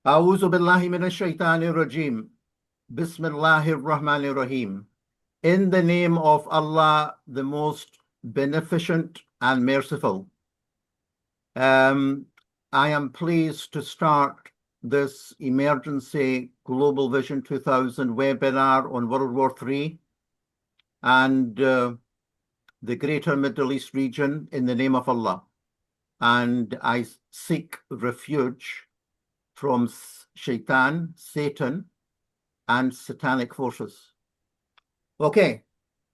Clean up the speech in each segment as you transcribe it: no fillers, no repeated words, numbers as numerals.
A'udhu billahi minash shaitanir rajim. Bismillahir Rahmanir Rahim. In the name of Allah, the most beneficent and merciful. I am pleased to start this emergency Global Vision 2000 webinar on World War III and the greater Middle East region in the name of Allah. And I seek refuge from Shaitan, Satan, and satanic forces. Okay,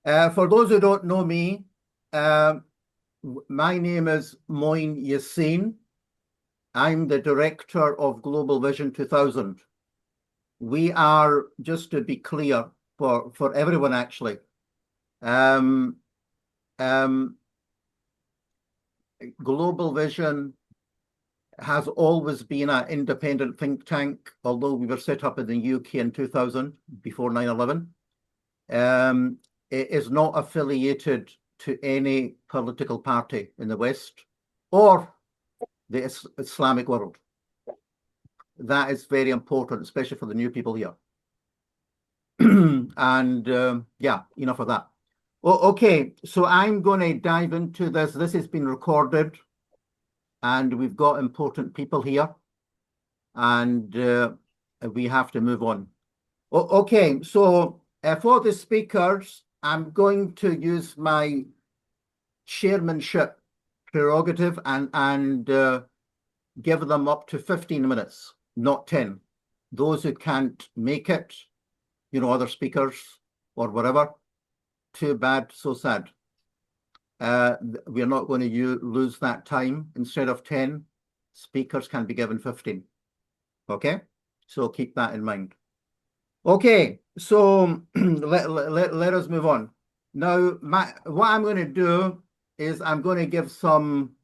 for those who don't know me, my name is Moeen Yaseen. I'm the director of Global Vision 2000. We are, just to be clear for everyone actually, Global Vision has always been an independent think tank, although we were set up in the UK in 2000, before 9/11. It is not affiliated to any political party in the West or the Islamic world. That is very important, especially for the new people here. And yeah, enough of that. Okay, so I'm going to dive into this. This has been recorded, and we've got important people here, and we have to move on. Okay, so for the speakers, I'm going to use my chairmanship prerogative and give them up to 15 minutes, not 10. Those who can't make it, you know, other speakers or whatever, too bad, so sad. We're not going to lose that time. Instead of 10, speakers can be given 15. Okay, so keep that in mind. Okay, so let us move on. Now, what I'm going to do is I'm going to give some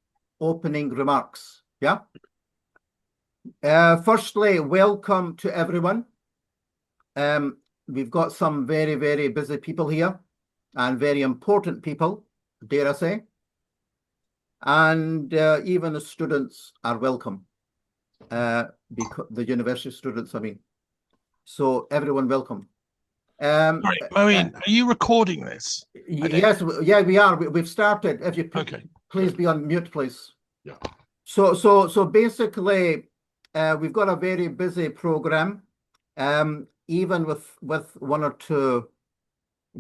opening remarks. Yeah. Firstly, welcome to everyone. We've got some very, very busy people here and very important people, dare I say. And even the students are welcome, because the university students, I mean. So everyone welcome. Sorry, Moeen, are you recording this? Yes, yeah, we are. We've started. If you please be on mute, please. Yeah. So basically, we've got a very busy program, even with one or two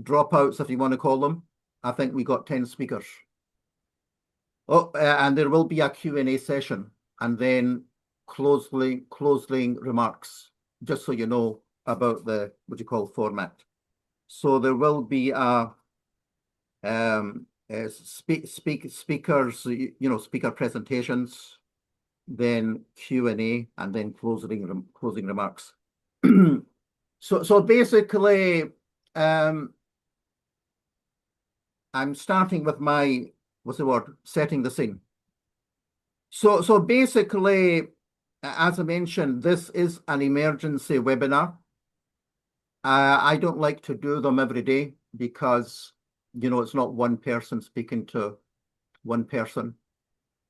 dropouts, if you want to call them. I think we got 10 speakers. Oh, and there will be a Q&A session, and then closing remarks, just so you know about the what you call format. So there will be speakers, you know, speaker presentations, then Q&A, and then closing remarks. So basically, I'm starting with my, what's the word, setting the scene. So basically, as I mentioned, this is an emergency webinar. I don't like to do them every day because, you know, it's not one person speaking to one person.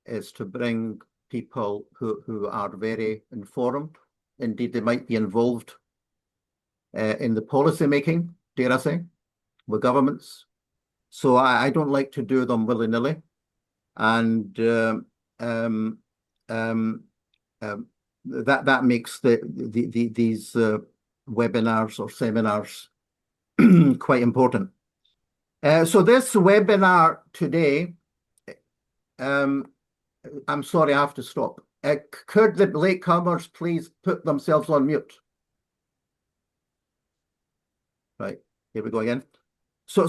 It's to bring people who are very informed. Indeed, they might be involved in the policy making, dare I say, with governments. So I don't like to do them willy-nilly. And that makes these webinars or seminars quite important. So this webinar today, I'm sorry, I have to stop. Could the latecomers please put themselves on mute? Right, here we go again. So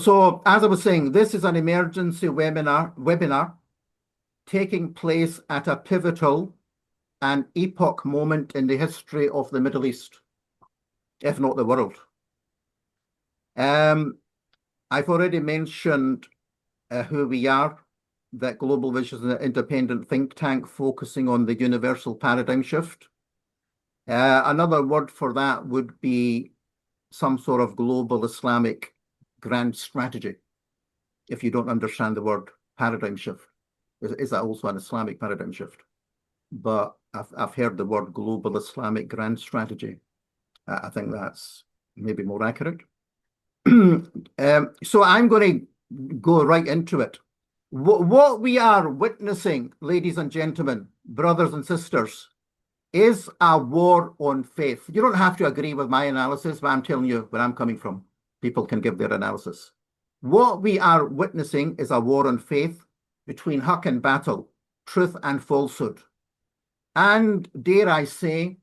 as I was saying, this is an emergency webinar taking place at a pivotal and epoch moment in the history of the Middle East, if not the world. I've already mentioned who we are, that Global Vision is an independent think tank focusing on the universal paradigm shift. Another word for that would be some sort of global Islamic grand strategy, if you don't understand the word paradigm shift. Is that also an Islamic paradigm shift? But I've heard the word global Islamic grand strategy. I think that's maybe more accurate. So I'm going to go right into it. What we are witnessing, ladies and gentlemen, brothers and sisters, is a war on faith. You don't have to agree with my analysis, but I'm telling you where I'm coming from. People can give their analysis. What we are witnessing is a war on faith between haq and battle, truth and falsehood. And dare I say,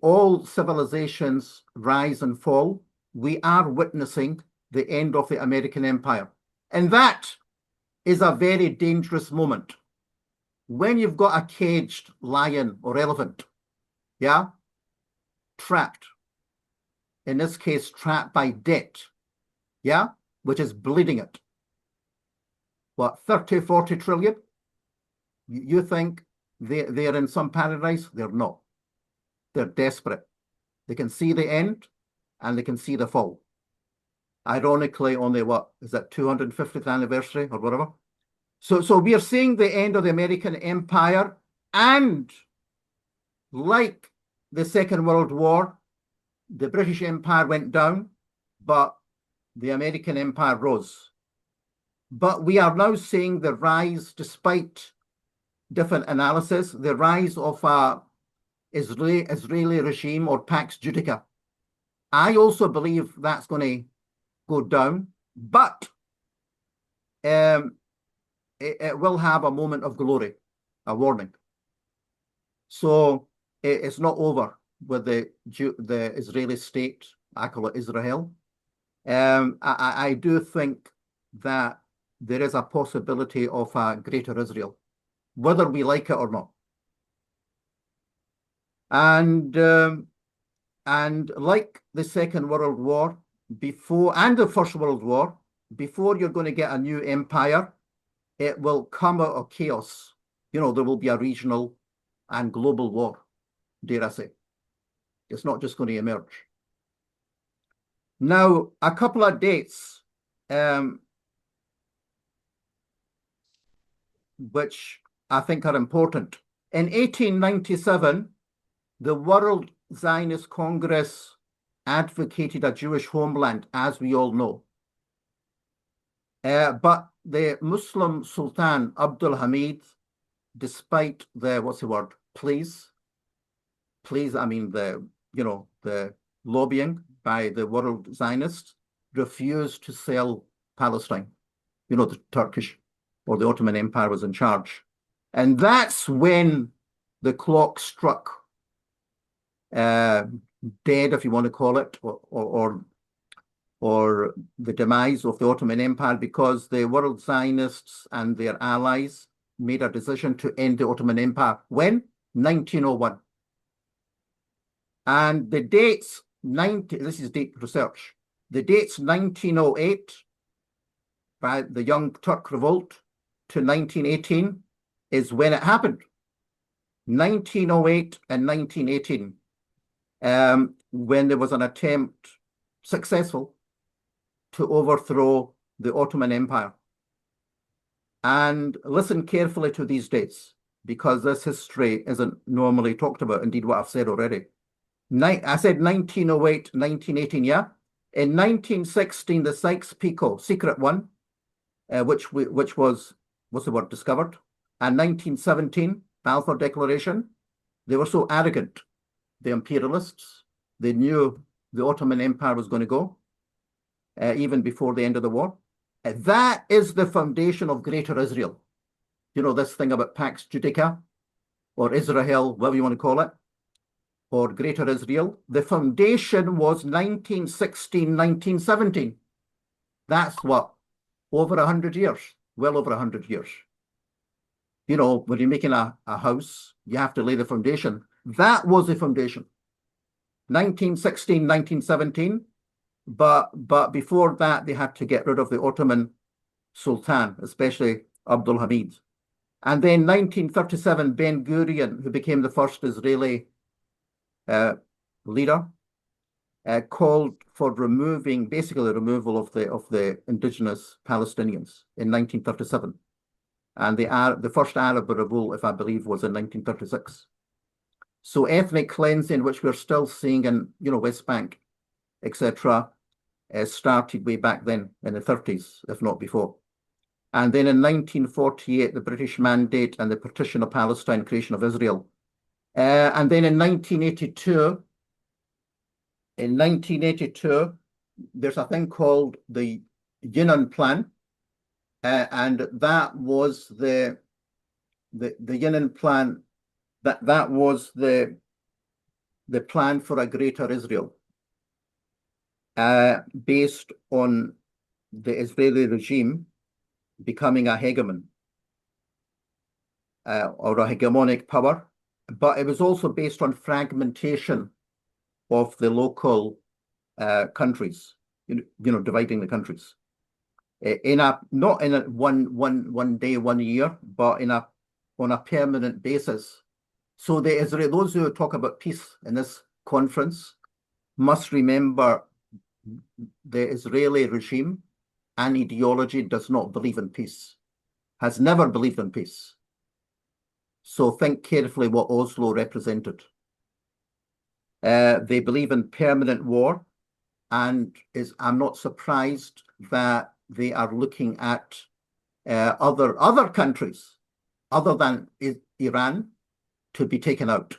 all civilizations rise and fall. We are witnessing the end of the American empire. And that is a very dangerous moment. When you've got a caged lion or elephant, yeah, trapped, in this case, trapped by debt, yeah, which is bleeding it. What, 30, 40 trillion? You think they're in some paradise? They're not. They're desperate. They can see the end and they can see the fall. Ironically, only what, is that 250th anniversary or whatever? So we are seeing the end of the American empire, and like the Second World War, the British Empire went down, but the American empire rose. But we are now seeing the rise, despite different analysis, the rise of a Israeli regime or Pax Judica. I also believe that's going to go down, but it will have a moment of glory, a warning. So it's not over with the Israeli state. I call it Israel. I do think that there is a possibility of a greater Israel, whether we like it or not. And like the Second World War before, and the First World War, before you're going to get a new empire, it will come out of chaos. You know, there will be a regional and global war, dare I say. It's not just going to emerge. Now, a couple of dates, which I think are important. In 1897, the World Zionist Congress advocated a Jewish homeland, as we all know. But the Muslim Sultan Abdul Hamid, despite the, what's the word, please, I mean the lobbying by the World Zionists, refused to sell Palestine. You know, the Turkish or the Ottoman Empire was in charge. And that's when the clock struck dead, if you want to call it, or the demise of the Ottoman Empire, because the World Zionists and their allies made a decision to end the Ottoman Empire. When? 1901. And the dates, this is date research, the dates 1908, by the Young Turk Revolt, to 1918 is when it happened. 1908 and 1918, when there was an attempt, successful, to overthrow the Ottoman Empire. And listen carefully to these dates, because this history isn't normally talked about, indeed what I've said already. I said 1908, 1918, yeah? In 1916, the Sykes-Picot secret one, which was, what's the word, discovered, and 1917, Balfour Declaration, they were so arrogant, the imperialists, they knew the Ottoman Empire was going to go, even before the end of the war. That is the foundation of Greater Israel. You know, this thing about Pax Judica, or Israel, whatever you want to call it, or Greater Israel. The foundation was 1916, 1917. That's what, over 100 years, well over 100 years. You know, when you're making a house, you have to lay the foundation. That was the foundation. 1916, 1917. But before that, they had to get rid of the Ottoman Sultan, especially Abdul Hamid. And then 1937, Ben Gurion, who became the first Israeli leader, called for basically the removal of the indigenous Palestinians in 1937. And the first Arab revolt, if I believe, was in 1936. So ethnic cleansing, which we're still seeing in, West Bank, etc., started way back then in the 30s, if not before. And then in 1948, the British Mandate and the Partition of Palestine, creation of Israel. And then in 1982, there's a thing called the Yunnan Plan, and that was the Yunnan Plan. That was the plan for a greater Israel, based on the Israeli regime becoming a hegemon, or a hegemonic power, but it was also based on fragmentation of the local countries, dividing the countries not in a one day, 1 year, but on a permanent basis. So those who talk about peace in this conference must remember the Israeli regime and ideology does not believe in peace, has never believed in peace. So think carefully what Oslo represented. They believe in permanent war, and I'm not surprised that they are looking at other countries other than Iran to be taken out,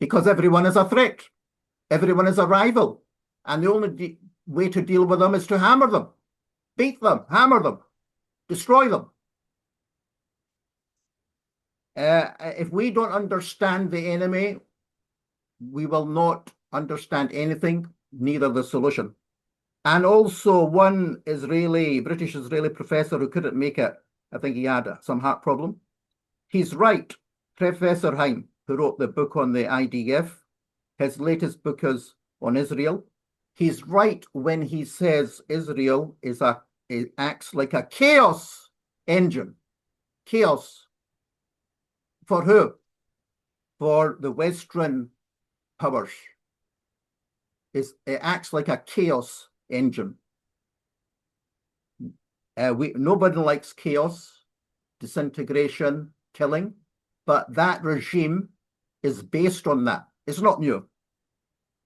because everyone is a threat, everyone is a rival, and the only way to deal with them is to hammer them, beat them, hammer them, destroy them. If we don't understand the enemy, we will not understand anything, neither the solution. And also one British Israeli professor who couldn't make it, I think he had some heart problem. He's right. Professor Haim, who wrote the book on the IDF, his latest book is on Israel. He's right when he says Israel acts like a chaos engine. Chaos. For who? For the Western powers. It acts like a chaos engine. Nobody likes chaos, disintegration, killing, but that regime is based on that. It's not new.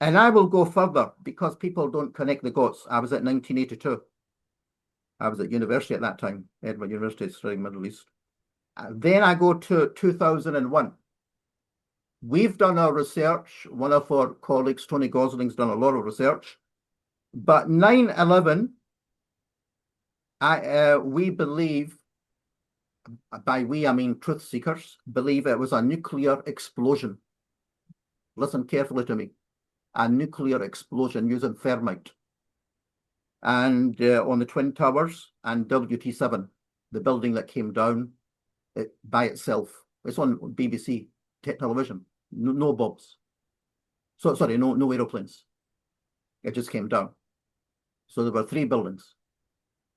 And I will go further because people don't connect the dots. I was at 1982. I was at university at that time, Edinburgh University, studying Middle East. Then I go to 2001. We've done our research. One of our colleagues, Tony Gosling's done a lot of research. But 9/11, we believe, by we I mean truth seekers, believe it was a nuclear explosion. Listen carefully to me. A nuclear explosion using thermite. And on the Twin Towers and WT7, the building that came down by itself. It's on BBC television. No bombs. So sorry, no aeroplanes. It just came down. So there were 3 buildings.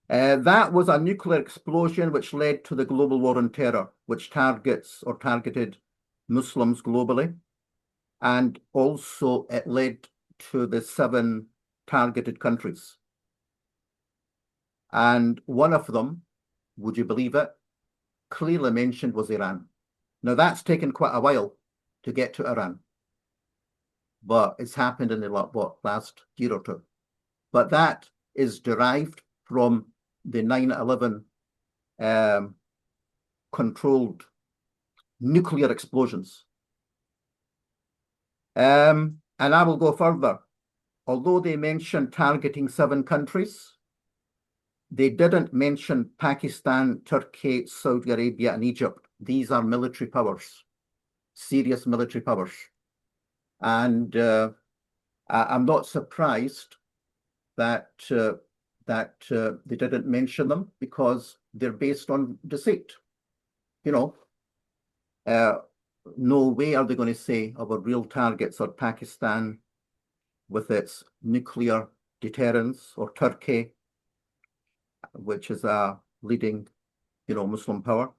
That was a nuclear explosion which led to the global war on terror, which targeted Muslims globally. And also it led to the 7 targeted countries. And one of them, would you believe it, clearly mentioned was Iran. Now that's taken quite a while to get to Iran, but it's happened in the last year or 2. But that is derived from the 9/11 controlled nuclear explosions. And I will go further. Although they mentioned targeting 7 countries, they didn't mention Pakistan, Turkey, Saudi Arabia, and Egypt. These are military powers, serious military powers. And I'm not surprised that they didn't mention them, because they're based on deceit. No way are they going to say our real targets are Pakistan with its nuclear deterrence, or Turkey, which is a leading, Muslim power,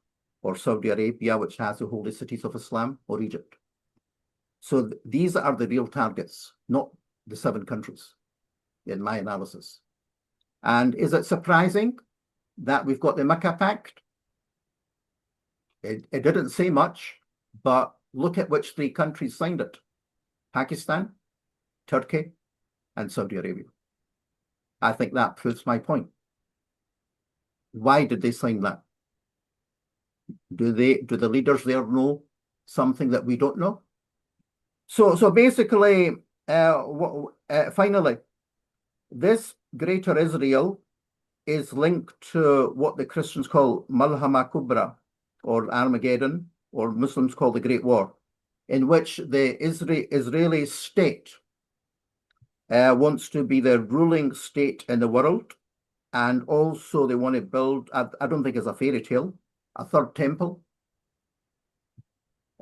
or Saudi Arabia, which has the holy cities of Islam, or Egypt. So these are the real targets, not the 7 countries, in my analysis. And is it surprising that we've got the Mecca Pact? It didn't say much, but Look at which three countries signed it: Pakistan, Turkey, and Saudi Arabia. I think that proves my point. Why did they sign that? Do the leaders there know something that we don't know? So basically, finally, this Greater Israel is linked to what the Christians call Malhama Kubra, or Armageddon, or Muslims call the Great War, in which the Israeli state wants to be the ruling state in the world, and also they want to build, I don't think it's a fairy tale, a third temple.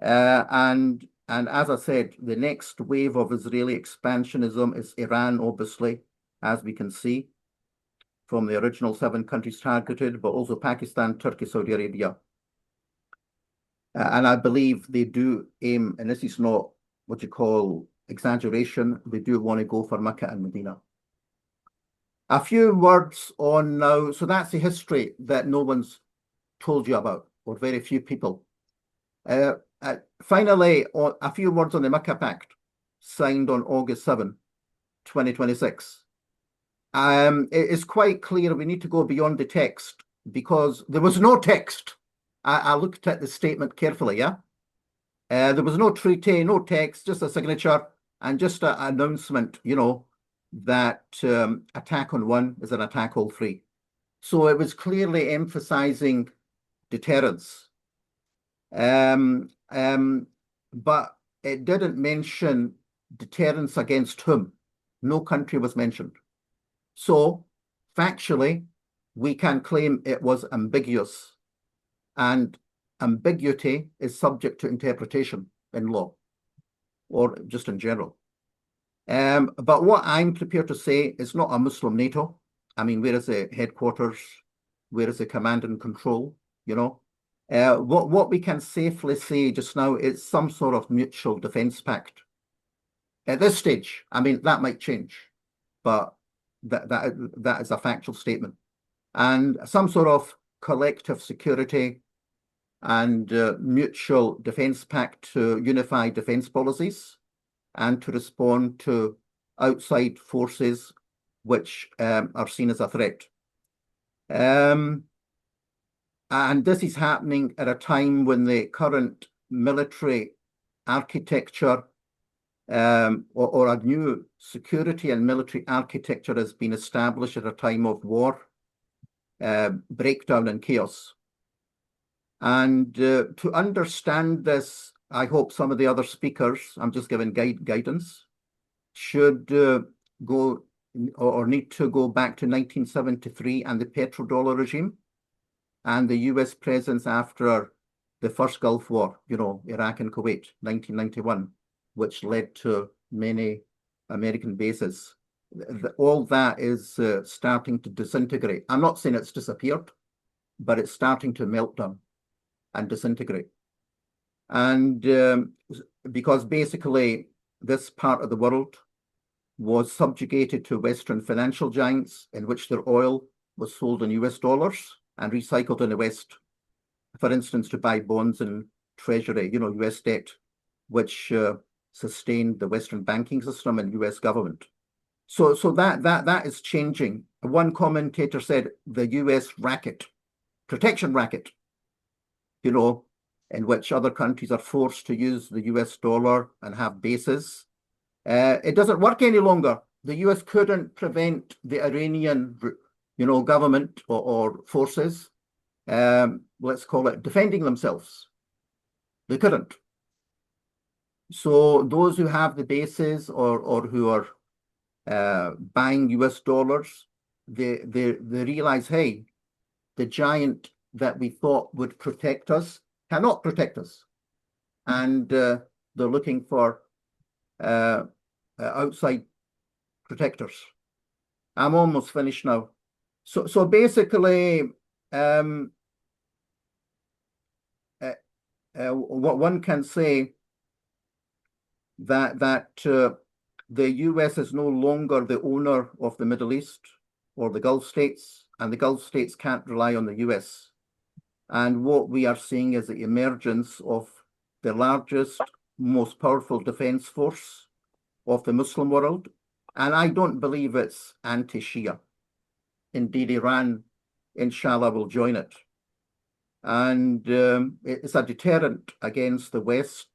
And as I said, the next wave of Israeli expansionism is Iran, obviously, as we can see from the original 7 countries targeted, but also Pakistan, Turkey, Saudi Arabia. And I believe they do aim, and this is not what you call exaggeration, they do want to go for Mecca and Medina. A few words on now, so that's the history that no one's told you about, or very few people. Finally, a few words on the Mecca Pact, signed on August 7, 2026. It is quite clear we need to go beyond the text, because there was no text. I looked at the statement carefully, yeah? There was no treaty, no text, just a signature, and just an announcement, you know, that attack on one is an attack all three. So it was clearly emphasizing deterrence. But it didn't mention deterrence against whom. No country was mentioned. So factually, we can claim it was ambiguous, and ambiguity is subject to interpretation in law, or just in general. But what I'm prepared to say is not a Muslim NATO. I mean, where is the headquarters? Where is the command and control? You know, what we can safely say just now is some sort of mutual defense pact. At this stage, I mean, that might change, but that is a factual statement. And some sort of collective security and mutual defense pact to unify defense policies and to respond to outside forces which are seen as a threat. And this is happening at a time when the current military architecture or a new security and military architecture has been established at a time of war, breakdown and chaos. And to understand this, I hope some of the other speakers, I'm just giving guidance, should go or need to go back to 1973 and the petrodollar regime and the US presence after the first Gulf War, you know, Iraq and Kuwait, 1991, which led to many American bases. All that is starting to disintegrate. I'm not saying it's disappeared, but it's starting to melt down and disintegrate. And because basically this part of the world was subjugated to Western financial giants in which their oil was sold in US dollars and recycled in the West, for instance, to buy bonds and treasury, you know, US debt, which sustained the Western banking system and US government. So that is changing. One commentator said the US racket, protection racket, you know, in which other countries are forced to use the US dollar and have bases. It doesn't work any longer. The US couldn't prevent the Iranian, you know, government or forces, let's call it, defending themselves. They couldn't. So those who have the bases or who are buying US dollars, they realize, hey, the giant that we thought would protect us cannot protect us. And they're looking for outside protectors. I'm almost finished now. So basically, what one can say that the US is no longer the owner of the Middle East or the Gulf states, and the Gulf states can't rely on the US. And what we are seeing is the emergence of the largest, most powerful defense force of the Muslim world. And I don't believe it's anti-Shia. Indeed, Iran, inshallah, will join it. And it's a deterrent against the West,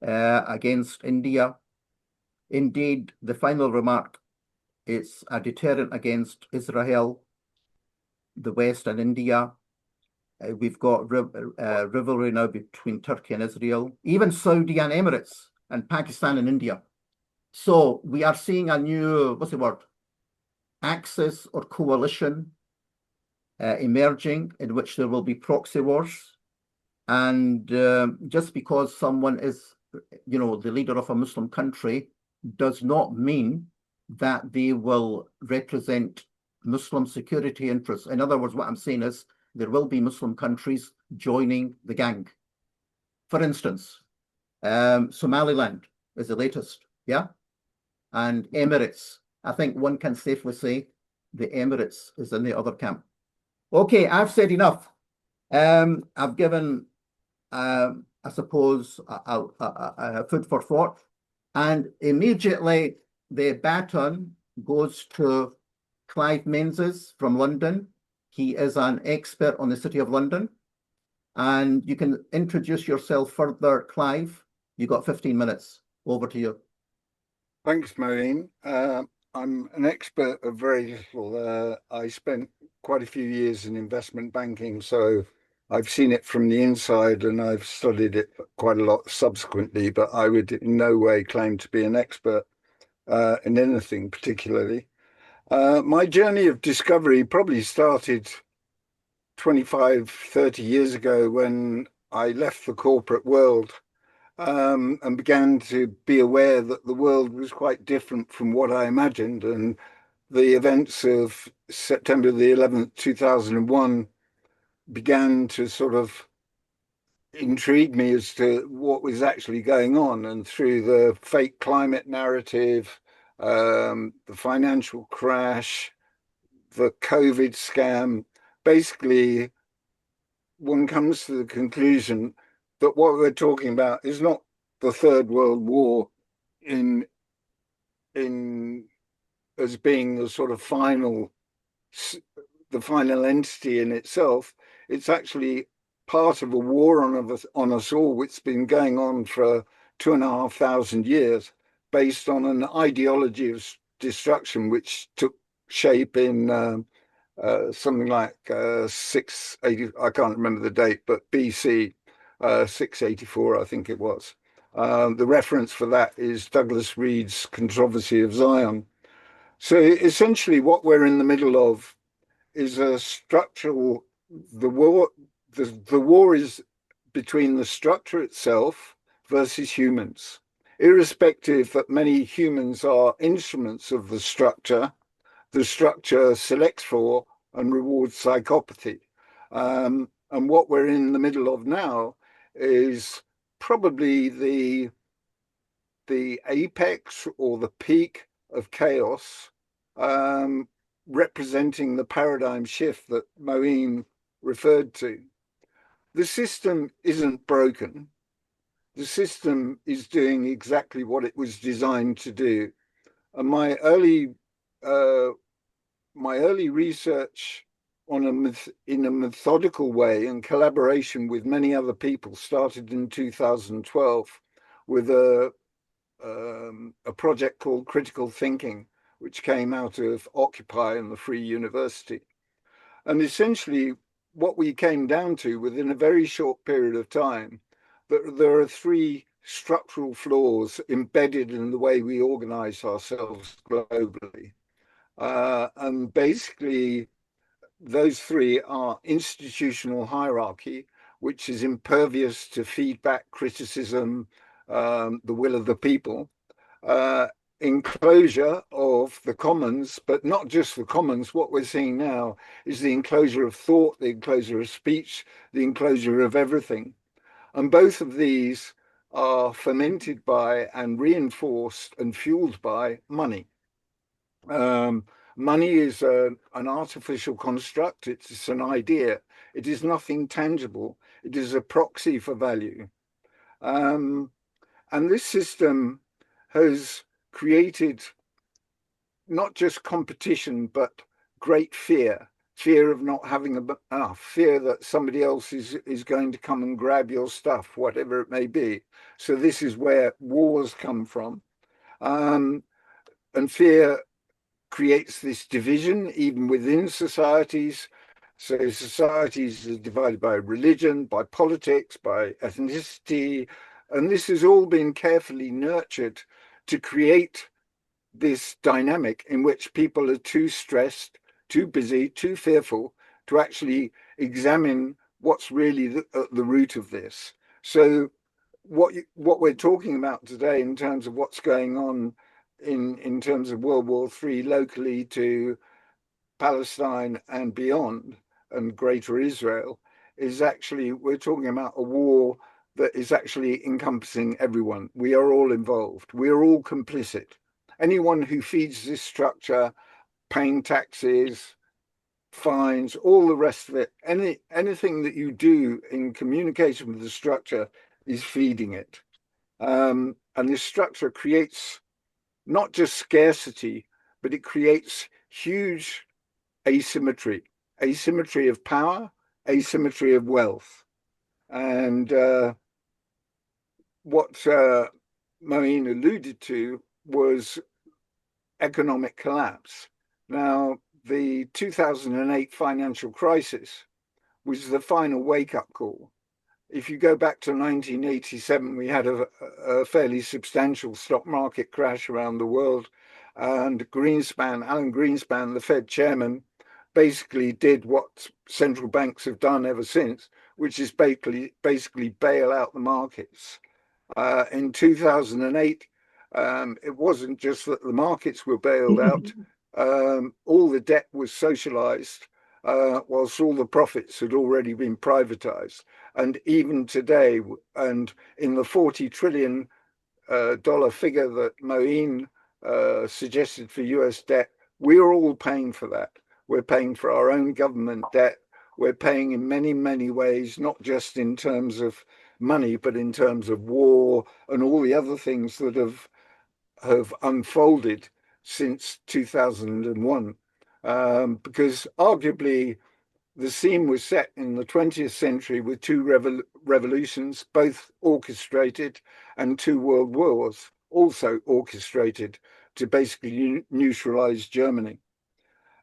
against India. Indeed, the final remark, it's a deterrent against Israel, the West and India. We've got rivalry now between Turkey and Israel, even Saudi and Emirates, and Pakistan and India. So we are seeing a new, what's the word, axis or coalition emerging in which there will be proxy wars. And just because someone is, the leader of a Muslim country does not mean that they will represent Muslim security interests. In other words, what I'm saying is there will be Muslim countries joining the gang. For instance, Somaliland is the latest, yeah? And Emirates, I think one can safely say the Emirates is in the other camp. Okay, I've said enough. I've given, I suppose, food for thought. And immediately the baton goes to Clive Menzies from London. He is an expert on the City of London. And you can introduce yourself further, Clive. You've got 15 minutes. Over to you. Thanks, Moeen. I'm an expert of very little. I spent quite a few years in investment banking, so I've seen it from the inside and I've studied it quite a lot subsequently, but I would in no way claim to be an expert in anything particularly. My journey of discovery probably started 25, 30 years ago when I left the corporate world and began to be aware that the world was quite different from what I imagined. And the events of September the 11th, 2001 began to sort of intrigue me as to what was actually going on. And through the fake climate narrative, the financial crash, the COVID scam, basically one comes to the conclusion that what we're talking about is not the Third World War in as being the sort of final entity in itself. It's actually part of a war on us all, which has been going on for 2,500 years, based on an ideology of destruction which took shape in something like 680, I can't remember the date, but BC 684, I think it was. The reference for that is Douglas Reed's Controversy of Zion. So essentially what we're in the middle of is a structural, the war is between the structure itself versus humans, irrespective that many humans are instruments of the structure selects for and rewards psychopathy. And what we're in the middle of now is probably the apex or the peak of chaos, representing the paradigm shift that Moeen referred to. The system isn't broken. The system is doing exactly what it was designed to do. And my early research in a methodical way in collaboration with many other people started in 2012 with a project called Critical Thinking, which came out of Occupy and the Free University. And essentially what we came down to within a very short period of time, that there are three structural flaws embedded in the way we organize ourselves globally. And basically, those three are institutional hierarchy, which is impervious to feedback, criticism, the will of the people, enclosure of the commons, but not just the commons. What we're seeing now is the enclosure of thought, the enclosure of speech, the enclosure of everything. And both of these are fermented by and reinforced and fueled by money. Money is an artificial construct. It's an idea. It is nothing tangible. It is a proxy for value. And this system has created not just competition, but great fear. Fear of not having enough, fear that somebody else is going to come and grab your stuff, whatever it may be. So this is where wars come from. And fear creates this division even within societies. So societies are divided by religion, by politics, by ethnicity, and this has all been carefully nurtured to create this dynamic in which people are too stressed, too busy, too fearful to actually examine what's really at the root of this. So what we're talking about today in terms of what's going on in terms of World War III locally to Palestine and beyond and greater Israel is actually, we're talking about a war that is actually encompassing everyone. We are all involved. We are all complicit. Anyone who feeds this structure, paying taxes, fines, all the rest of it, anything that you do in communication with the structure is feeding it. And this structure creates not just scarcity, but it creates huge asymmetry of power, asymmetry of wealth. And what Moeen alluded to was economic collapse. Now, the 2008 financial crisis was the final wake-up call. If you go back to 1987, we had a fairly substantial stock market crash around the world. And Alan Greenspan, the Fed chairman, basically did what central banks have done ever since, which is basically bail out the markets. In 2008, it wasn't just that the markets were bailed out, all the debt was socialized, whilst all the profits had already been privatized. And even today, and in the $40 trillion figure that Moeen suggested for US debt, we're all paying for that. We're paying for our own government debt. We're paying in many, many ways, not just in terms of money, but in terms of war and all the other things that have unfolded since 2001. Because arguably the scene was set in the 20th century with two revolutions, both orchestrated, and two world wars, also orchestrated to basically neutralize Germany.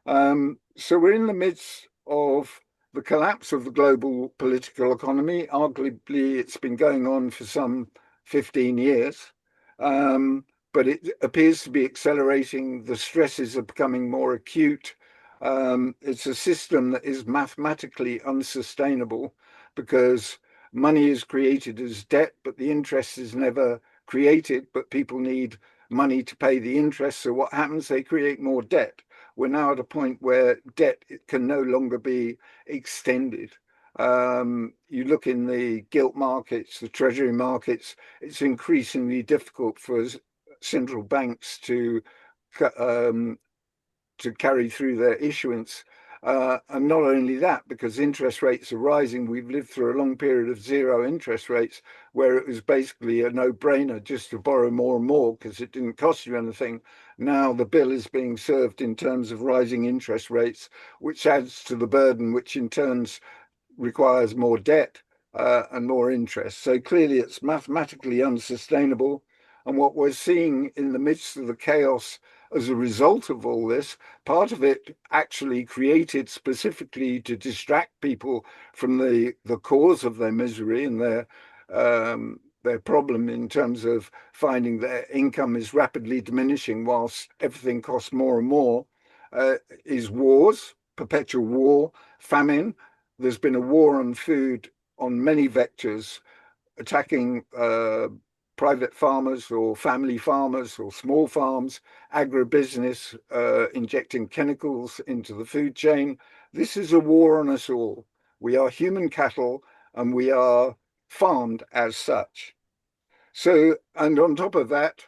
So we're in the midst of the collapse of the global political economy. Arguably, it's been going on for some 15 years, but it appears to be accelerating. The stresses are becoming more acute. It's a system that is mathematically unsustainable because money is created as debt, but the interest is never created, but people need money to pay the interest. So what happens? They create more debt. We're now at a point where debt can no longer be extended. You look in the gilt markets, the treasury markets, it's increasingly difficult for central banks to carry through their issuance. And not only that, because interest rates are rising, we've lived through a long period of zero interest rates where it was basically a no-brainer just to borrow more and more because it didn't cost you anything. Now the bill is being served in terms of rising interest rates, which adds to the burden, which in turn requires more debt and more interest. So clearly it's mathematically unsustainable. And what we're seeing in the midst of the chaos as a result of all this, part of it actually created specifically to distract people from the cause of their misery and their problem in terms of finding their income is rapidly diminishing whilst everything costs more and more, is wars, perpetual war, famine. There's been a war on food on many vectors, attacking private farmers or family farmers or small farms, agribusiness, injecting chemicals into the food chain. This is a war on us all. We are human cattle and we are farmed as such. So, and on top of that,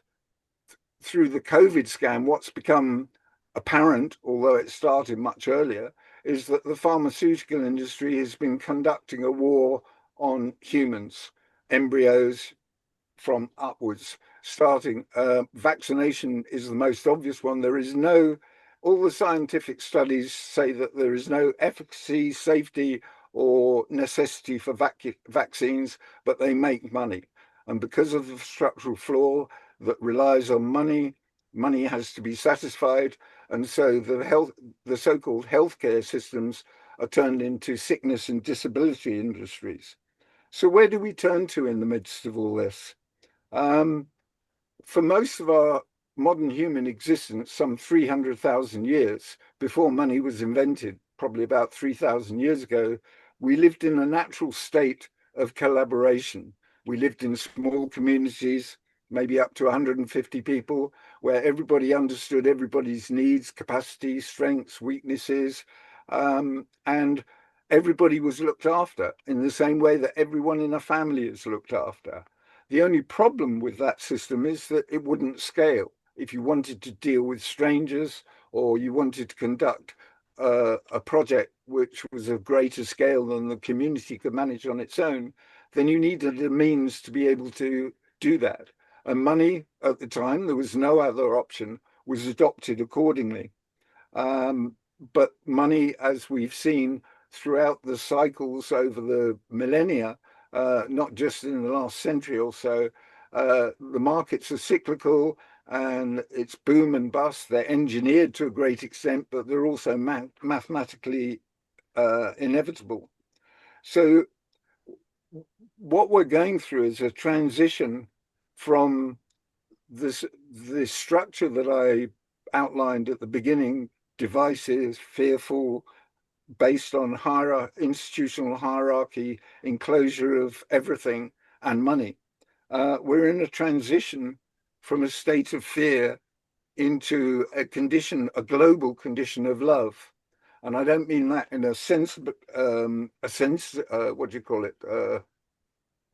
through the COVID scam, what's become apparent, although it started much earlier, is that the pharmaceutical industry has been conducting a war on humans, embryos, from upwards, starting. Vaccination is the most obvious one. There is no, all the scientific studies say that there is no efficacy, safety, or necessity for vaccines, but they make money. And because of the structural flaw that relies on money, money has to be satisfied. And so the so-called healthcare systems are turned into sickness and disability industries. So where do we turn to in the midst of all this? For most of our modern human existence, some 300,000 years before money was invented, probably about 3,000 years ago, we lived in a natural state of collaboration. We lived in small communities, maybe up to 150 people, where everybody understood everybody's needs, capacities, strengths, weaknesses, and everybody was looked after in the same way that everyone in a family is looked after. The only problem with that system is that it wouldn't scale. If you wanted to deal with strangers or you wanted to conduct a project which was of greater scale than the community could manage on its own, then you needed a means to be able to do that. And money at the time, there was no other option, was adopted accordingly. But money, as we've seen throughout the cycles over the millennia, not just in the last century or so, the markets are cyclical and it's boom and bust. They're engineered to a great extent, but they're also mathematically inevitable. So what we're going through is a transition from this structure that I outlined at the beginning, divisive, fearful, based on institutional hierarchy, enclosure of everything and money. We're in a transition from a state of fear into a global condition of love. And I don't mean that in a sense, what do you call it?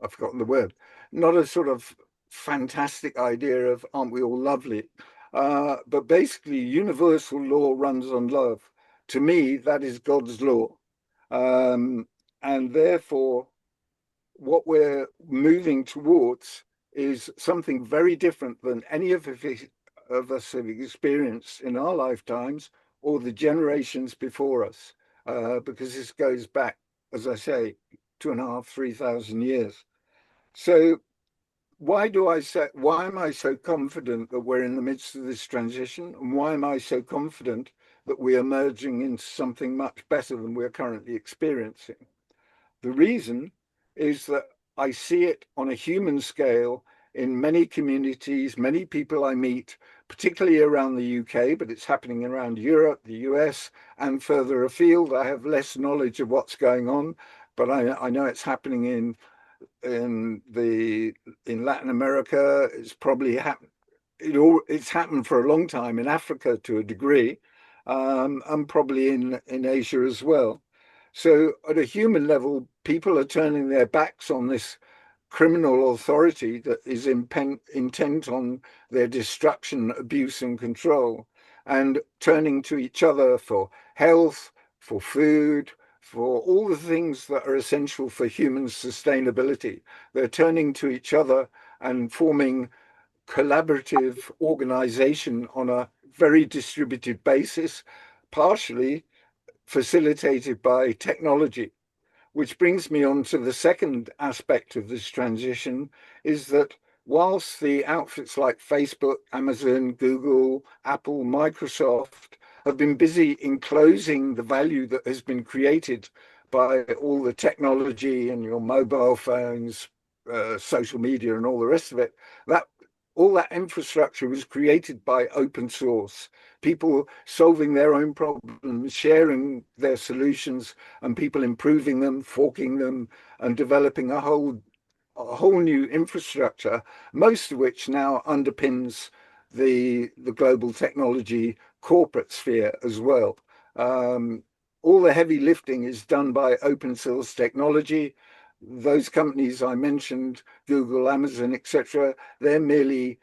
I've forgotten the word. Not a sort of fantastic idea of aren't we all lovely? But basically universal law runs on love. To me, that is God's law. And therefore, what we're moving towards is something very different than any of us have experienced in our lifetimes or the generations before us, because this goes back, as I say, 2,500, 3,000 years. So why am I so confident that we're in the midst of this transition? And why am I so confident that we are merging into something much better than we're currently experiencing? The reason is that I see it on a human scale in many communities, many people I meet, particularly around the UK, but it's happening around Europe, the US, and further afield. I have less knowledge of what's going on, but I know it's happening in Latin America. It's probably happened. It's happened for a long time in Africa to a degree, and probably in Asia as well. So at a human level, people are turning their backs on this criminal authority that is intent on their destruction, abuse, and control, and turning to each other for health, for food, for all the things that are essential for human sustainability. They're turning to each other and forming collaborative organization on a very distributed basis, partially facilitated by technology. Which brings me on to the second aspect of this transition, is that whilst the outfits like Facebook, Amazon, Google, Apple, Microsoft have been busy enclosing the value that has been created by all the technology and your mobile phones, social media and all the rest of it, all that infrastructure was created by open source, people solving their own problems, sharing their solutions, and people improving them, forking them, and developing a whole new infrastructure, most of which now underpins the global technology corporate sphere as well. All the heavy lifting is done by open source technology. Those companies I mentioned, Google, Amazon, etc., they're merely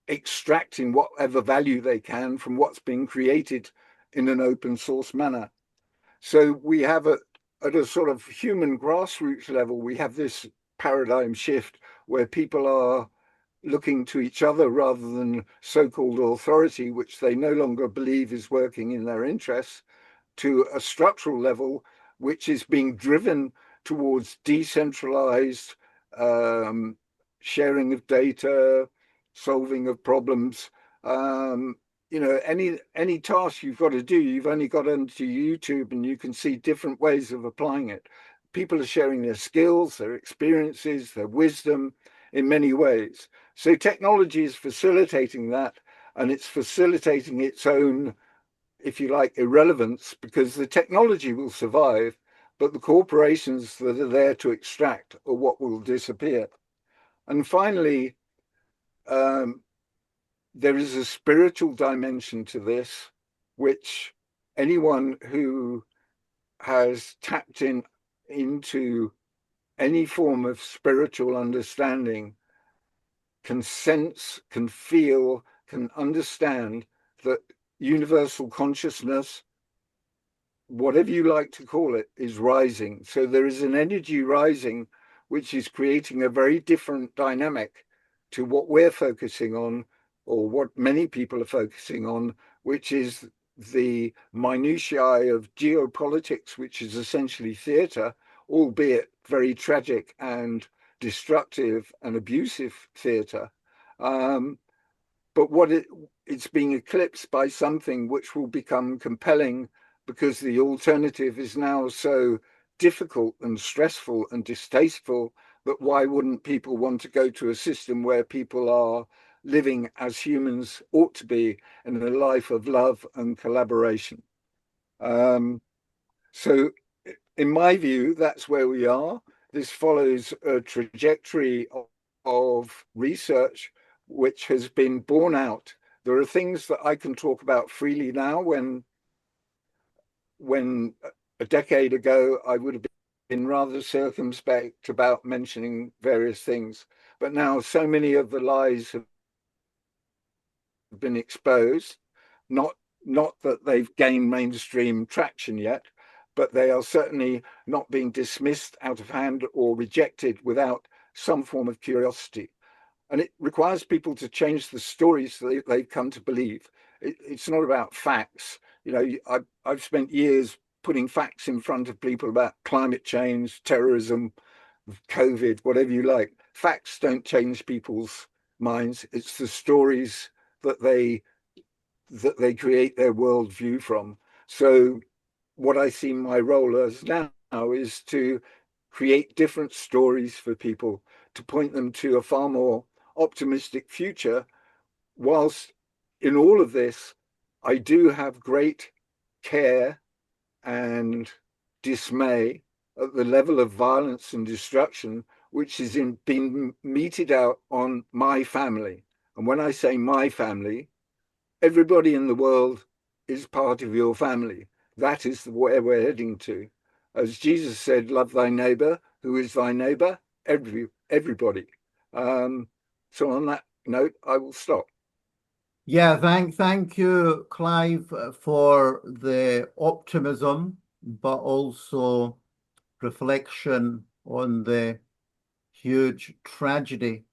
extracting whatever value they can from what's being created in an open source manner. So we have at a sort of human grassroots level, we have this paradigm shift where people are looking to each other rather than so-called authority, which they no longer believe is working in their interests, to a structural level, which is being driven towards decentralized sharing of data, solving of problems. You know, any task you've got to do, you've only got onto YouTube and you can see different ways of applying it. People are sharing their skills, their experiences, their wisdom in many ways. So technology is facilitating that, and it's facilitating its own, if you like, irrelevance, because the technology will survive, but the corporations that are there to extract are what will disappear. And finally, there is a spiritual dimension to this, which anyone who has tapped into any form of spiritual understanding can sense, can feel, can understand that universal consciousness, whatever you like to call it, is rising. So there is an energy rising, which is creating a very different dynamic to what we're focusing on, or what many people are focusing on, which is the minutiae of geopolitics, which is essentially theatre, albeit very tragic and destructive and abusive theatre. But it's being eclipsed by something which will become compelling, because the alternative is now so difficult and stressful and distasteful that why wouldn't people want to go to a system where people are living as humans ought to be, in a life of love and collaboration? So in my view, that's where we are. This follows a trajectory of research which has been borne out. There are things that I can talk about freely now, when a decade ago I would have been rather circumspect about mentioning various things. But now so many of the lies have been exposed, not that they've gained mainstream traction yet, but they are certainly not being dismissed out of hand or rejected without some form of curiosity. And it requires people to change the stories that they've come to believe. It's not about facts. You know, I've spent years putting facts in front of people about climate change, terrorism, COVID, whatever you like. Facts don't change people's minds. It's the stories that they create their worldview from. So what I see my role as now is to create different stories for people, to point them to a far more optimistic future, whilst in all of this, I do have great care and dismay at the level of violence and destruction which is being meted out on my family. And when I say my family, everybody in the world is part of your family. That is where we're heading to. As Jesus said, love thy neighbor. Who is thy neighbor? Everybody. So on that note, I will stop. Yeah, thank you, Clive, for the optimism, but also reflection on the huge tragedy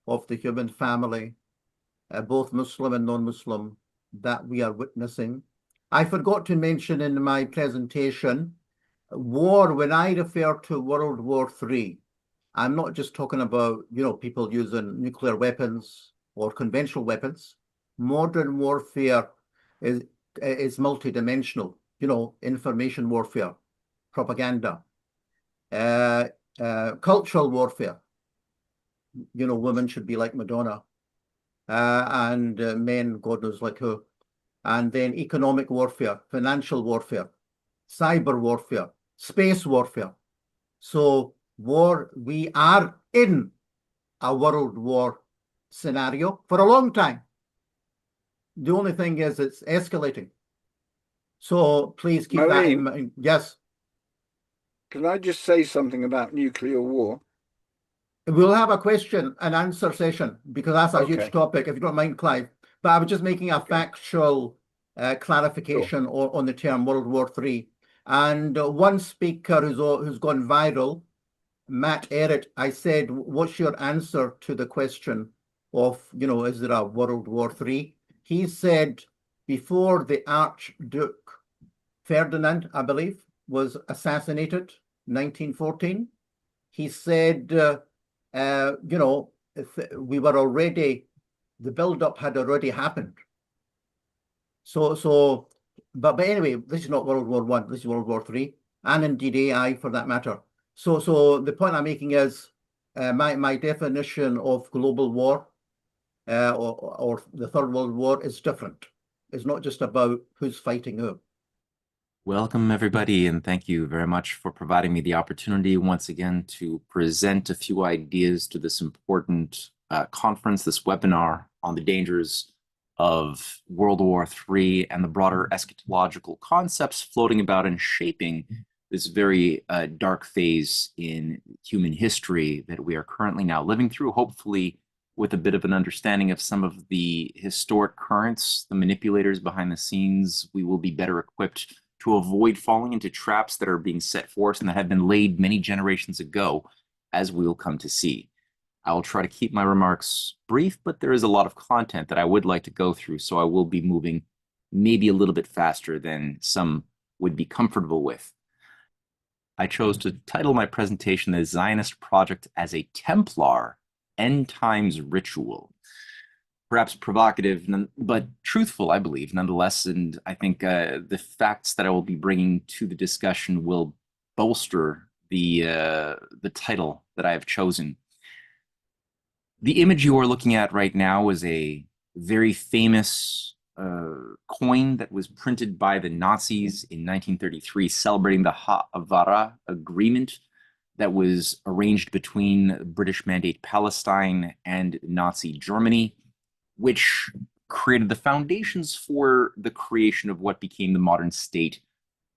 of the human family, both Muslim and non-Muslim, that we are witnessing. I forgot to mention in my presentation, war, when I refer to World War III, I'm not just talking about, people using nuclear weapons or conventional weapons. Modern warfare is multidimensional, information warfare, propaganda, cultural warfare. Women should be like Madonna, and men, God knows like who. And then economic warfare, financial warfare, cyber warfare, space warfare. So we are in a world war scenario for a long time. The only thing is it's escalating. So please keep that in mind. Yes. Can I just say something about nuclear war? We'll have a question and answer session, because that's a huge topic, if you don't mind, Clive. But I was just making a factual clarification on the term World War III. And one speaker who's gone viral Matt Ehret, I said, what's your answer to the question of, is there a World War III? He said, before the Archduke Ferdinand, I believe, was assassinated, 1914, he said, we were already, the build-up had already happened. But anyway, this is not World War I, this is World War III, and indeed AI for that matter. So the point I'm making is my definition of global war or the Third World War is different. It's not just about who's fighting who. Welcome, everybody, and thank you very much for providing me the opportunity once again to present a few ideas to this important conference, this webinar on the dangers of World War III and the broader eschatological concepts floating about and shaping this very dark phase in human history that we are currently now living through, hopefully with a bit of an understanding of some of the historic currents, the manipulators behind the scenes. We will be better equipped to avoid falling into traps that are being set for us and that have been laid many generations ago, as we will come to see. I will try to keep my remarks brief, but there is a lot of content that I would like to go through, so I will be moving maybe a little bit faster than some would be comfortable with. I chose to title my presentation The Zionist Project as a Templar End Times Ritual. Perhaps provocative, but truthful, I believe, nonetheless. And I think the facts that I will be bringing to the discussion will bolster the title that I have chosen. The image you are looking at right now is a very famous coin that was printed by the Nazis in 1933, celebrating the Ha'avara Agreement that was arranged between British Mandate Palestine and Nazi Germany, which created the foundations for the creation of what became the modern state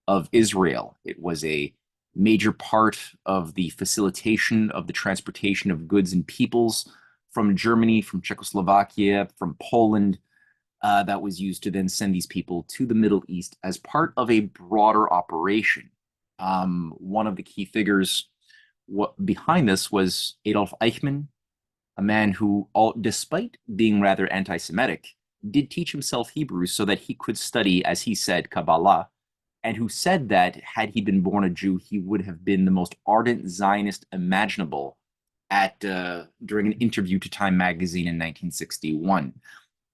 of Israel. It was a major part of the facilitation of the transportation of goods and peoples from Germany, from Czechoslovakia, from Poland, that was used to then send these people to the Middle East as part of a broader operation. One of the key figures behind this was Adolf Eichmann, a man who, despite being rather anti-Semitic, did teach himself Hebrew so that he could study, as he said, Kabbalah, and who said that had he been born a Jew, he would have been the most ardent Zionist imaginable during an interview to Time magazine in 1961.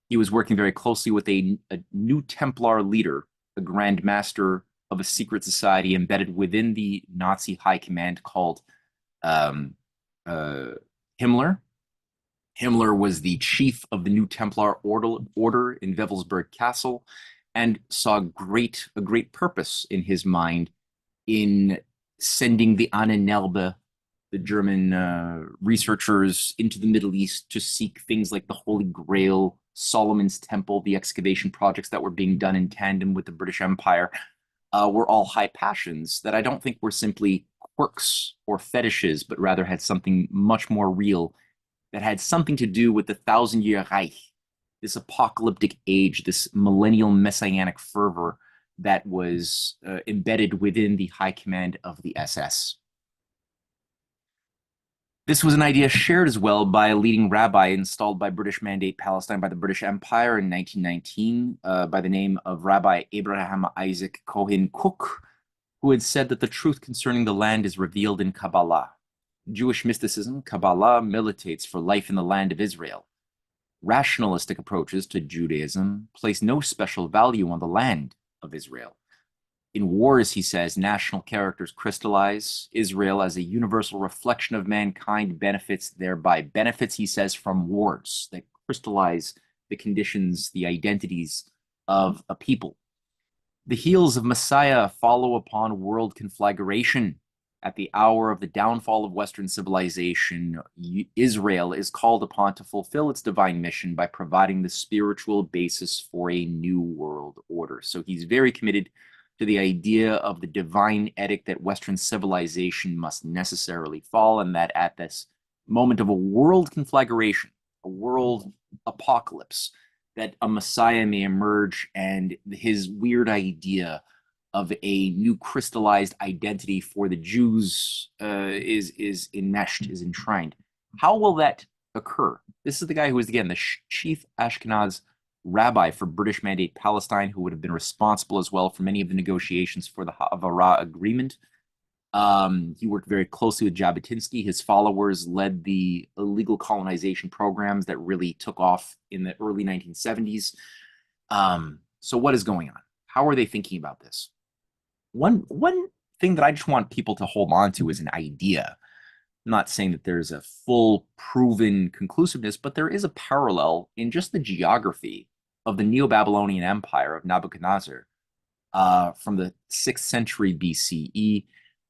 He was working very closely with a new Templar leader, a Grand Master of a secret society embedded within the Nazi high command called Himmler. Himmler was the chief of the New Templar order in Wewelsburg Castle and saw a great purpose in his mind in sending the Ahnenerbe, the German researchers, into the Middle East to seek things like the Holy Grail, Solomon's Temple. The excavation projects that were being done in tandem with the British Empire were all high passions that I don't think were simply quirks or fetishes, but rather had something much more real that had something to do with the 1,000-year Reich, this apocalyptic age, this millennial messianic fervor that was embedded within the high command of the SS. This was an idea shared as well by a leading rabbi installed by British Mandate Palestine by the British Empire in 1919 by the name of Rabbi Abraham Isaac Cohen Cook, who had said that the truth concerning the land is revealed in Kabbalah. Jewish mysticism, Kabbalah, militates for life in the land of Israel. Rationalistic approaches to Judaism place no special value on the land of Israel. In wars, he says, national characters crystallize. Israel, as a universal reflection of mankind, benefits thereby. Benefits, he says, from wars that crystallize the conditions, the identities of a people. The heels of Messiah follow upon world conflagration. At the hour of the downfall of Western civilization, Israel is called upon to fulfill its divine mission by providing the spiritual basis for a new world order. So he's very committed to the idea of the divine edict that Western civilization must necessarily fall, and that at this moment of a world conflagration, a world apocalypse, that a Messiah may emerge, and his weird idea of a new crystallized identity for the Jews is enmeshed, is enshrined. How will that occur? This is the guy who was, again, the chief Ashkenaz rabbi for British Mandate Palestine, who would have been responsible as well for many of the negotiations for the Havara agreement. He worked very closely with Jabotinsky. His followers led the illegal colonization programs that really took off in the early 1970s. So what is going on? How are they thinking about this? One thing that I just want people to hold on to is an idea. I'm not saying that there's a full proven conclusiveness, but there is a parallel in just the geography of the Neo-Babylonian Empire of Nebuchadnezzar from the 6th century BCE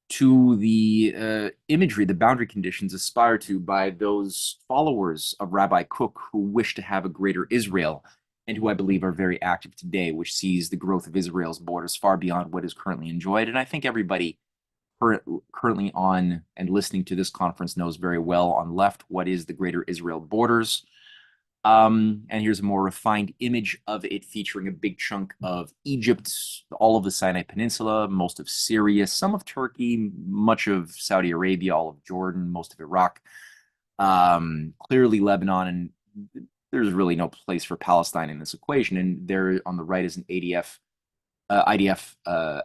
to the imagery, the boundary conditions aspired to by those followers of Rabbi Kook who wish to have a greater Israel, and who I believe are very active today, which sees the growth of Israel's borders far beyond what is currently enjoyed. And I think everybody currently on and listening to this conference knows very well on left what is the greater Israel borders. And here's a more refined image of it featuring a big chunk of Egypt, all of the Sinai Peninsula, most of Syria, some of Turkey, much of Saudi Arabia, all of Jordan, most of Iraq, clearly Lebanon, and there's really no place for Palestine in this equation. And there on the right is an IDF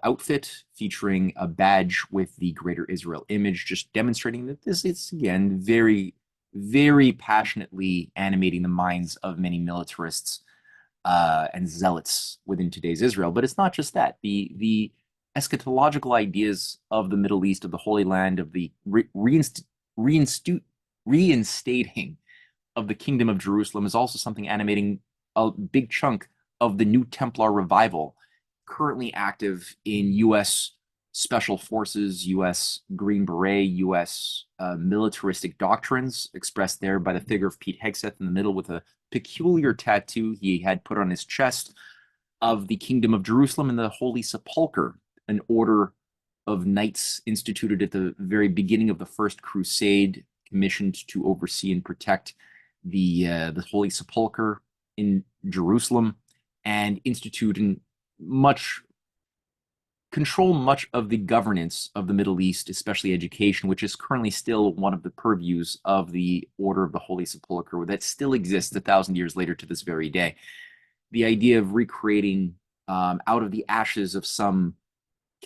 outfit featuring a badge with the Greater Israel image, just demonstrating that this is, again, very, very passionately animating the minds of many militarists and zealots within today's Israel. But it's not just that. The eschatological ideas of the Middle East, of the Holy Land, of the reinstating of the Kingdom of Jerusalem is also something animating a big chunk of the New Templar revival currently active in U.S. Special Forces, U.S. Green Beret, U.S. Militaristic doctrines, expressed there by the figure of Pete Hegseth in the middle with a peculiar tattoo he had put on his chest of the Kingdom of Jerusalem and the Holy Sepulchre, an order of knights instituted at the very beginning of the First Crusade, commissioned to oversee and protect the Holy Sepulchre in Jerusalem, and institute and control much of the governance of the Middle East, especially education, which is currently still one of the purviews of the Order of the Holy Sepulchre that still exists 1,000 years later to this very day. The idea of recreating out of the ashes of some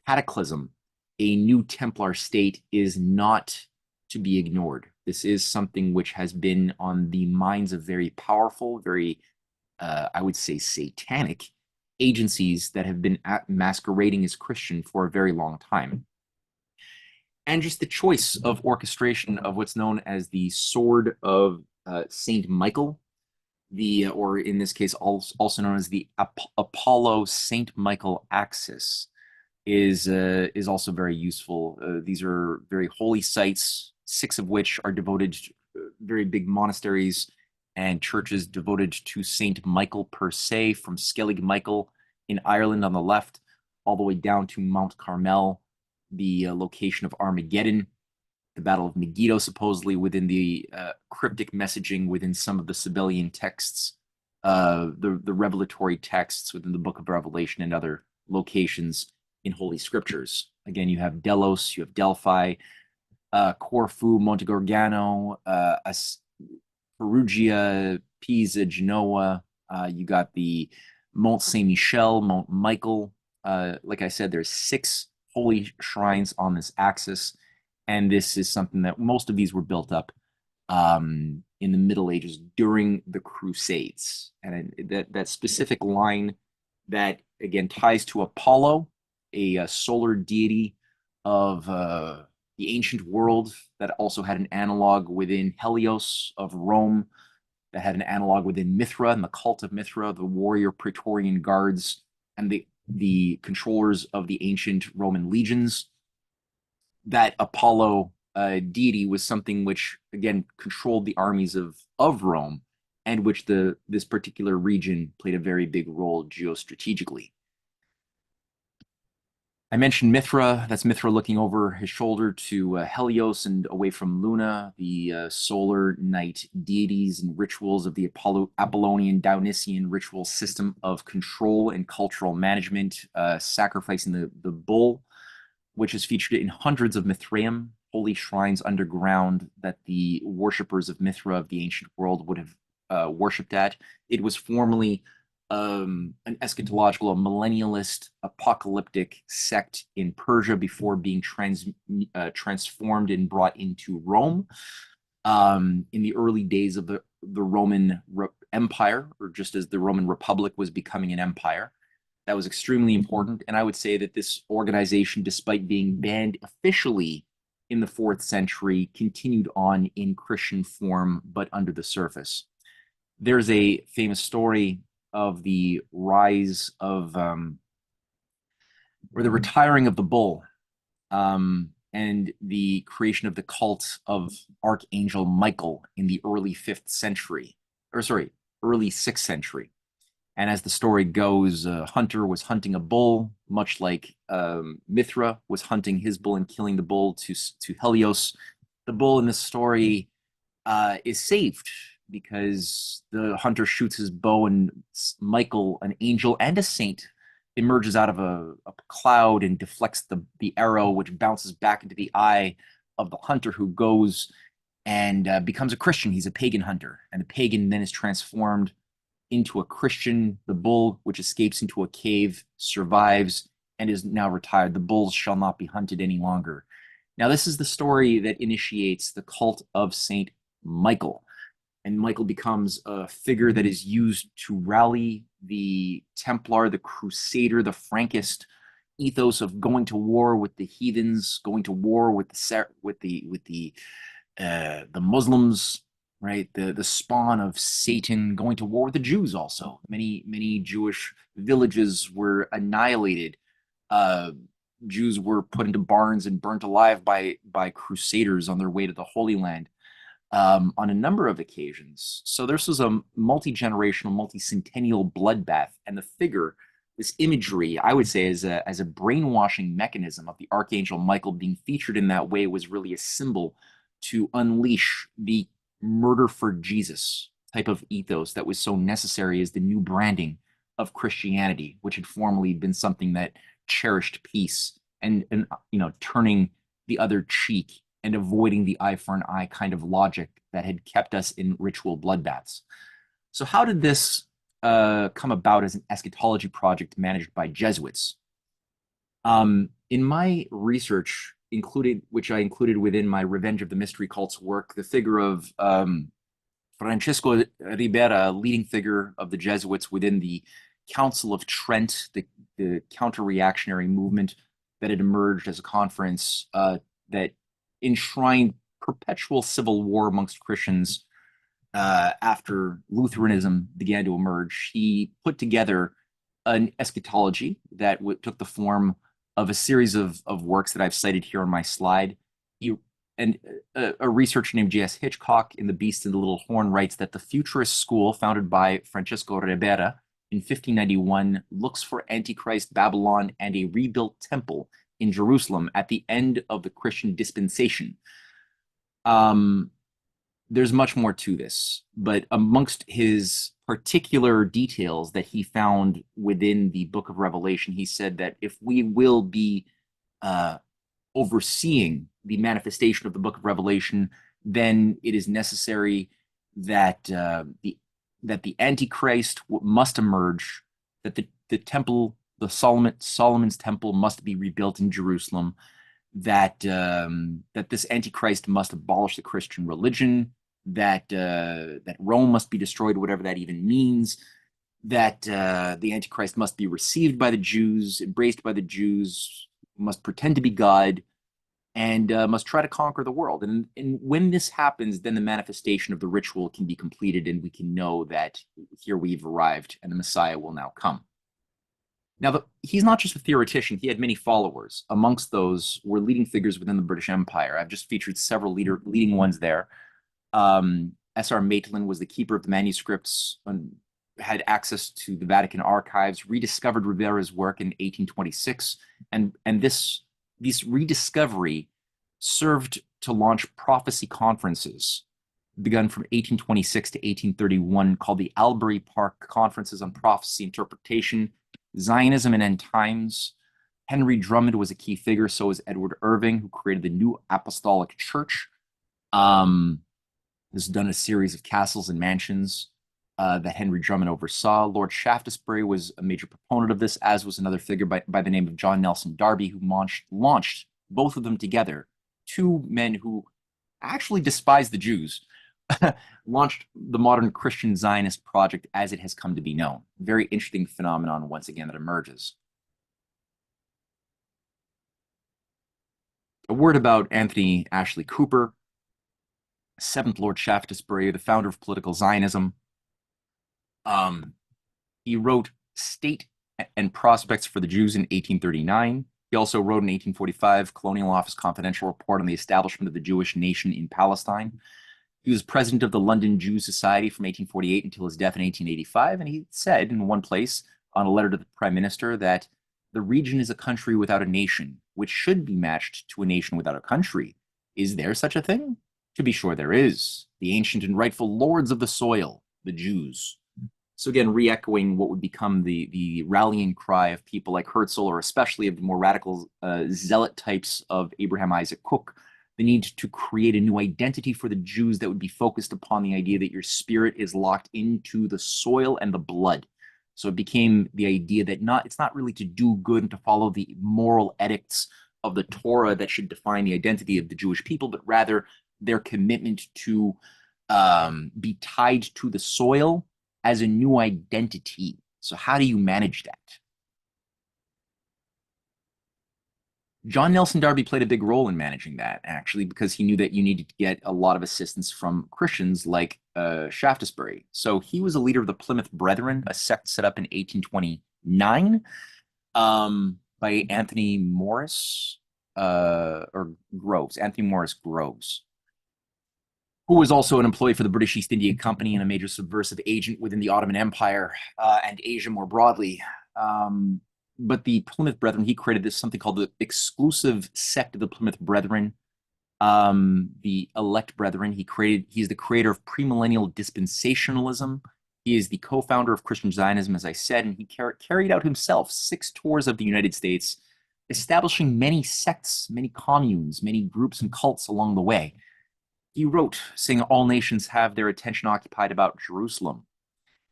cataclysm a new Templar state is not to be ignored. This is something which has been on the minds of very powerful, very, I would say, satanic agencies that have been masquerading as Christian for a very long time. And just the choice of orchestration of what's known as the Sword of Saint Michael, or in this case also known as the Apollo Saint Michael axis, is also very useful. These are very holy sites, 6 of which are devoted to very big monasteries and churches devoted to Saint Michael per se, from Skellig Michael in Ireland on the left, all the way down to Mount Carmel, the location of Armageddon, the Battle of Megiddo, supposedly within the cryptic messaging within some of the Sibelian texts, the revelatory texts within the Book of Revelation and other locations in Holy Scriptures. Again, you have Delos, you have Delphi, Corfu, Monte Gargano, Perugia, Pisa, Genoa. You got the Mont Saint-Michel, Mont Michael. Like I said, there's 6 holy shrines on this axis, and this is something that most of these were built up in the Middle Ages during the Crusades. And that specific line that, again, ties to Apollo, a solar deity of the ancient world that also had an analog within Helios of Rome, that had an analog within Mithra and the cult of Mithra, the warrior Praetorian guards, and the controllers of the ancient Roman legions. That Apollo deity was something which, again, controlled the armies of Rome, and which this particular region played a very big role geostrategically. I mentioned Mithra. That's Mithra looking over his shoulder to Helios and away from Luna, the solar night deities and rituals of the Apollonian Dionysian ritual system of control and cultural management, sacrificing the bull, which is featured in hundreds of Mithraeum, holy shrines underground that the worshippers of Mithra of the ancient world would have worshipped at. It was formerly an eschatological, a millennialist, apocalyptic sect in Persia before being transformed and brought into Rome in the early days of the Roman Empire, or just as the Roman Republic was becoming an empire. That was extremely important. And I would say that this organization, despite being banned officially in the 4th century, continued on in Christian form, but under the surface. There's a famous story of the rise of, or the retiring of the bull, and the creation of the cult of Archangel Michael in the early 5th century, early 6th century. And as the story goes, a hunter was hunting a bull, much like Mithra was hunting his bull and killing the bull to Helios. The bull in this story is saved because the hunter shoots his bow, and Michael, an angel and a saint, emerges out of a cloud and deflects the arrow, which bounces back into the eye of the hunter, who goes and becomes a Christian. He's a pagan hunter, and the pagan then is transformed into a Christian. The bull, which escapes into a cave, survives and is now retired. The bulls shall not be hunted any longer. Now, this is the story that initiates the cult of Saint Michael. And Michael becomes a figure that is used to rally the Templar, the Crusader, the Frankist ethos of going to war with the heathens, going to war with the Muslims, right? The spawn of Satan, going to war with the Jews also. Many Jewish villages were annihilated. Jews were put into barns and burnt alive by crusaders on their way to the Holy Land. On a number of occasions. So this was a multi-generational, multi-centennial bloodbath, and the figure, this imagery, I would say, as a brainwashing mechanism of the Archangel Michael being featured in that way, was really a symbol to unleash the murder for Jesus type of ethos that was so necessary as the new branding of Christianity, which had formerly been something that cherished peace and turning the other cheek and avoiding the eye for an eye kind of logic that had kept us in ritual bloodbaths. So how did this come about as an eschatology project managed by Jesuits? In my research, which I included within my Revenge of the Mystery Cults work, the figure of Francisco Ribera, a leading figure of the Jesuits within the Council of Trent, the counter-reactionary movement that had emerged as a conference that enshrined perpetual civil war amongst Christians after Lutheranism began to emerge. He put together an eschatology that took the form of a series of works that I've cited here on my slide. A researcher named J.S. Hitchcock in The Beast and the Little Horn writes that the futurist school founded by Francisco Ribera in 1591 looks for Antichrist, Babylon, and a rebuilt temple in Jerusalem at the end of the Christian dispensation. There's much more to this, but amongst his particular details that he found within the book of Revelation, he said that if we will be overseeing the manifestation of the book of Revelation, then it is necessary that the Antichrist must emerge, that the temple, Solomon's temple, must be rebuilt in Jerusalem, that this Antichrist must abolish the Christian religion, that Rome must be destroyed, whatever that even means, that the Antichrist must be received by the Jews, embraced by the Jews, must pretend to be God, and must try to conquer the world. And when this happens, then the manifestation of the ritual can be completed, and we can know that here we've arrived and the Messiah will now come. Now, he's not just a theoretician. He had many followers. Amongst those were leading figures within the British Empire. I've just featured several leading ones there. S.R. Maitland was the keeper of the manuscripts had access to the Vatican archives, rediscovered Rivera's work in 1826, and this rediscovery served to launch prophecy conferences begun from 1826 to 1831 called the Albury Park Conferences on Prophecy Interpretation, Zionism and End Times. Henry Drummond was a key figure, so was Edward Irving, who created the New Apostolic Church. Has done a series of castles and mansions that Henry Drummond oversaw. Lord Shaftesbury was a major proponent of this, as was another figure by the name of John Nelson Darby, who launched both of them together. Two men who actually despised the Jews, launched the modern Christian Zionist project as it has come to be known. Very interesting phenomenon, once again, that emerges. A word about Anthony Ashley Cooper, 7th Lord Shaftesbury, the founder of political Zionism. He wrote State and Prospects for the Jews in 1839. He also wrote in 1845 Colonial Office Confidential Report on the Establishment of the Jewish Nation in Palestine. He was president of the London Jew Society from 1848 until his death in 1885, and he said in one place on a letter to the Prime Minister that the region is a country without a nation, which should be matched to a nation without a country. Is there such a thing? To be sure there is. The ancient and rightful lords of the soil, the Jews. So again, re-echoing what would become the rallying cry of people like Herzl, or especially of the more radical zealot types of Abraham Isaac Cook, the need to create a new identity for the Jews that would be focused upon the idea that your spirit is locked into the soil and the blood. So it became the idea that it's not really to do good and to follow the moral edicts of the Torah that should define the identity of the Jewish people, but rather their commitment to be tied to the soil as a new identity. So how do you manage that? John Nelson Darby played a big role in managing that, actually, because he knew that you needed to get a lot of assistance from Christians like Shaftesbury. So he was a leader of the Plymouth Brethren, a sect set up in 1829 by Anthony Morris Anthony Morris Groves, who was also an employee for the British East India Company and a major subversive agent within the Ottoman Empire and Asia more broadly. But the Plymouth Brethren, he created something called the exclusive sect of the Plymouth Brethren, the elect brethren. He's the creator of premillennial dispensationalism. He is the co-founder of Christian Zionism, as I said, and he carried out himself 6 tours of the United States, establishing many sects, many communes, many groups and cults along the way. He wrote, saying all nations have their attention occupied about Jerusalem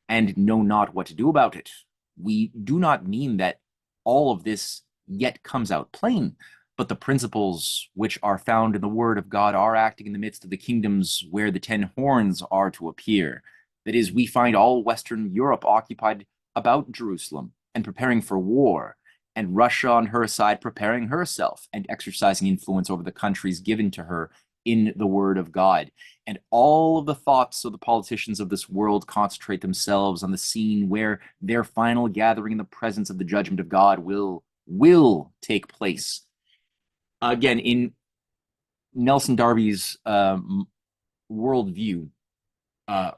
and know not what to do about it. We do not mean that all of this yet comes out plain, but the principles which are found in the word of God are acting in the midst of the kingdoms where the 10 horns are to appear. That is, we find all Western Europe occupied about Jerusalem and preparing for war, and Russia on her side preparing herself and exercising influence over the countries given to her in the word of God. And all of the thoughts of the politicians of this world concentrate themselves on the scene where their final gathering in the presence of the judgment of God will take place. Again, in Nelson Darby's worldview,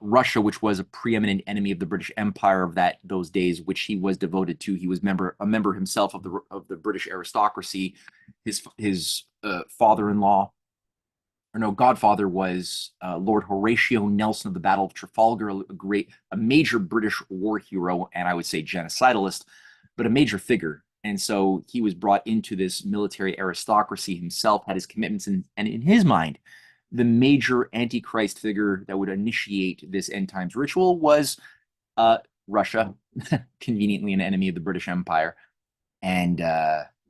Russia, which was a preeminent enemy of the British Empire of those days, which he was devoted to, he was a member himself of the British aristocracy. His father-in-law, godfather was Lord Horatio Nelson of the Battle of Trafalgar, a major British war hero, and I would say genocidalist, but a major figure. And so he was brought into this military aristocracy himself, had his commitments, and in his mind, the major antichrist figure that would initiate this end times ritual was Russia, conveniently an enemy of the British Empire. And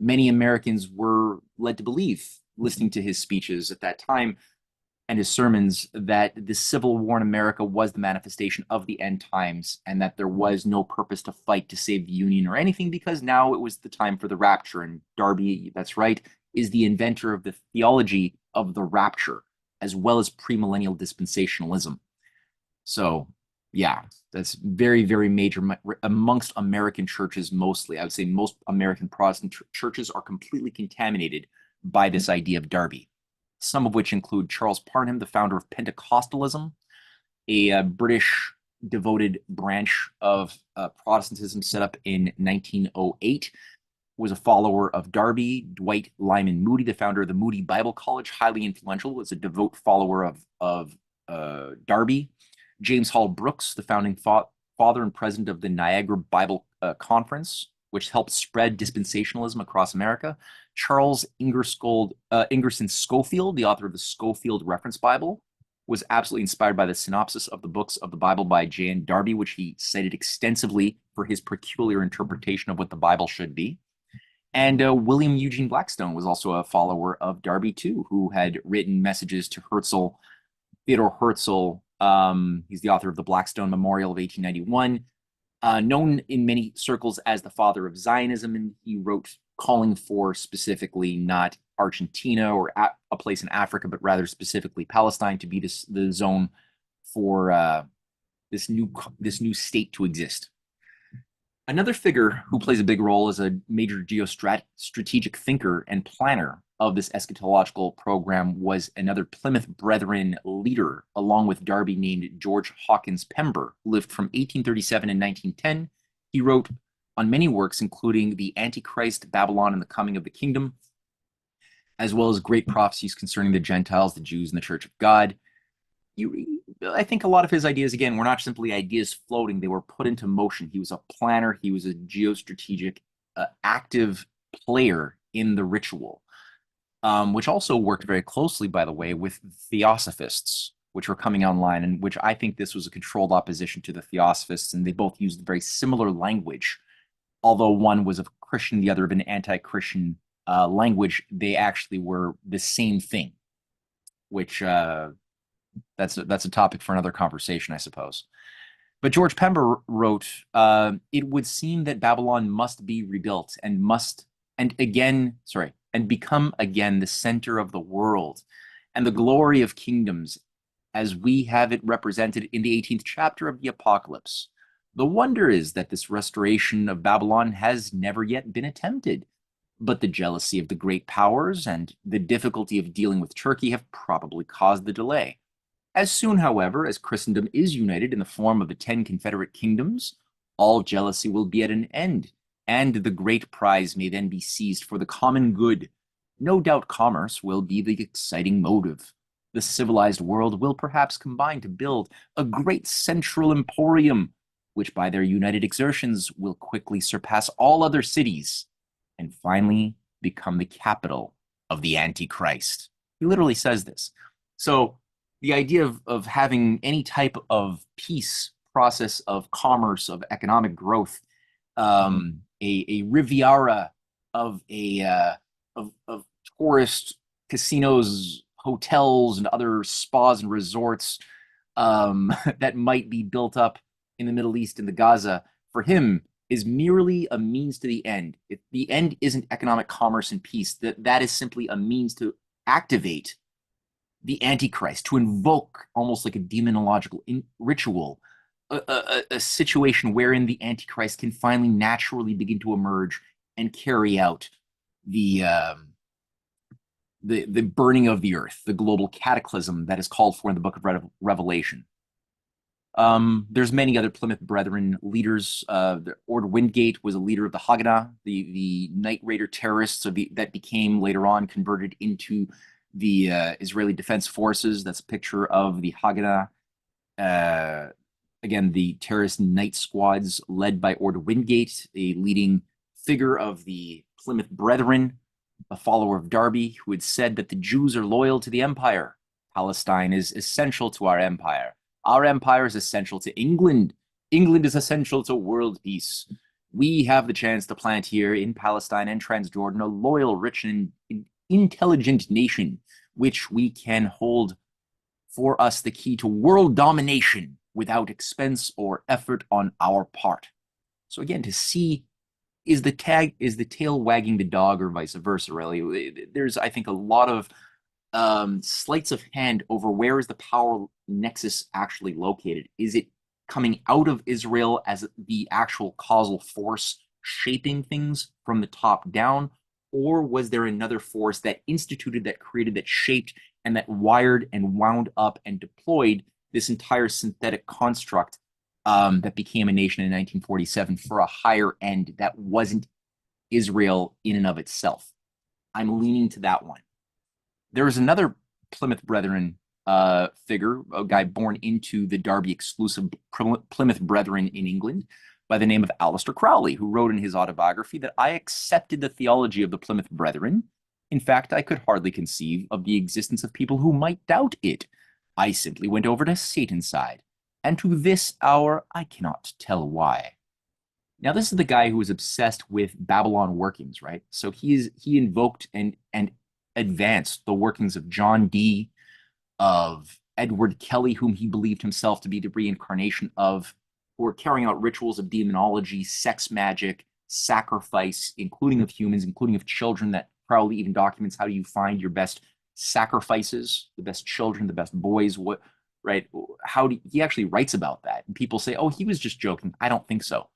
many Americans were led to believe, listening to his speeches at that time and his sermons, that the civil war in America was the manifestation of the end times, and that there was no purpose to fight to save the Union or anything, because now it was the time for the rapture. And Darby, that's right, is the inventor of the theology of the rapture, as well as premillennial dispensationalism. So yeah, that's very, very major amongst American churches mostly. I would say most American Protestant churches are completely contaminated by this idea of Darby, some of which include Charles Parham, the founder of Pentecostalism, a British devoted branch of Protestantism set up in 1908, was a follower of Darby. Dwight Lyman Moody, the founder of the Moody Bible College, highly influential, was a devout follower of Darby. James Hall Brooks, the founding father and president of the Niagara Bible Conference, which helped spread dispensationalism across America. Charles Ingerson Schofield, the author of the Schofield Reference Bible, was absolutely inspired by the synopsis of the books of the Bible by J.N. Darby, which he cited extensively for his peculiar interpretation of what the Bible should be. And William Eugene Blackstone was also a follower of Darby too, who had written messages to Herzl, Theodore Herzl. He's the author of the Blackstone Memorial of 1891, known in many circles as the father of Zionism, and he wrote calling for specifically not Argentina or a place in Africa, but rather specifically Palestine to be the zone for this new state to exist. Another figure who plays a big role as a major geostrategic thinker and planner of this eschatological program was another Plymouth Brethren leader, along with Darby, named George Hawkins Pember, who lived from 1837 and 1910. He wrote on many works, including The Antichrist, Babylon, and the Coming of the Kingdom, as well as great prophecies concerning the Gentiles, the Jews, and the Church of God. I think a lot of his ideas, again, were not simply ideas floating. They were put into motion. He was a planner. He was a geostrategic, active player in the ritual, which also worked very closely, by the way, with theosophists, which were coming online, and which I think this was a controlled opposition to the theosophists, and they both used very similar language. Although one was of Christian, the other of an anti-Christian language, they actually were the same thing, which that's a topic for another conversation, I suppose. But George Pember wrote, "It would seem that Babylon must be rebuilt and become again the center of the world and the glory of kingdoms, as we have it represented in the 18th chapter of the Apocalypse. The wonder is that this restoration of Babylon has never yet been attempted, but the jealousy of the great powers and the difficulty of dealing with Turkey have probably caused the delay. As soon, however, as Christendom is united in the form of the 10 confederate kingdoms, all jealousy will be at an end, and the great prize may then be seized for the common good. No doubt commerce will be the exciting motive. The civilized world will perhaps combine to build a great central emporium, which by their united exertions will quickly surpass all other cities, and finally become the capital of the Antichrist." He literally says this. So the idea of having any type of peace process of commerce, of economic growth, a Riviera of tourist casinos, hotels, and other spas and resorts that might be built up in the Middle East and the Gaza, for him, is merely a means to the end. If the end isn't economic commerce and peace, that is simply a means to activate the Antichrist, to invoke, almost like a demonological ritual, a situation wherein the Antichrist can finally naturally begin to emerge and carry out the burning of the earth, the global cataclysm that is called for in the book of Revelation. There's many other Plymouth Brethren leaders. Ord Wingate was a leader of the Haganah, the Night Raider terrorists that became later on converted into the Israeli Defense Forces. That's a picture of the Haganah. Again, the terrorist night squads led by Ord Wingate, a leading figure of the Plymouth Brethren, a follower of Darby, who had said that the Jews are loyal to the empire. Palestine is essential to our empire. Our empire is essential to England. England is essential to world peace. We have the chance to plant here in Palestine and Transjordan a loyal, rich, and intelligent nation, which we can hold for us the key to world domination without expense or effort on our part. So again, to see, is the tail wagging the dog or vice versa, really? There's, I think, a lot of sleights of hand over where is the power nexus actually located. Is it coming out of Israel as the actual causal force shaping things from the top down, or was there another force that instituted, that created, that shaped, and that wired and wound up and deployed this entire synthetic construct that became a nation in 1947 for a higher end that wasn't Israel in and of itself. I'm leaning to that one. There is another Plymouth Brethren figure, a guy born into the Derby exclusive Plymouth Brethren in England by the name of Aleister Crowley, who wrote in his autobiography that I accepted the theology of the Plymouth Brethren. In fact, I could hardly conceive of the existence of people who might doubt it. I simply went over to Satan's side, and to this hour I cannot tell why. Now, this is the guy who was obsessed with Babylon workings, right? So he invoked and advanced the workings of John Dee, of Edward Kelly, whom he believed himself to be the reincarnation of, who were carrying out rituals of demonology, sex magic, sacrifice, including of humans, including of children. That Crowley even documents how do you find your best sacrifices, the best children, the best boys, what, right? He actually writes about that. And people say, oh, he was just joking. I don't think so.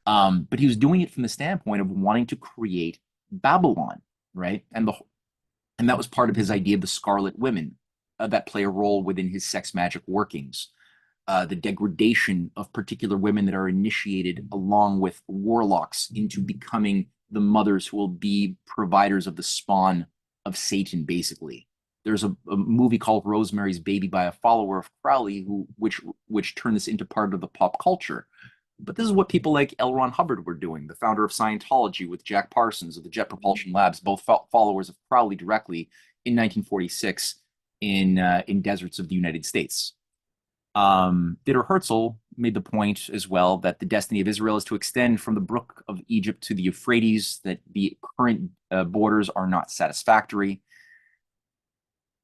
But he was doing it from the standpoint of wanting to create Babylon, right? And that was part of his idea of the Scarlet Women that play a role within his sex magic workings. The degradation of particular women that are initiated along with warlocks into becoming the mothers who will be providers of the spawn of Satan, basically. There's a movie called Rosemary's Baby by a follower of Crowley, which turned this into part of the pop culture. But this is what people like L. Ron Hubbard were doing, the founder of Scientology with Jack Parsons of the Jet Propulsion Labs, both followers of Crowley directly in 1946 in deserts of the United States. Dieter Herzl made the point as well that the destiny of Israel is to extend from the brook of Egypt to the Euphrates, that the current borders are not satisfactory.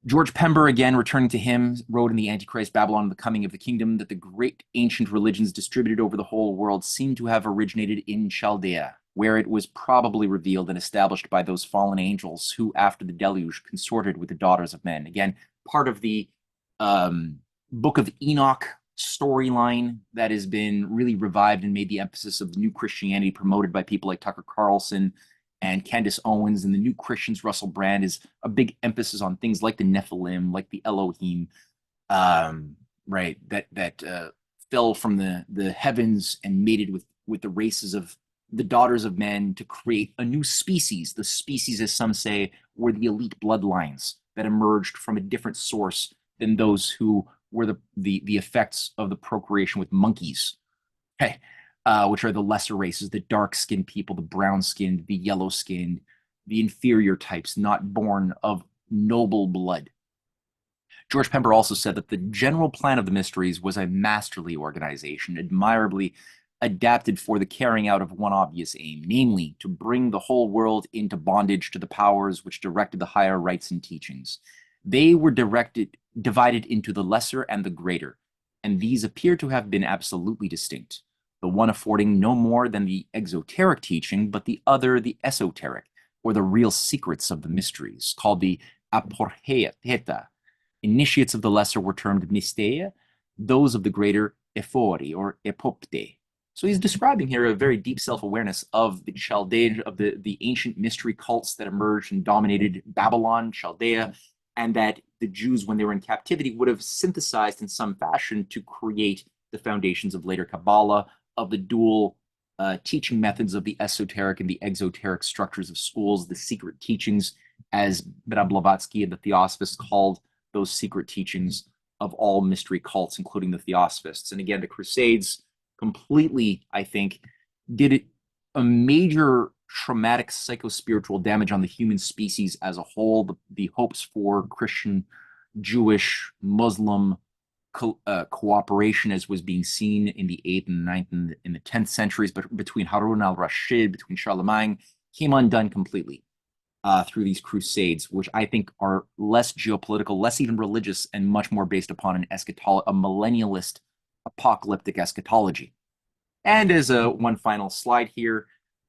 George Pember, again, returning to him, wrote in The Antichrist, Babylon and the Coming of the Kingdom that the great ancient religions distributed over the whole world seem to have originated in Chaldea, where it was probably revealed and established by those fallen angels who, after the deluge, consorted with the daughters of men. Again, part of the Book of Enoch storyline that has been really revived and made the emphasis of the new Christianity promoted by people like Tucker Carlson and Candace Owens and the New Christians. Russell Brand is a big emphasis on things like the Nephilim, like the Elohim, right? That fell from the heavens and mated with the races of the daughters of men to create a new species. The species, as some say, were the elite bloodlines that emerged from a different source than those who were the effects of the procreation with monkeys. Okay. Which are the lesser races, the dark-skinned people, the brown-skinned, the yellow-skinned, the inferior types, not born of noble blood. George Pember also said that the general plan of the mysteries was a masterly organization, admirably adapted for the carrying out of one obvious aim, namely, to bring the whole world into bondage to the powers which directed the higher rites and teachings. They were divided into the lesser and the greater, and these appear to have been absolutely distinct. The one affording no more than the exoteric teaching, but the other the esoteric, or the real secrets of the mysteries, called the aporheita. Initiates of the lesser were termed mysteia, those of the greater ephori, or epopte. So he's describing here a very deep self-awareness of the Chaldean, of the ancient mystery cults that emerged and dominated Babylon, Chaldea, and that the Jews, when they were in captivity, would have synthesized in some fashion to create the foundations of later Kabbalah, of the dual teaching methods of the esoteric and the exoteric structures of schools, the secret teachings, as Blavatsky and the Theosophists called those secret teachings of all mystery cults, including the Theosophists. And again, the Crusades completely, I think, did a major traumatic psychospiritual damage on the human species as a whole. The hopes for Christian, Jewish, Muslim cooperation, as was being seen in the 8th and the 9th and in the 10th centuries, but between Harun al-Rashid, between Charlemagne, came undone completely through these crusades, which I think are less geopolitical, less even religious, and much more based upon a millennialist, apocalyptic eschatology. And as one final slide here,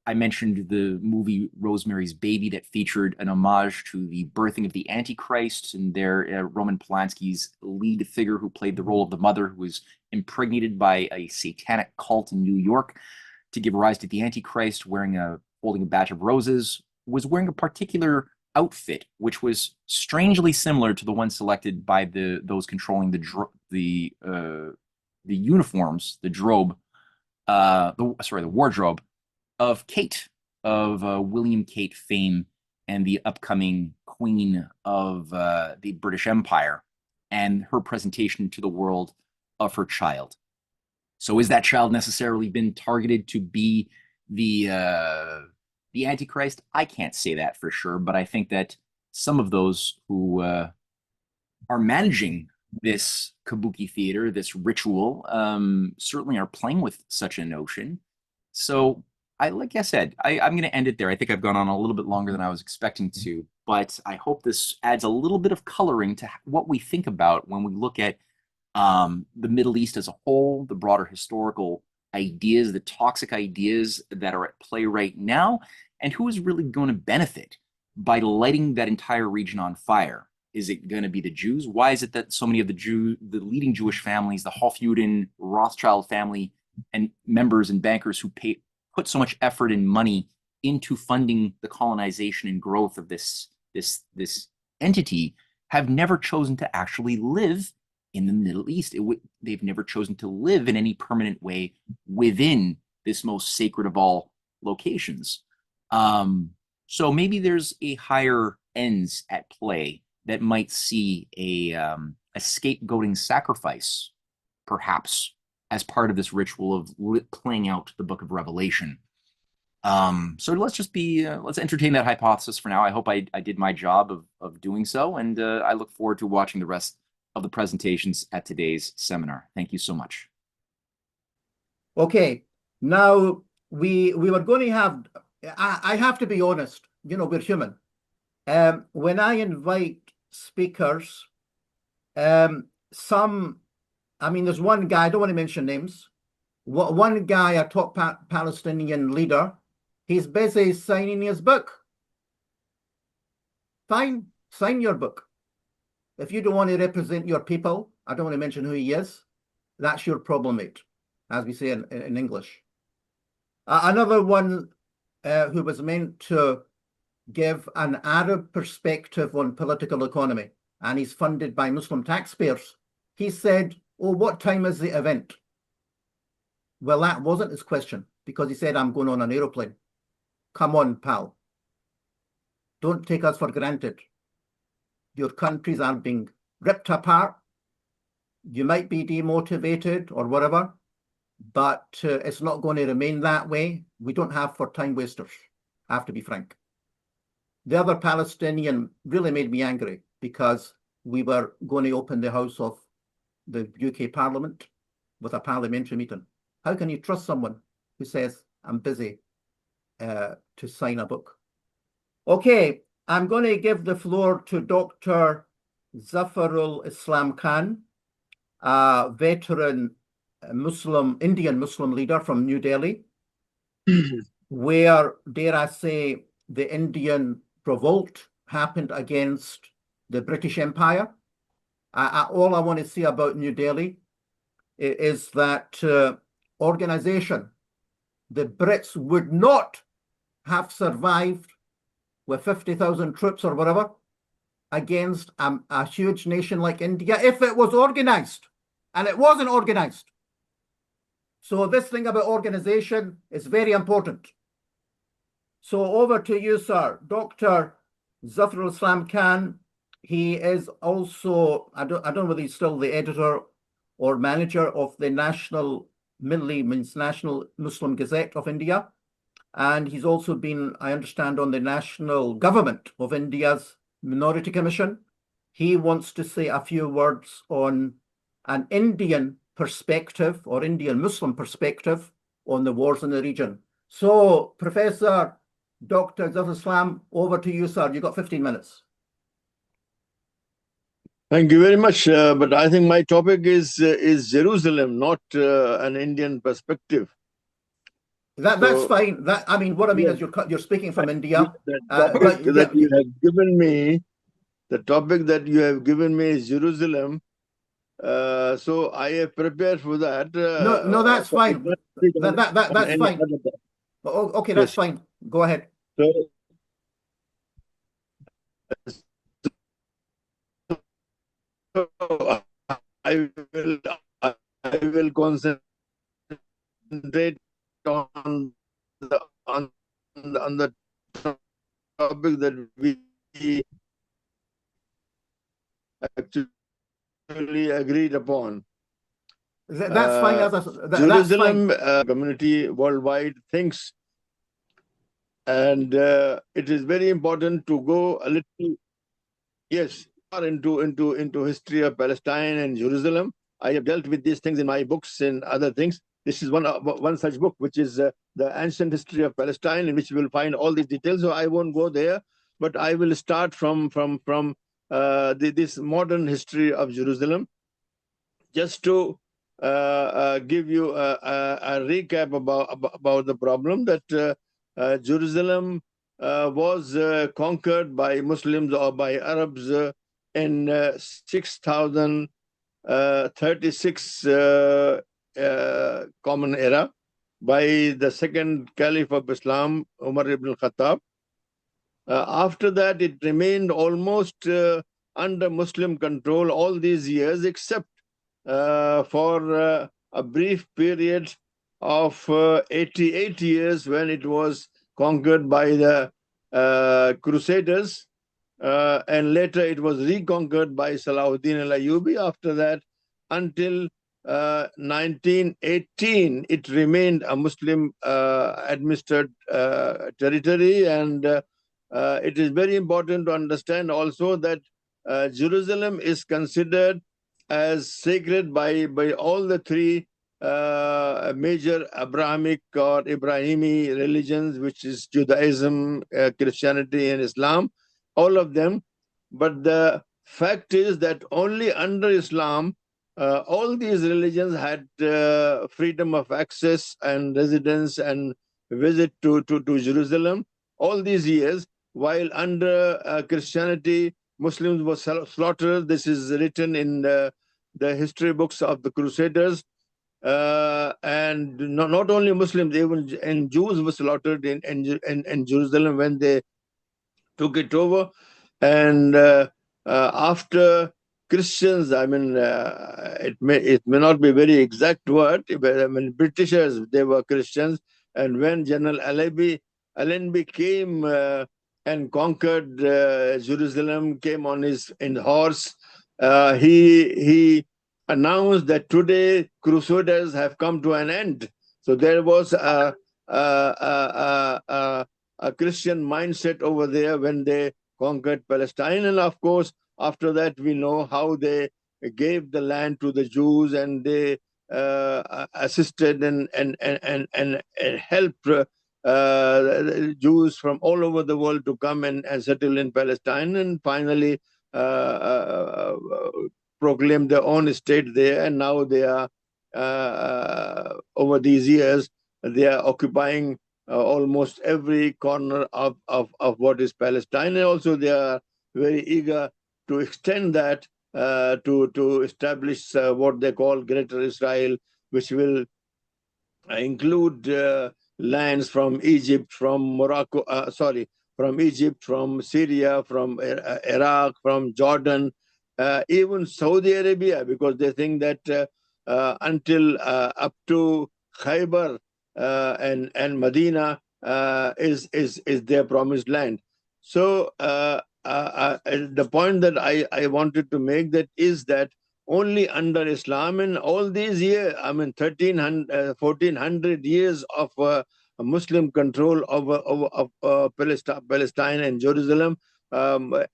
I mentioned the movie Rosemary's Baby that featured an homage to the birthing of the Antichrist, and there Roman Polanski's lead figure, who played the role of the mother who was impregnated by a satanic cult in New York to give rise to the Antichrist, holding a batch of roses, was wearing a particular outfit which was strangely similar to the one selected by those controlling the uniforms, the wardrobe of Kate, of William Kate fame, and the upcoming queen of the British Empire, and her presentation to the world of her child. So is that child necessarily been targeted to be the Antichrist? I can't say that for sure, but I think that some of those who are managing this kabuki theater, this ritual, certainly are playing with such a notion. So like I said, I'm going to end it there. I think I've gone on a little bit longer than I was expecting to, but I hope this adds a little bit of coloring to what we think about when we look at the Middle East as a whole, the broader historical ideas, the toxic ideas that are at play right now, and who is really going to benefit by lighting that entire region on fire. Is it going to be the Jews? Why is it that so many of the leading Jewish families, the Hofjuden, Rothschild family, and members and bankers who put so much effort and money into funding the colonization and growth of this entity, have never chosen to actually live in the Middle East? They've never chosen to live in any permanent way within this most sacred of all locations. So maybe there's a higher ends at play that might see a scapegoating sacrifice, perhaps, as part of this ritual of playing out the Book of Revelation. So let's entertain that hypothesis for now. I hope I did my job of doing so, and I look forward to watching the rest of the presentations at today's seminar. Thank you so much. Okay, now we were going to have, I have to be honest, we're human. When I invite speakers, there's one guy, I don't want to mention names, one guy, a top Palestinian leader, he's busy signing his book. Fine, sign your book. If you don't want to represent your people, I don't want to mention who he is, that's your problem, mate, as we say in English. Another one who was meant to give an Arab perspective on political economy, and he's funded by Muslim taxpayers. He said, "Oh, what time is the event?" Well, that wasn't his question, because he said, "I'm going on an aeroplane." Come on, pal. Don't take us for granted. Your countries are being ripped apart. You might be demotivated or whatever, but it's not going to remain that way. We don't have for time wasters, I have to be frank. The other Palestinian really made me angry, because we were going to open the house of the UK Parliament with a parliamentary meeting. How can you trust someone who says, "I'm busy to sign a book"? Okay, I'm going to give the floor to Dr.Zafarul Islam Khan, a veteran Indian Muslim leader from New Delhi, where, dare I say, the Indian revolt happened against the British Empire. All I want to say about New Delhi is that organization, the Brits would not have survived with 50,000 troops or whatever against a huge nation like India if it was organized, and it wasn't organized. So this thing about organization is very important. So over to you, sir. Dr. Zafarul Islam Khan, he is also, I don't know whether he's still the editor or manager of the National Muslim Gazette of India. And he's also been, I understand, on the National Government of India's Minority Commission. He wants to say a few words on an Indian perspective or Indian Muslim perspective on the wars in the region. So, Professor Dr. Zafarul Islam, over to you, sir. You've got 15 minutes. Thank you very much. But I think my topic is Jerusalem, not an Indian perspective. That's fine. What I mean is you're speaking from India. The topic that you have given me is Jerusalem. So I have prepared for that. No, that's fine. That's fine. Okay, that's fine. Go ahead. So I I will concentrate on the topic that we actually agreed upon. That's fine. Jerusalem community worldwide thinks, and it is very important to go a little, yes, into history of Palestine and Jerusalem. I have dealt with these things in my books and other things. This is one such book, which is the ancient history of Palestine, in which you will find all these details. So I won't go there, but I will start from this modern history of Jerusalem, just to give you a recap about the problem that Jerusalem was conquered by Muslims or by Arabs in 6036 Common Era by the second Caliph of Islam, Umar ibn Khattab. After that, it remained almost under Muslim control all these years, except for a brief period of 88 years when it was conquered by the Crusaders, and later it was reconquered by Salahuddin al-Ayyubi. After that, until 1918, it remained a Muslim administered territory, and it is very important to understand also that Jerusalem is considered as sacred by all the three major Abrahamic or Ibrahimi religions, which is Judaism, Christianity, and Islam, all of them. But the fact is that only under Islam, all these religions had freedom of access and residence and visit to Jerusalem all these years, while under Christianity, Muslims were slaughtered. This is written in the history books of the Crusaders. And not only Muslims, even Jews were slaughtered in Jerusalem when they took it over. And after Christians, I mean, it may not be very exact word, but I mean, Britishers, they were Christians. And when General Allenby came and conquered Jerusalem, came on his horse, he announced that today Crusaders have come to an end. So there was a Christian mindset over there when they conquered Palestine. And of course, after that, we know how they gave the land to the Jews, and they assisted and helped Jews from all over the world to come and settle in Palestine, and finally proclaimed their own state there. And now they are, over these years, they are occupying almost every corner of what is Palestine. And also they are very eager to extend that to establish what they call Greater Israel, which will include lands from Egypt, from Morocco, from Egypt, from Syria, from Iraq, from Jordan, even Saudi Arabia, because they think that until up to Khaybar and Medina is their promised land. So the point that I wanted to make that is that only under Islam, and all these years, I mean 1400 years of Muslim control of Palestine and Jerusalem,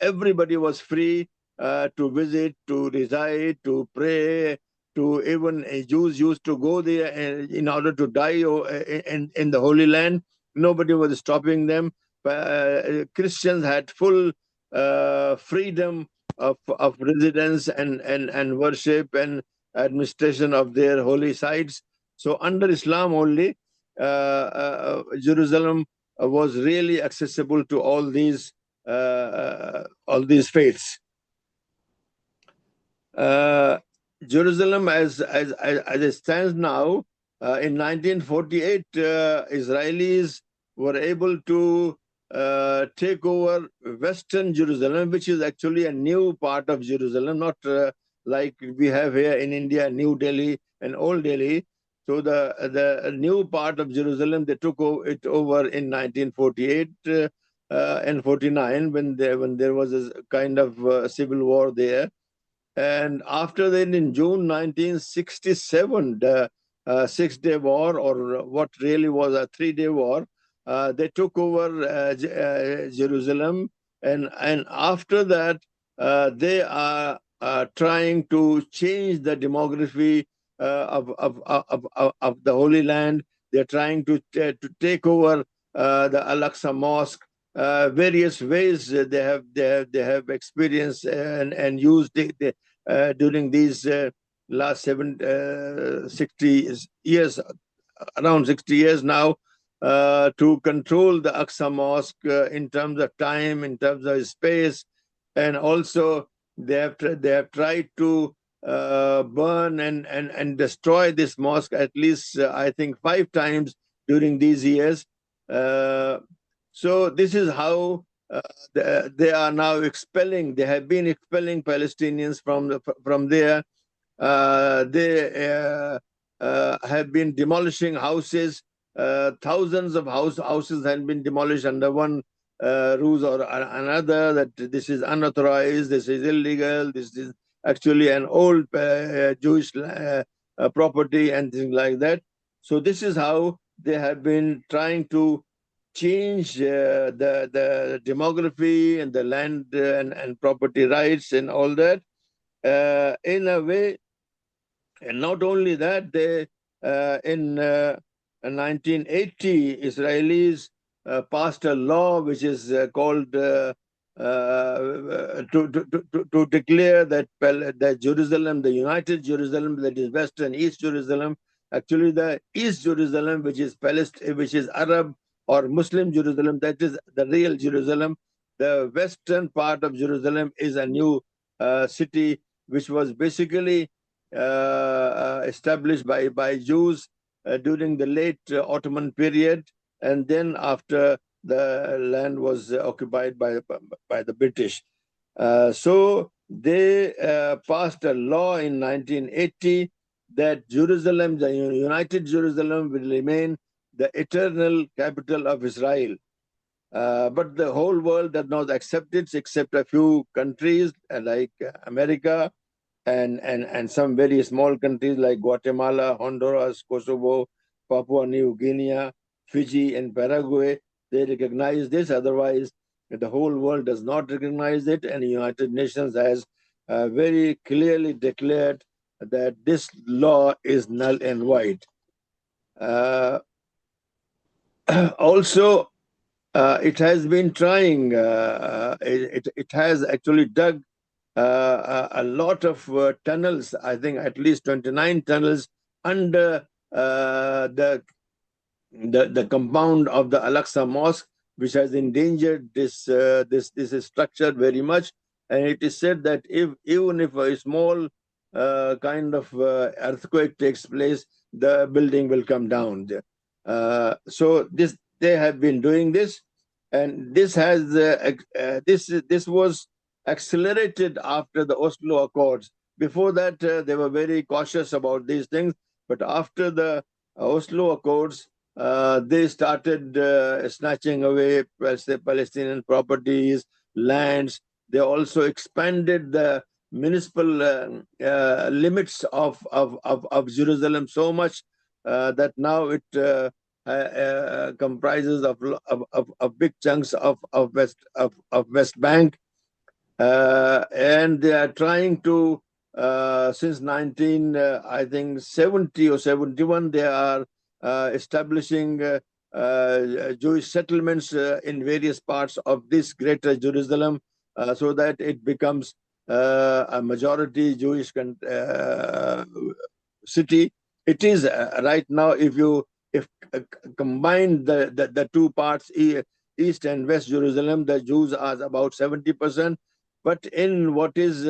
everybody was free to visit, to reside, to pray, to even Jews used to go there in order to die in the Holy Land. Nobody was stopping them. Christians had full freedom of residence and worship and administration of their holy sites. So under Islam only, Jerusalem was really accessible to all these faiths. Jerusalem, as it stands now, in 1948, Israelis were able to take over Western Jerusalem, which is actually a new part of Jerusalem, not like we have here in India, New Delhi and Old Delhi. So the new part of Jerusalem, they took it over in 1948 and 49 when there was a kind of civil war there. And after that, in June 1967, the Six-Day War, or what really was a three-day war, they took over Jerusalem. And after that, they are trying to change the demography of the Holy Land. They're trying to take over the Al-Aqsa Mosque. Various ways they have experienced and used during these last 60 years, around 60 years now, to control the Aqsa Mosque in terms of time, in terms of space, and also they have tried to burn and destroy this mosque at least I think 5 times during these years. So this is how they are now expelling. They have been expelling Palestinians from there. They have been demolishing houses. Thousands of houses have been demolished under one rule or another. That this is unauthorized. This is illegal. This is actually an old Jewish property and things like that. So this is how they have been trying to change the demography and the land and property rights and all that in a way. And not only that, they in 1980, Israelis passed a law which is called to declare that Jerusalem, the United Jerusalem, that is West and East Jerusalem, actually the East Jerusalem, which is Palestine, which is Arab or Muslim Jerusalem, that is the real Jerusalem. The western part of Jerusalem is a new city which was basically established by Jews during the late Ottoman period, and then after the land was occupied by the British. So they passed a law in 1980 that Jerusalem, the United Jerusalem, will remain the eternal capital of Israel. But the whole world does not accept it, except a few countries like America and some very small countries like Guatemala, Honduras, Kosovo, Papua New Guinea, Fiji, and Paraguay. They recognize this. Otherwise, the whole world does not recognize it. And the United Nations has very clearly declared that this law is null and void. Also, it has been trying, it has actually dug a lot of tunnels, I think at least 29 tunnels under the compound of the Al-Aqsa Mosque, which has endangered this structure very much. And it is said that even if a small kind of earthquake takes place, the building will come down. So they have been doing this, and this has this was accelerated after the Oslo Accords. Before that, they were very cautious about these things, but after the Oslo Accords, they started snatching away Palestinian properties, lands. They also expanded the municipal limits of Jerusalem so much that now it comprises of big chunks of West Bank, and they are trying to since 1970 or 71 they are establishing Jewish settlements in various parts of this greater Jerusalem, so that it becomes a majority Jewish city. It is right now, if combine the two parts, East and West Jerusalem, the Jews are about 70%. But in what is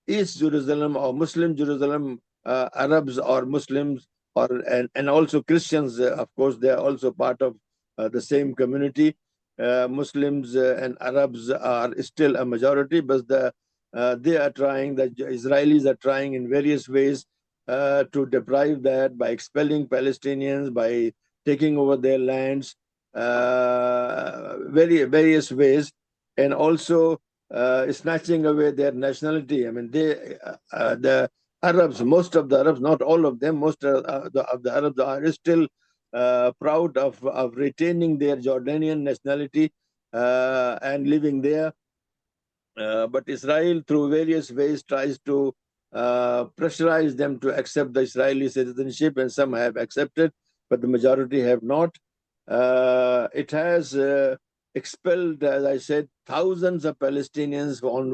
East Jerusalem or Muslim Jerusalem, Arabs or Muslims and also Christians, of course, they are also part of the same community. Muslims and Arabs are still a majority, but the they are trying, the Israelis are trying in various ways to deprive that by expelling Palestinians, by taking over their lands, various ways, and also snatching away their nationality. I mean, the Arabs, most of the Arabs, not all of them, most of the Arabs are still proud of retaining their Jordanian nationality and living there. But Israel, through various ways, tries to pressurize them to accept the Israeli citizenship, and some have accepted, but the majority have not. It has expelled, as I said, thousands of Palestinians for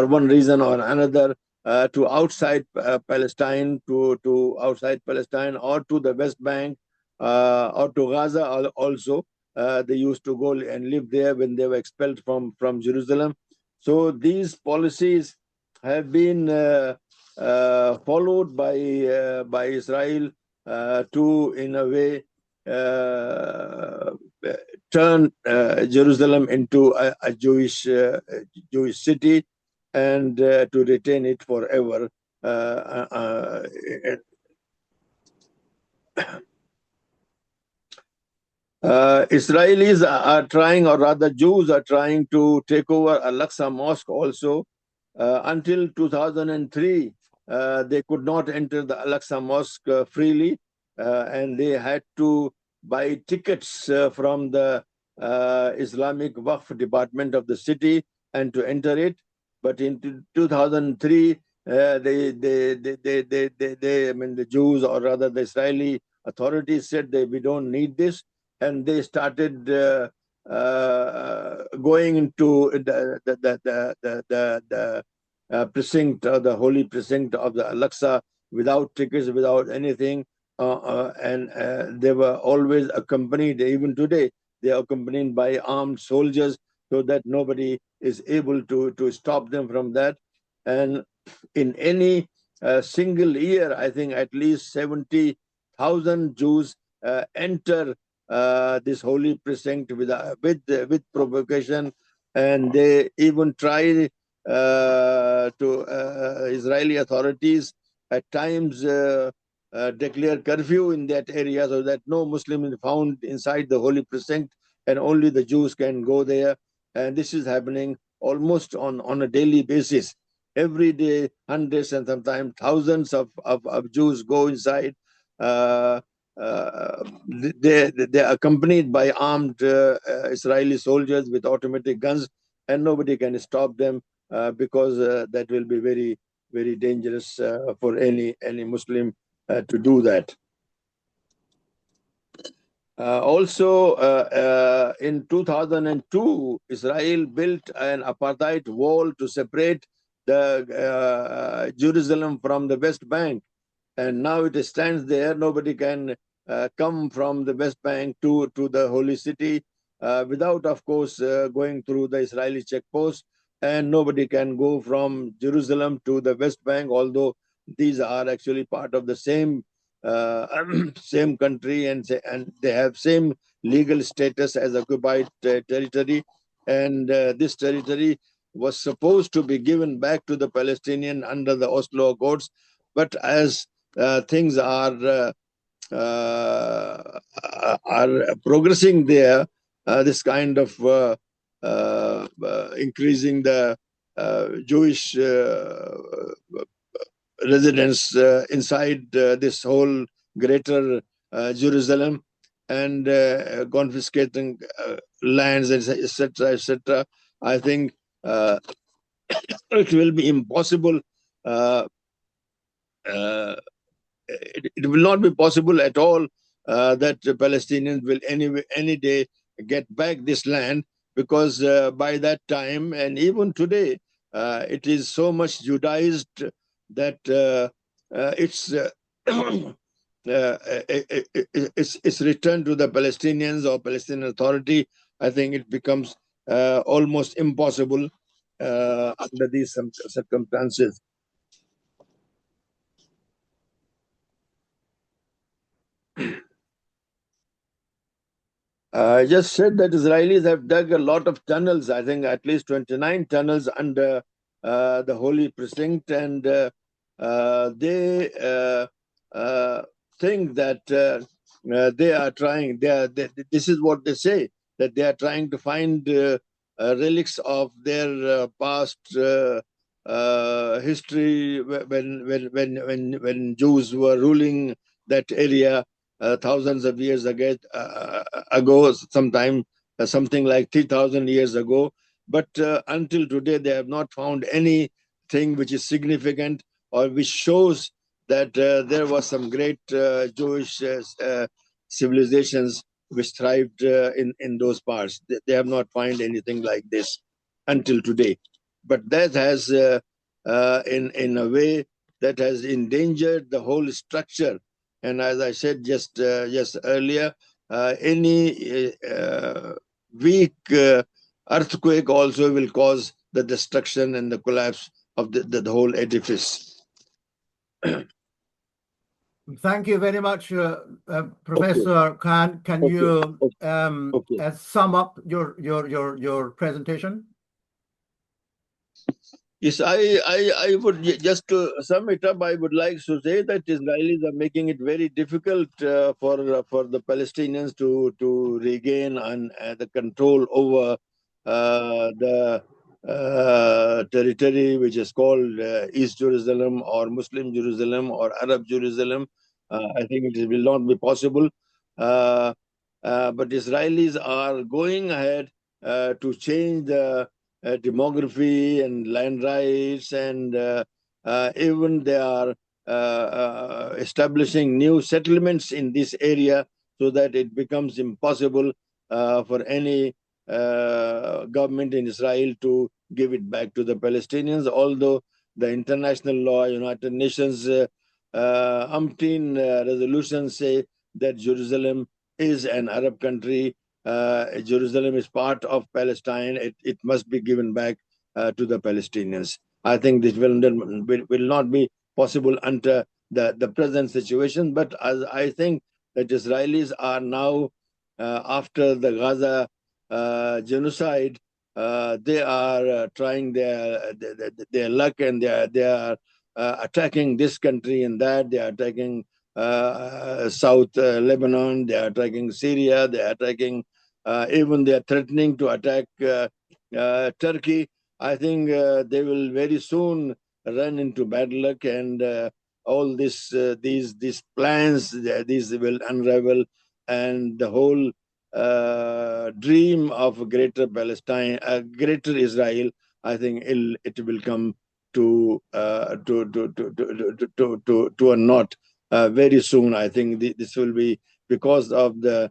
one reason or another to outside Palestine, to outside Palestine, or to the West Bank, or to Gaza also. They used to go and live there when they were expelled from Jerusalem. So these policies have been followed by Israel to, in a way, turn Jerusalem into a Jewish city, and to retain it forever. Israelis are trying, or rather Jews are trying to take over Al-Aqsa Mosque also. Until 2003, they could not enter the Al-Aqsa Mosque freely, and they had to buy tickets from the Islamic Waqf department of the city and to enter it. But in 2003, I mean, the Jews, or rather the Israeli authorities, said that we don't need this, and they started going into the precinct, the holy precinct of the Al-Aqsa, without tickets, without anything, and they were always accompanied. Even today, they are accompanied by armed soldiers, so that nobody is able to stop them from that. And in any single year, I think at least 70,000 Jews enter this holy precinct with provocation, and they even try Israeli authorities at times declare curfew in that area, so that no Muslim is found inside the holy precinct, and only the Jews can go there. And this is happening almost on a daily basis. Every day, hundreds and sometimes thousands of Jews go inside. They're accompanied by armed Israeli soldiers with automatic guns, and nobody can stop them because that will be very, very dangerous for any Muslim to do that. Also, in 2002, Israel built an apartheid wall to separate the Jerusalem from the West Bank, and now it stands there. Nobody can come from the West Bank to the holy city without, of course, going through the Israeli checkpost, and nobody can go from Jerusalem to the West Bank, although these are actually part of the same same country, and they have same legal status as occupied territory. And this territory was supposed to be given back to the Palestinian under the Oslo Accords, but as things are progressing there, this kind of increasing the Jewish residents inside this whole greater Jerusalem, and confiscating lands, etc., etc. I think it will be impossible. It will not be possible at all that the Palestinians will any day get back this land, because by that time, and even today, it is so much Judaized that it's returned to the Palestinians or Palestinian Authority. I think it becomes almost impossible under these circumstances. I just said that Israelis have dug a lot of tunnels, I think at least 29 tunnels under the holy precinct, and they think that they are trying, this is what they say, that they are trying to find relics of their past history when Jews were ruling that area thousands of years ago, sometime something like 3,000 years ago. But until today, they have not found anything which is significant or which shows that there was some great Jewish civilizations which thrived in those parts. They have not found anything like this until today. But that has, in a way, that has endangered the whole structure. And as I said just earlier, any weak earthquake also will cause the destruction and the collapse of the whole edifice. Thank you very much, Professor Khan. Can you sum up your presentation? Yes, I would, just to sum it up, I would like to say that Israelis are making it very difficult for the Palestinians to regain the control over the territory which is called East Jerusalem or Muslim Jerusalem or Arab Jerusalem. I think it will not be possible. But Israelis are going ahead to change the demography and land rights, and even they are establishing new settlements in this area so that it becomes impossible for any government in Israel to give it back to the Palestinians, although the international law, United Nations umpteen resolutions say that Jerusalem is an Arab country. Jerusalem is part of Palestine. It must be given back to the Palestinians. I think this will not be possible under the present situation. But as I think that Israelis are now, after the Gaza genocide, they are trying their luck, and they are attacking this country and that. They are attacking South Lebanon. They are attacking Syria. They are attacking. Even they are threatening to attack Turkey. I think they will very soon run into bad luck, and all these plans, these will unravel, and the whole dream of greater Palestine, greater Israel, I think it will come to a knot very soon. I think this will be because of the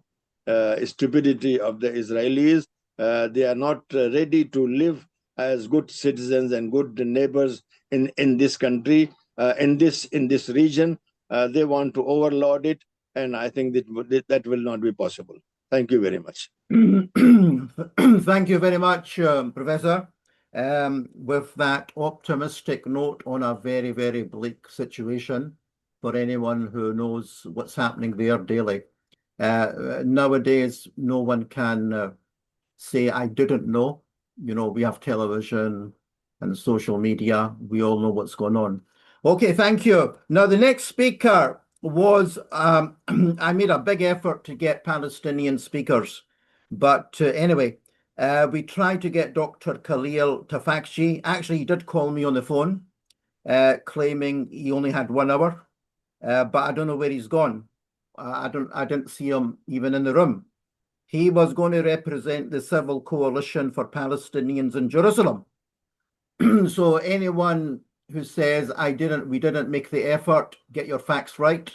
stupidity of the Israelis. They are not ready to live as good citizens and good neighbors in this country, in this region. They want to overlord it, and I think that will not be possible. Thank you very much. Thank you very much, Professor. With that optimistic note on a very, very bleak situation for anyone who knows what's happening there daily. Nowadays, no one can say, I didn't know. You know, we have television and social media. We all know what's going on. Okay, thank you. Now, the next speaker was, I made a big effort to get Palestinian speakers. But anyway, we tried to get Dr. Khalil Tafakci. Actually, he did call me on the phone, claiming he only had 1 hour. But I don't know where he's gone. I didn't see him even in the room. He was going to represent the civil coalition for Palestinians in Jerusalem. So anyone who says we didn't make the effort, get your facts right.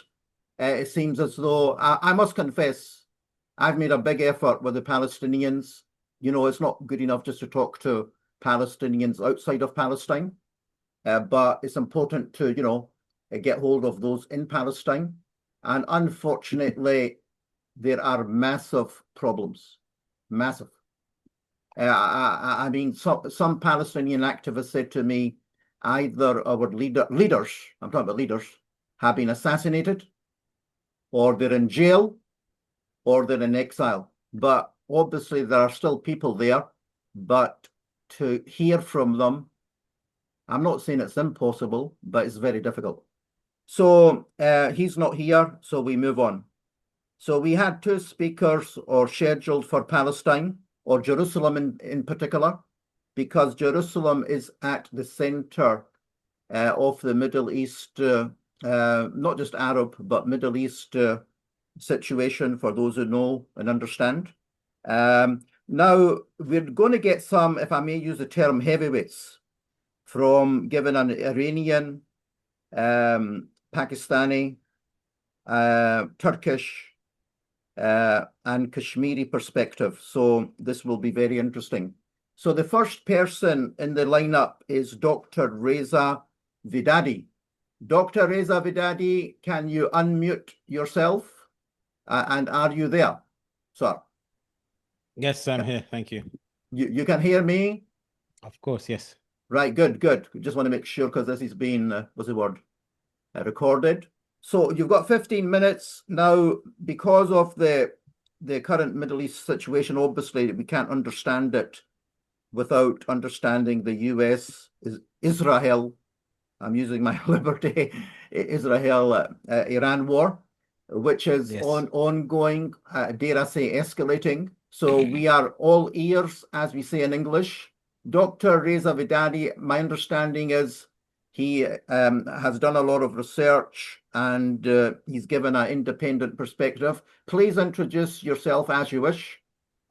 It seems as though I must confess, I've made a big effort with the Palestinians. You know, it's not good enough just to talk to Palestinians outside of Palestine, but it's important to, you know, get hold of those in Palestine. And unfortunately, there are massive problems, massive. I mean, some Palestinian activists said to me, either our leaders, I'm talking about leaders, have been assassinated, or they're in jail, or they're in exile. but obviously there are still people there. But to hear from them, I'm not saying it's impossible, but it's very difficult. So he's not here, so we move on. So we had two speakers or scheduled for Palestine or Jerusalem in particular, because Jerusalem is at the center of the Middle East, not just Arab, but Middle East situation for those who know and understand. Now, we're going to get some, if I may use the term, heavyweights given an Iranian, Pakistani, Turkish, and Kashmiri perspective. So this will be very interesting. So the first person in the lineup is Dr.Reza Vedadi. Dr. Reza Vedadi, can you unmute yourself? And are you there, sir? Yes, I'm here. Thank you. You can hear me? Of course, yes. Right, good. Just want to make sure because this has been, what's the word, recorded. So you've got 15 minutes now. Because of the current Middle East situation, obviously we can't understand it without understanding the US, Israel, I'm using my liberty, Israel-Iran war, which is ongoing, dare I say, escalating. So we are all ears, as we say in English. Dr. Reza Vedadi, my understanding is he has done a lot of research and he's given an independent perspective. Please introduce yourself as you wish,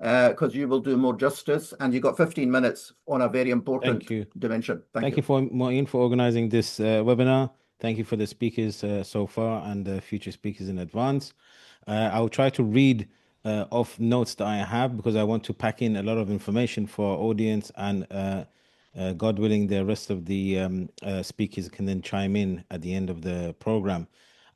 because you will do more justice, and you've got 15 minutes on a very important dimension. Thank you for Moeen for organizing this webinar. Thank you for the speakers so far and the future speakers in advance. I will try to read off notes that I have because I want to pack in a lot of information for our audience, and God willing, the rest of the speakers can then chime in at the end of the program.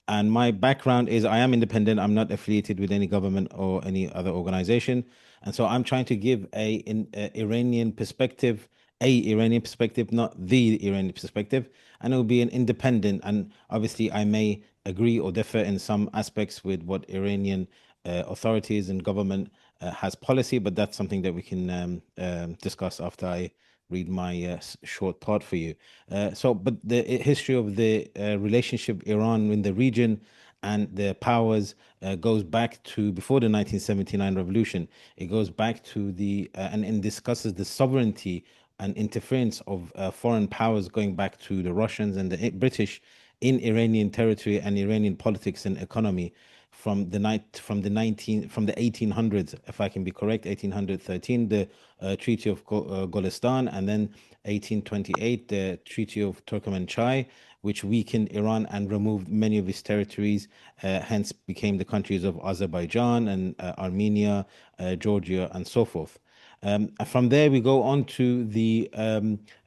And my background is I am independent. I'm not affiliated with any government or any other organization. And so I'm trying to give an Iranian perspective, not the Iranian perspective. And it will be an independent. And obviously, I may agree or differ in some aspects with what Iranian authorities and government has policy, but that's something that we can discuss after I read my short part for you. But the history of the relationship Iran in the region and the powers goes back to before the 1979 revolution. It goes back to and discusses the sovereignty and interference of foreign powers going back to the Russians and the British in Iranian territory and Iranian politics and economy from the 1800s, if I can be correct, 1813, the Treaty of Golestan, and then 1828, the Treaty of Turkmenchai, which weakened Iran and removed many of its territories, hence became the countries of Azerbaijan and Armenia, Georgia, and so forth. From there, we go on to the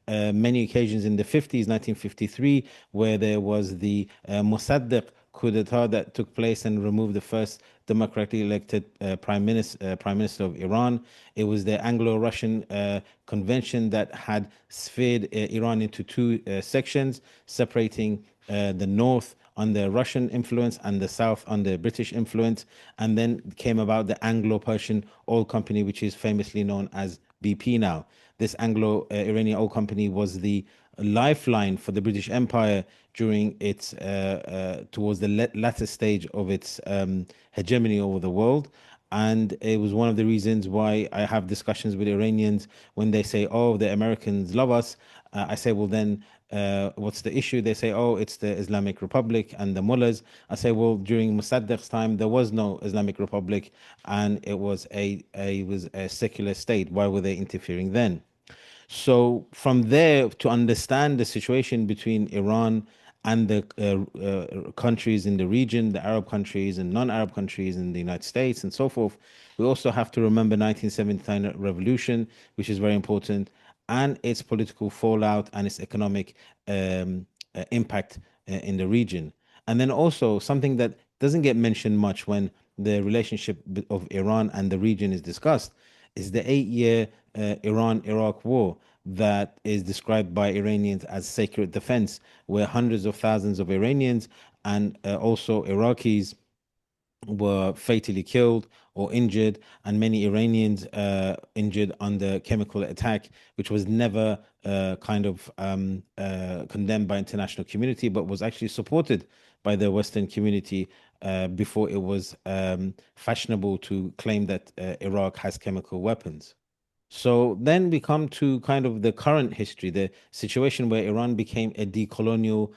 many occasions in the 50s, 1953, where there was the Mossadegh coup d'etat that took place and removed the first democratically elected prime minister of Iran. It was the Anglo-Russian convention that had sphered Iran into two sections, separating the north under Russian influence and the south under British influence. And then came about the Anglo-Persian oil company, which is famously known as BP now. This Anglo-Iranian oil company was the lifeline for the British Empire during its towards the latter stage of its hegemony over the world. And it was one of the reasons why I have discussions with Iranians when they say, oh, the Americans love us. I say, well, then what's the issue? They say, oh, it's the Islamic Republic and the mullahs. I say, well, during Mossadegh's time, there was no Islamic Republic and it was a secular state. Why were they interfering then? So from there, to understand the situation between Iran and the countries in the region, the Arab countries and non-Arab countries in the United States and so forth, we also have to remember 1979 revolution, which is very important, and its political fallout and its economic impact in the region. And then also something that doesn't get mentioned much when the relationship of Iran and the region is discussed is the 8-year Iran-Iraq war that is described by Iranians as sacred defense, where hundreds of thousands of Iranians and also Iraqis were fatally killed or injured, and many Iranians injured under chemical attack, which was never condemned by international community, but was actually supported by the Western community before it was fashionable to claim that Iraq has chemical weapons. So then we come to kind of the current history, the situation where Iran became a decolonial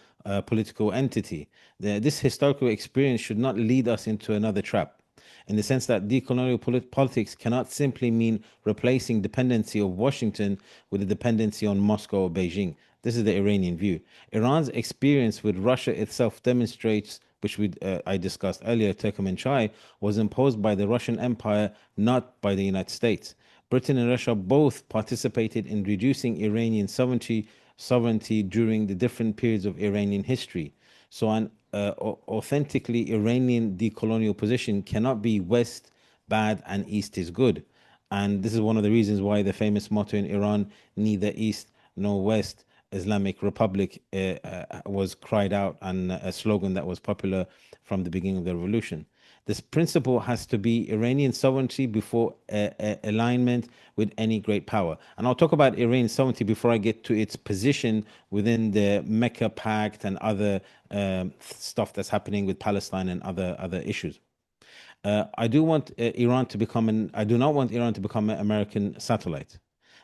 political entity. This historical experience should not lead us into another trap, in the sense that decolonial politics cannot simply mean replacing dependency of Washington with a dependency on Moscow or Beijing. This is the Iranian view. Iran's experience with Russia itself demonstrates, which I discussed earlier, Turkmenchai was imposed by the Russian Empire, not by the United States. Britain and Russia both participated in reducing Iranian sovereignty during the different periods of Iranian history. So an authentically Iranian decolonial position cannot be West bad and East is good. And this is one of the reasons why the famous motto in Iran, neither East nor West, Islamic Republic, was cried out, and a slogan that was popular from the beginning of the revolution. This principle has to be Iranian sovereignty before alignment with any great power. And I'll talk about Iranian sovereignty before I get to its position within the Mecca Pact and other stuff that's happening with Palestine and other issues. I do want Iran to become I do not want Iran to become an American satellite,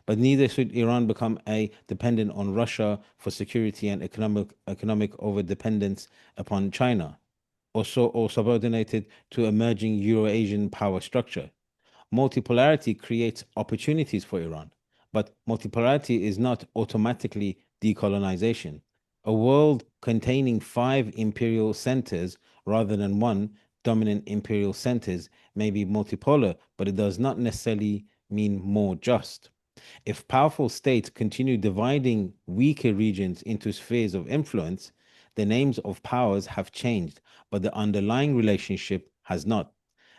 but neither should Iran become dependent on Russia for security and economic over-dependence upon China, or subordinated to emerging Euro-Asian power structure. Multipolarity creates opportunities for Iran, but multipolarity is not automatically decolonization. A world containing 5 imperial centers rather than 1 dominant imperial centers may be multipolar, but it does not necessarily mean more just. If powerful states continue dividing weaker regions into spheres of influence, the names of powers have changed, but the underlying relationship has not.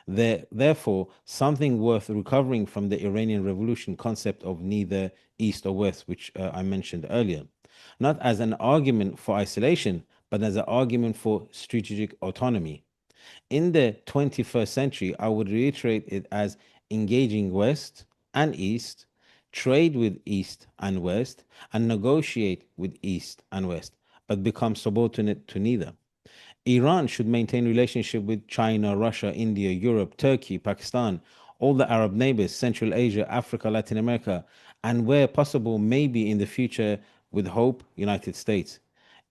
Therefore, something worth recovering from the Iranian Revolution concept of neither East or West, which I mentioned earlier, not as an argument for isolation, but as an argument for strategic autonomy. In the 21st century, I would reiterate it as engaging West and East, trade with East and West, and negotiate with East and West, but become subordinate to neither. Iran should maintain relationship with China, Russia, India, Europe, Turkey, Pakistan, all the Arab neighbors, Central Asia, Africa, Latin America, and where possible, maybe in the future, with hope, United States.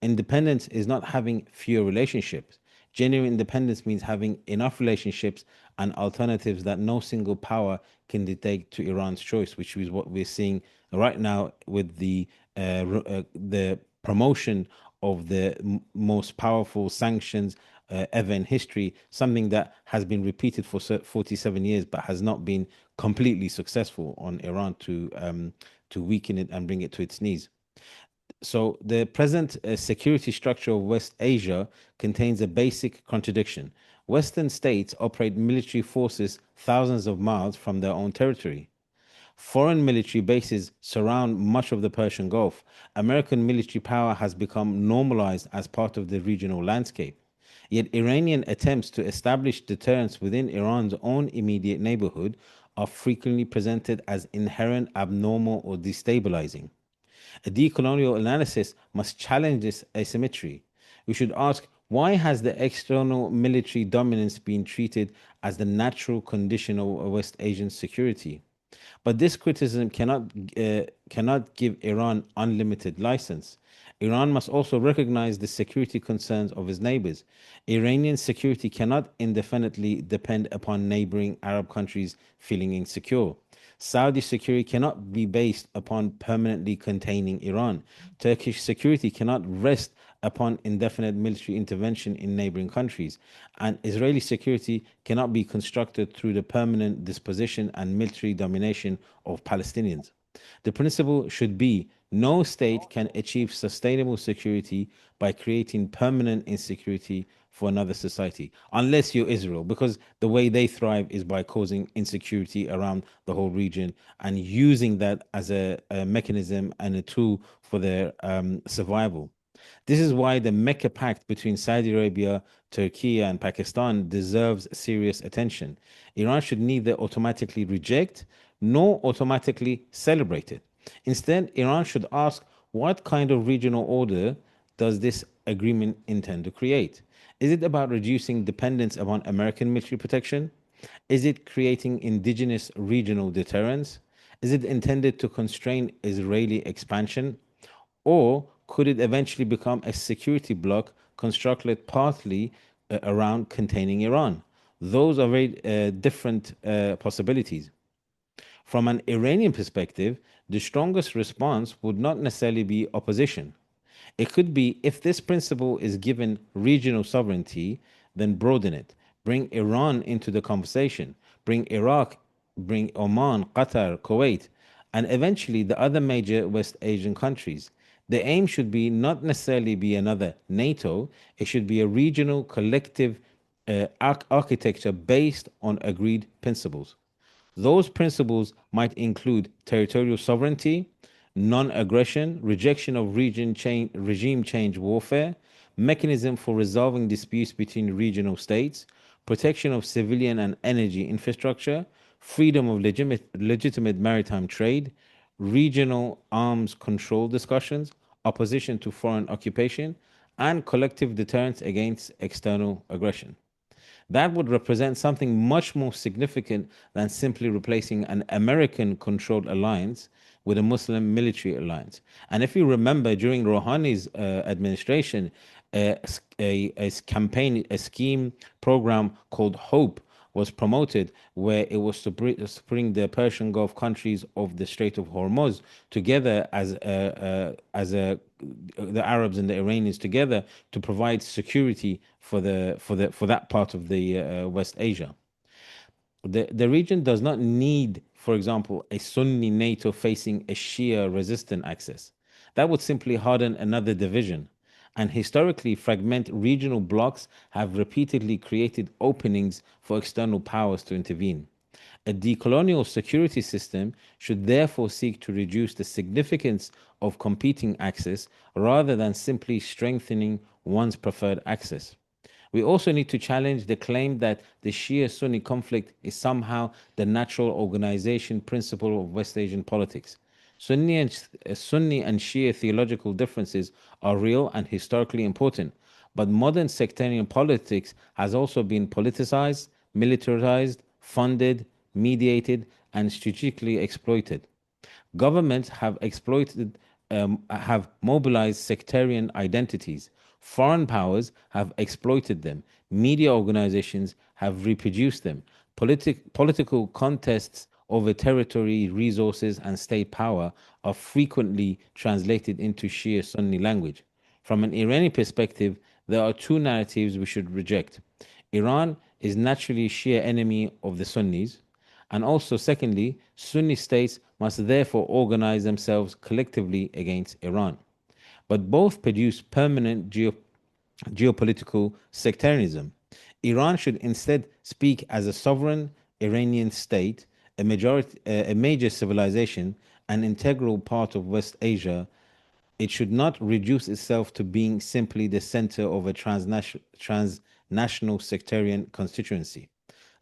Independence is not having fewer relationships. Genuine independence means having enough relationships and alternatives that no single power can dictate to Iran's choice, which is what we're seeing right now with the promotion of the most powerful sanctions ever in history, something that has been repeated for 47 years but has not been completely successful on Iran to weaken it and bring it to its knees. So the present security structure of West Asia contains a basic contradiction. Western states operate military forces thousands of miles from their own territory. Foreign military bases surround much of the Persian Gulf. American military power has become normalized as part of the regional landscape. Yet Iranian attempts to establish deterrence within Iran's own immediate neighborhood are frequently presented as inherent, abnormal, or destabilizing. A decolonial analysis must challenge this asymmetry. We should ask, why has the external military dominance been treated as the natural condition of West Asian security? But this criticism cannot give Iran unlimited license. Iran must also recognize the security concerns of its neighbors. Iranian security cannot indefinitely depend upon neighboring Arab countries feeling insecure. Saudi security cannot be based upon permanently containing Iran. Turkish security cannot rest upon indefinite military intervention in neighboring countries. And Israeli security cannot be constructed through the permanent disposition and military domination of Palestinians. The principle should be no state can achieve sustainable security by creating permanent insecurity for another society, unless you're Israel, because the way they thrive is by causing insecurity around the whole region and using that as a mechanism and a tool for their survival. This is why the Mecca Pact between Saudi Arabia, Turkey, and Pakistan deserves serious attention. Iran should neither automatically reject nor automatically celebrate it. Instead, Iran should ask, what kind of regional order does this agreement intend to create? Is it about reducing dependence upon American military protection? Is it creating indigenous regional deterrence? Is it intended to constrain Israeli expansion? Or could it eventually become a security bloc constructed partly around containing Iran? Those are very different possibilities. From an Iranian perspective, the strongest response would not necessarily be opposition. It could be, if this principle is given regional sovereignty, then broaden it. Bring Iran into the conversation. Bring Iraq, bring Oman, Qatar, Kuwait, and eventually the other major West Asian countries. The aim should be not necessarily be another NATO. It should be a regional collective architecture based on agreed principles. Those principles might include territorial sovereignty, non-aggression, rejection of regime change warfare, mechanism for resolving disputes between regional states, protection of civilian and energy infrastructure, freedom of legitimate maritime trade, regional arms control discussions, opposition to foreign occupation, and collective deterrence against external aggression. That would represent something much more significant than simply replacing an American-controlled alliance with a Muslim military alliance. And if you remember, during Rouhani's administration, a scheme program called HOPE was promoted, where it was to bring the Persian Gulf countries of the Strait of Hormuz together as the Arabs and the Iranians together to provide security for that part of the West Asia. The region does not need, for example, a Sunni NATO facing a Shia resistant axis. That would simply harden another division. And historically, fragment regional blocs have repeatedly created openings for external powers to intervene. A decolonial security system should therefore seek to reduce the significance of competing axes rather than simply strengthening one's preferred axis. We also need to challenge the claim that the Shia-Sunni conflict is somehow the natural organization principle of West Asian politics. Sunni and Shia theological differences are real and historically important, but modern sectarian politics has also been politicized, militarized, funded, mediated, and strategically exploited. Governments have have mobilized sectarian identities. Foreign powers have exploited them. Media organizations have reproduced them. Political contests over territory, resources, and state power are frequently translated into Shia Sunni language. From an Iranian perspective, there are two narratives we should reject. Iran is naturally a Shia enemy of the Sunnis, and also, secondly, Sunni states must therefore organize themselves collectively against Iran. But both produce permanent geopolitical sectarianism. Iran should instead speak as a sovereign Iranian state, a major civilization, an integral part of West Asia. It should not reduce itself to being simply the center of a transnational sectarian constituency.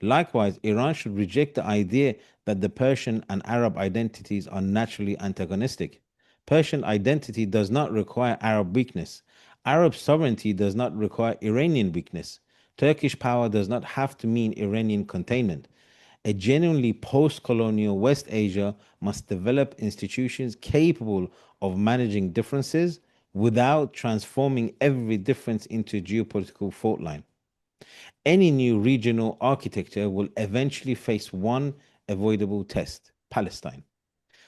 Likewise, Iran should reject the idea that the Persian and Arab identities are naturally antagonistic. Persian identity does not require Arab weakness. Arab sovereignty does not require Iranian weakness. Turkish power does not have to mean Iranian containment. A genuinely post-colonial West Asia must develop institutions capable of managing differences without transforming every difference into a geopolitical fault line. Any new regional architecture will eventually face one avoidable test: Palestine.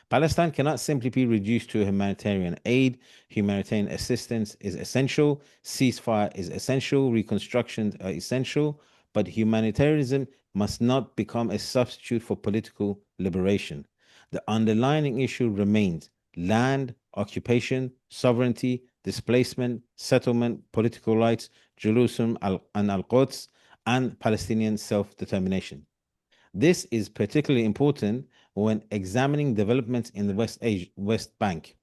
Palestine cannot simply be reduced to humanitarian aid. Humanitarian assistance is essential, ceasefire is essential, reconstruction are essential, but humanitarianism must not become a substitute for political liberation. The underlying issue remains land, occupation, sovereignty, displacement, settlement, political rights, Jerusalem and Al-Quds, and Palestinian self-determination. This is particularly important when examining developments in the West Bank.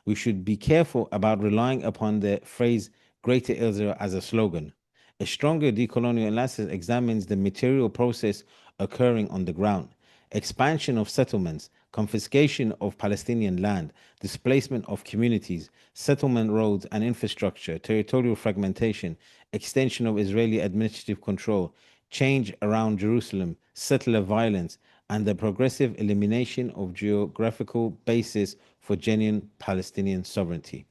We should be careful about relying upon the phrase Greater Israel as a slogan. A stronger decolonial analysis examines the material process occurring on the ground. Expansion of settlements, confiscation of Palestinian land, displacement of communities, settlement roads and infrastructure, territorial fragmentation, extension of Israeli administrative control, change around Jerusalem, settler violence, and the progressive elimination of geographical basis for genuine Palestinian sovereignty.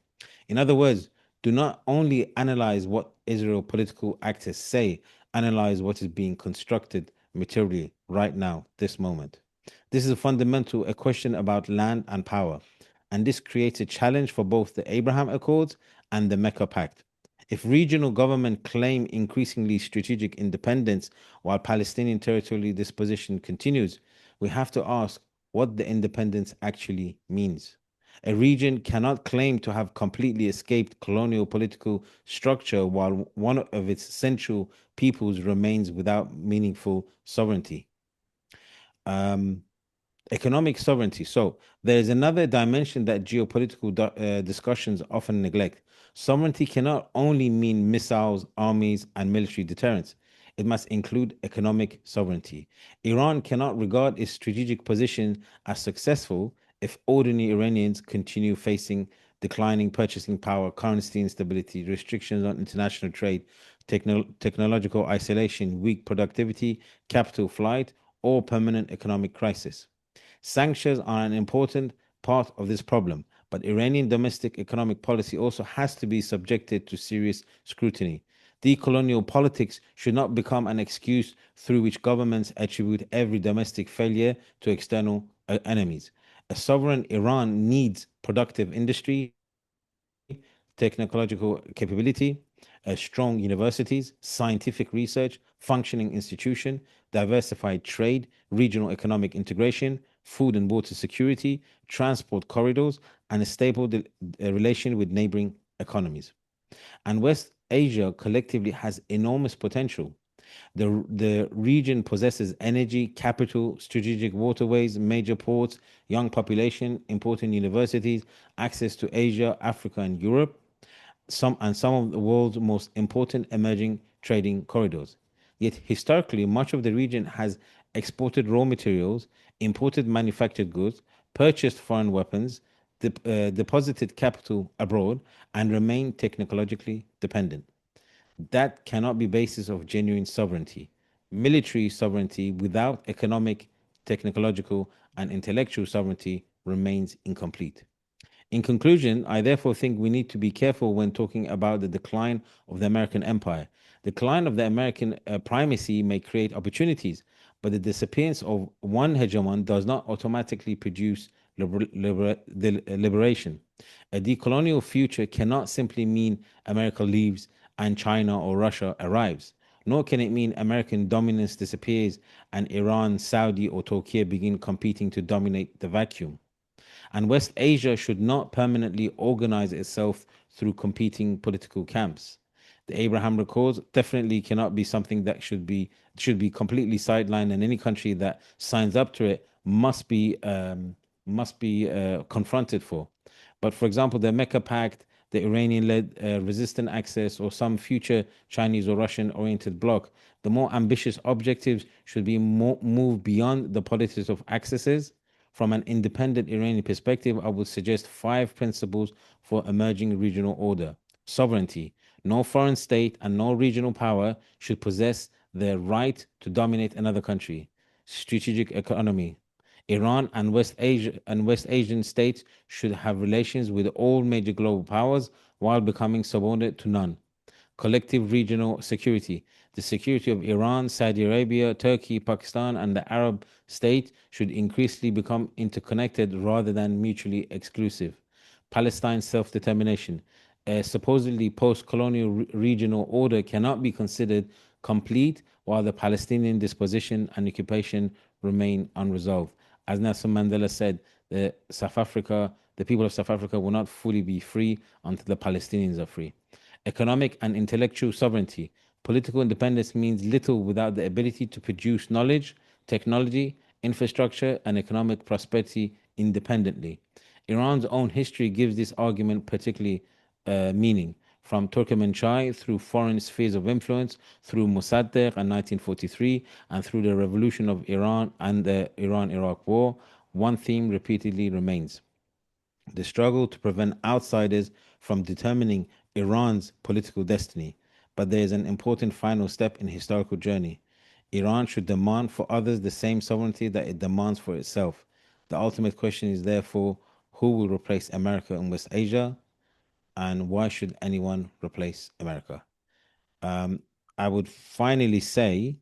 In other words, do not only analyze what Israel political actors say, analyze what is being constructed materially right now, this moment. This is a fundamental a question about land and power, and this creates a challenge for both the Abraham Accords and the Mecca Pact. If regional government claim increasingly strategic independence while Palestinian territorial disposition continues, we have to ask what the independence actually means. A region cannot claim to have completely escaped colonial political structure while one of its central peoples remains without meaningful sovereignty. Economic sovereignty. So there is another dimension that geopolitical discussions often neglect. Sovereignty cannot only mean missiles, armies, and military deterrence. It must include economic sovereignty. Iran cannot regard its strategic position as successful if ordinary Iranians continue facing declining purchasing power, currency instability, restrictions on international trade, technological isolation, weak productivity, capital flight, or permanent economic crisis. Sanctions are an important part of this problem, but Iranian domestic economic policy also has to be subjected to serious scrutiny. Decolonial politics should not become an excuse through which governments attribute every domestic failure to external enemies. A sovereign Iran needs productive industry, technological capability, strong universities, scientific research, functioning institution, diversified trade, regional economic integration, food and water security, transport corridors, and a stable relation with neighboring economies. And West Asia collectively has enormous potential. The region possesses energy, capital, strategic waterways, major ports, young population, important universities, access to Asia, Africa, and Europe, some of the world's most important emerging trading corridors. Yet historically, much of the region has exported raw materials, imported manufactured goods, purchased foreign weapons, deposited capital abroad, and remained technologically dependent. That cannot be basis of genuine sovereignty. Military sovereignty without economic, technological, and intellectual sovereignty remains incomplete. In conclusion, I therefore think we need to be careful when talking about the decline of the American empire. The decline of the American primacy may create opportunities, but the disappearance of one hegemon does not automatically produce liberation. A decolonial future cannot simply mean America leaves and China or Russia arrives, nor can it mean American dominance disappears and Iran, Saudi, or Turkey begin competing to dominate the vacuum. And West Asia should not permanently organize itself through competing political camps. The Abraham Accords definitely cannot be something that should be completely sidelined, and any country that signs up to it must be confronted for. But for example, the Mecca Pact, the Iranian-led resistant access, or some future Chinese or Russian-oriented bloc, the more ambitious objectives should be moved beyond the politics of accesses. From an independent Iranian perspective, I would suggest 5 principles for emerging regional order. Sovereignty. No foreign state and no regional power should possess the right to dominate another country. Strategic economy. Iran and West Asian states should have relations with all major global powers while becoming subordinate to none. Collective regional security. The security of Iran, Saudi Arabia, Turkey, Pakistan, and the Arab states should increasingly become interconnected rather than mutually exclusive. Palestine's self-determination. A supposedly post-colonial regional order cannot be considered complete while the Palestinian disposition and occupation remain unresolved. As Nelson Mandela said, the people of South Africa will not fully be free until the Palestinians are free. Economic and intellectual sovereignty. Political independence means little without the ability to produce knowledge, technology, infrastructure, and economic prosperity independently. Iran's own history gives this argument particularly meaning, from Turkmenchai through foreign spheres of influence, through Mossadegh in 1943, and through the revolution of Iran and the Iran-Iraq war. One theme repeatedly remains: the struggle to prevent outsiders from determining Iran's political destiny. But there is an important final step in the historical journey. Iran should demand for others the same sovereignty that it demands for itself. The ultimate question is therefore, who will replace America in West Asia, and why should anyone replace America? I would finally say,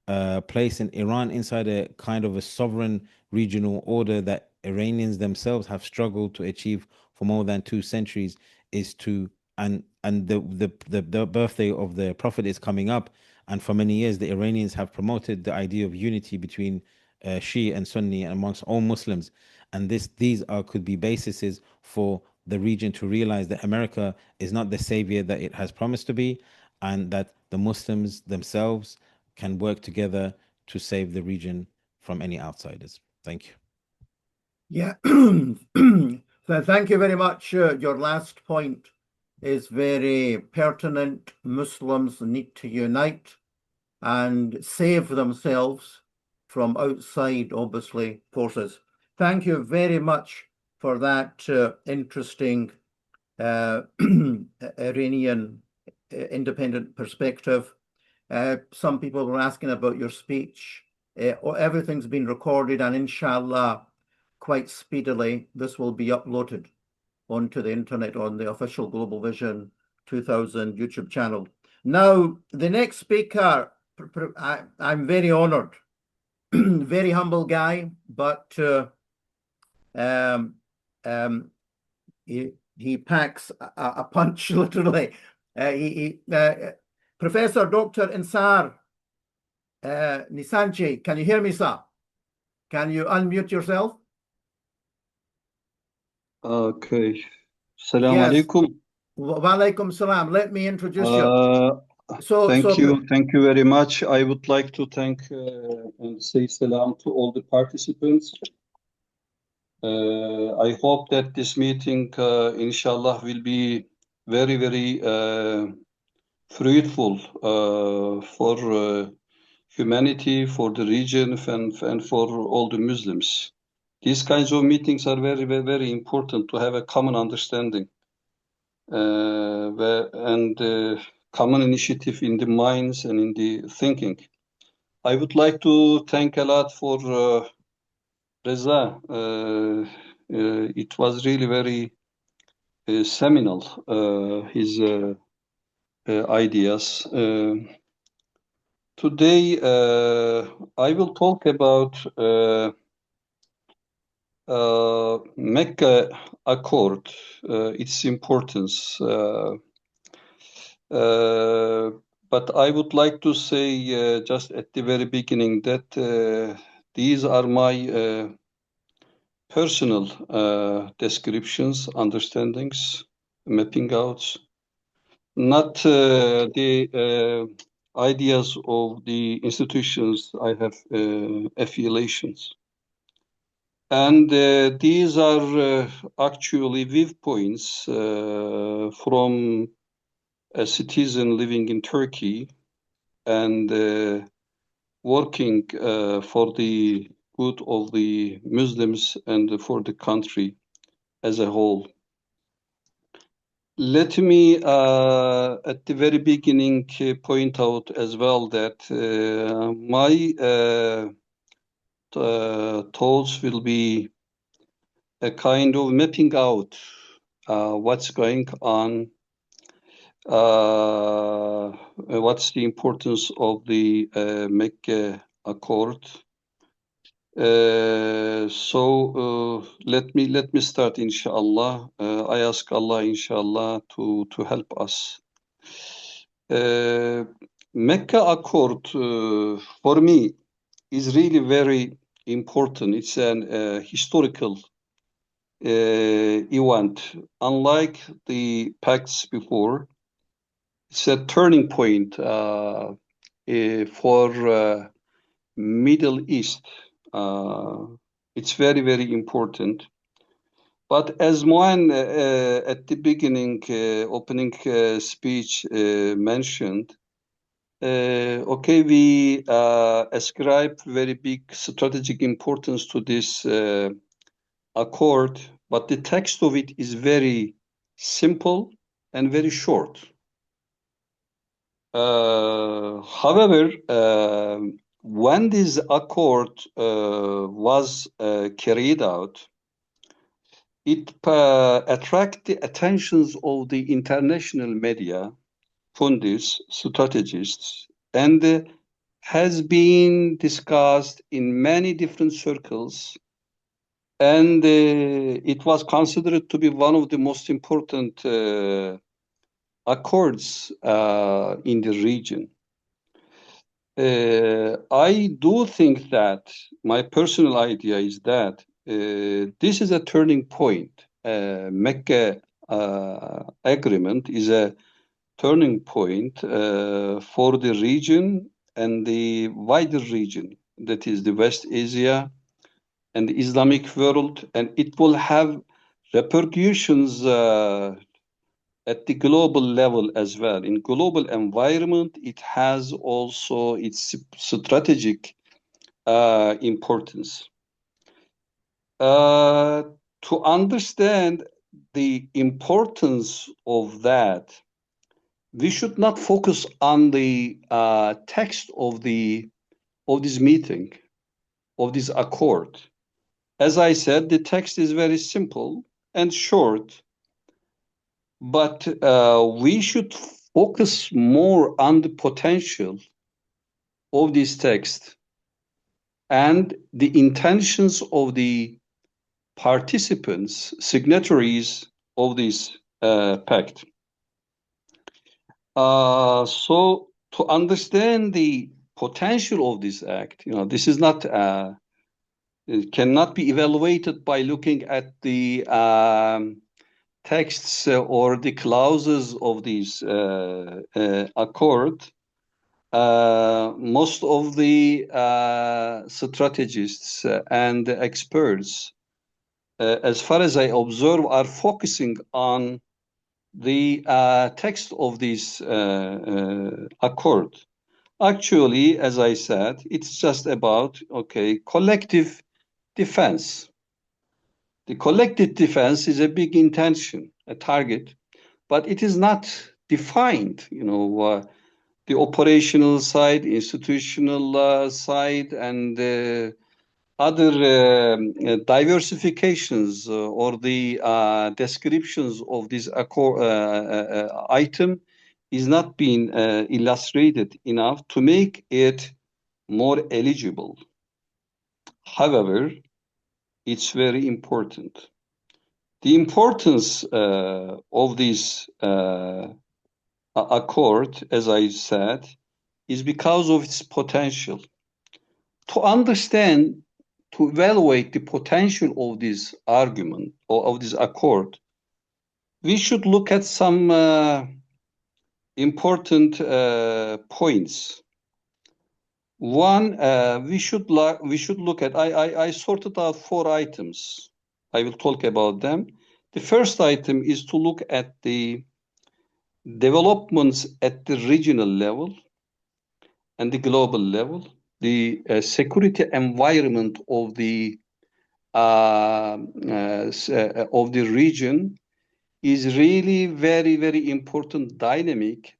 placing Iran inside a kind of a sovereign regional order that Iranians themselves have struggled to achieve for more than 2 centuries is to, and the birthday of the Prophet is coming up, and for many years the Iranians have promoted the idea of unity between Shia and Sunni amongst all Muslims, and these could be bases for the region to realize that America is not the savior that it has promised to be, and that the Muslims themselves can work together to save the region from any outsiders. Thank you. Yeah, so thank you very much. Your last point is very pertinent. Muslims need to unite and save themselves from outside, obviously, forces. Thank you very much for that interesting Iranian independent perspective. Some people were asking about your speech. Everything's been recorded, and inshallah, quite speedily, this will be uploaded onto the internet on the official Global Vision 2000 YouTube channel. Now, the next speaker, I'm very honored, very humble guy, but he packs a punch, literally. Professor Dr. Ensar, Nisanci, can you hear me, sir? Can you unmute yourself? Okay. Salam alaikum. Wa alaikum salam. Let me introduce you. Thank you very much. I would like to thank and say salam to all the participants. I hope that this meeting, inshallah, will be very, very fruitful for humanity, for the region, and for all the Muslims. These kinds of meetings are very, very, very important to have a common understanding and common initiative in the minds and in the thinking. I would like to thank a lot for Reza. It was really very seminal, his ideas. Today, I will talk about Mecca Accord, its importance. But I would like to say just at the very beginning that these are my personal descriptions, understandings, mapping outs, not the ideas of the institutions I have affiliations. And these are actually viewpoints from a citizen living in Turkey and working for the good of the Muslims and for the country as a whole. Let me, at the very beginning, point out as well that my thoughts will be a kind of mapping out what's going on, what's the importance of the Mecca Accord. So let me start, inshallah. I ask Allah, inshallah, to help us. Mecca Accord, for me, is really very important. It's an historical event. Unlike the pacts before, it's a turning point for Middle East. It's very, very important. But as Moeen at the beginning, opening speech mentioned, okay, we ascribe very big strategic importance to this accord, but the text of it is very simple and very short. However, when this accord was carried out, it attracted the attentions of the international media, pundits, strategists, and has been discussed in many different circles, and it was considered to be one of the most important accords in the region. I do think that my personal idea is that this is a turning point. Mecca agreement is a turning point for the region and the wider region, that is the West Asia and the Islamic world, and it will have repercussions at the global level as well. In global environment, it has also its strategic importance. To understand the importance of that, we should not focus on the text of this meeting, of this accord. As I said, the text is very simple and short, but we should focus more on the potential of this text and the intentions of the participants, signatories of this pact. So to understand the potential of this act, this is not, it cannot be evaluated by looking at the texts or the clauses of this accord. Most of the strategists and experts, as far as I observe, are focusing on the text of this accord. Actually, as I said, it's just about, okay, collective defense. The collective defense is a big intention, a target, but it is not defined, the operational side, institutional side, and other diversifications or the descriptions of this item is not being illustrated enough to make it more eligible. However, it's very important. The importance of this accord, as I said, is because of its potential. To understand, to evaluate the potential of this argument or of this accord, we should look at some important points. One, we should look at, I sorted out 4 items. I will talk about them. The first item is to look at the developments at the regional level and the global level. The security environment of the region is really very, very important dynamic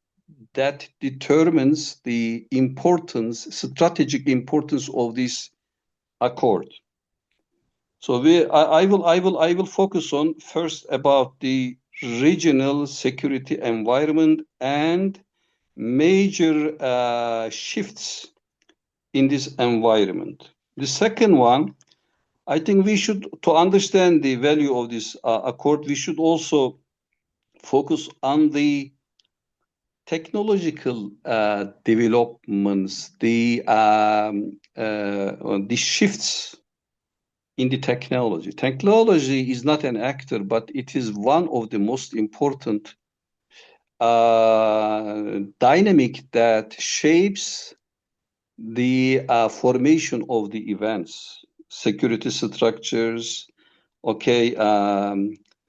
that determines the importance, strategic importance of this accord. So I will focus on first about the regional security environment and major shifts in this environment. The second one, I think we should, to understand the value of this accord, we should also focus on the technological developments, the shifts in the technology. Technology is not an actor, but it is one of the most important dynamic that shapes the formation of the events, security structures, okay,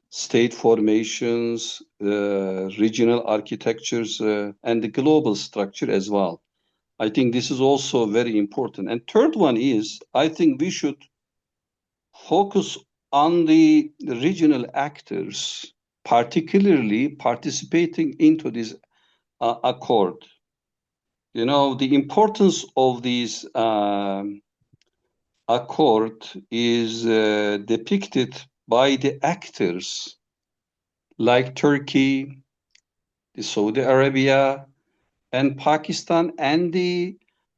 state formations, regional architectures, and the global structure as well. I think this is also very important. And third one is, I think we should focus on the regional actors, particularly participating into this accord. You know, the importance of this accord is depicted by the actors like Turkey, the Saudi Arabia, and Pakistan, and the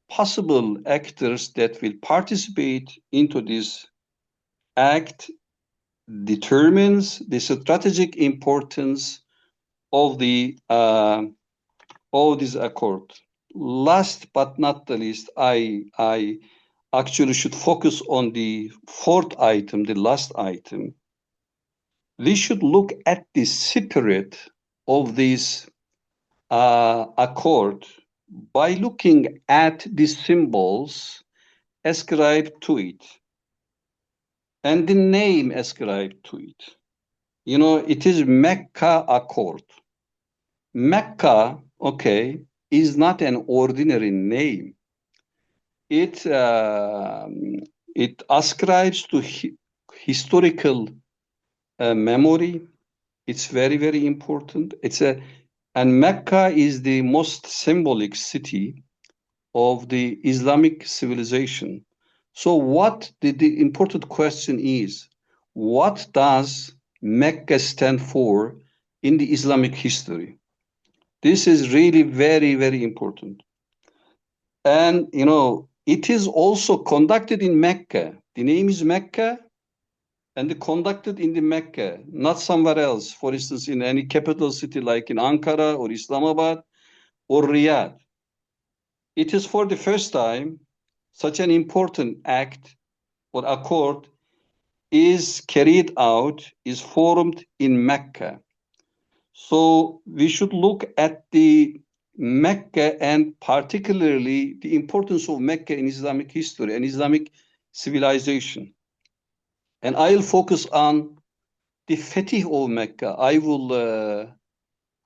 possible actors that will participate into this act determines the strategic importance of the of this accord. Last but not the least, I actually should focus on the fourth item, the last item. We should look at the spirit of this accord by looking at the symbols ascribed to it and the name ascribed to it. You know, it is Mecca Accord. Mecca, okay, is not an ordinary name. It ascribes to historical memory. It's very, very important. And Mecca is the most symbolic city of the Islamic civilization. So what the important question is, what does Mecca stand for in the Islamic history? This is really very, very important. And, you know, it is also conducted in Mecca. The name is Mecca, and conducted in the Mecca, not somewhere else. For instance, in any capital city like in Ankara or Islamabad or Riyadh. It is for the first time such an important act or accord is carried out, is formed in Mecca. So we should look at the Mecca and particularly the importance of Mecca in Islamic history and Islamic civilization. And I'll focus on the Fetih of Mecca. I will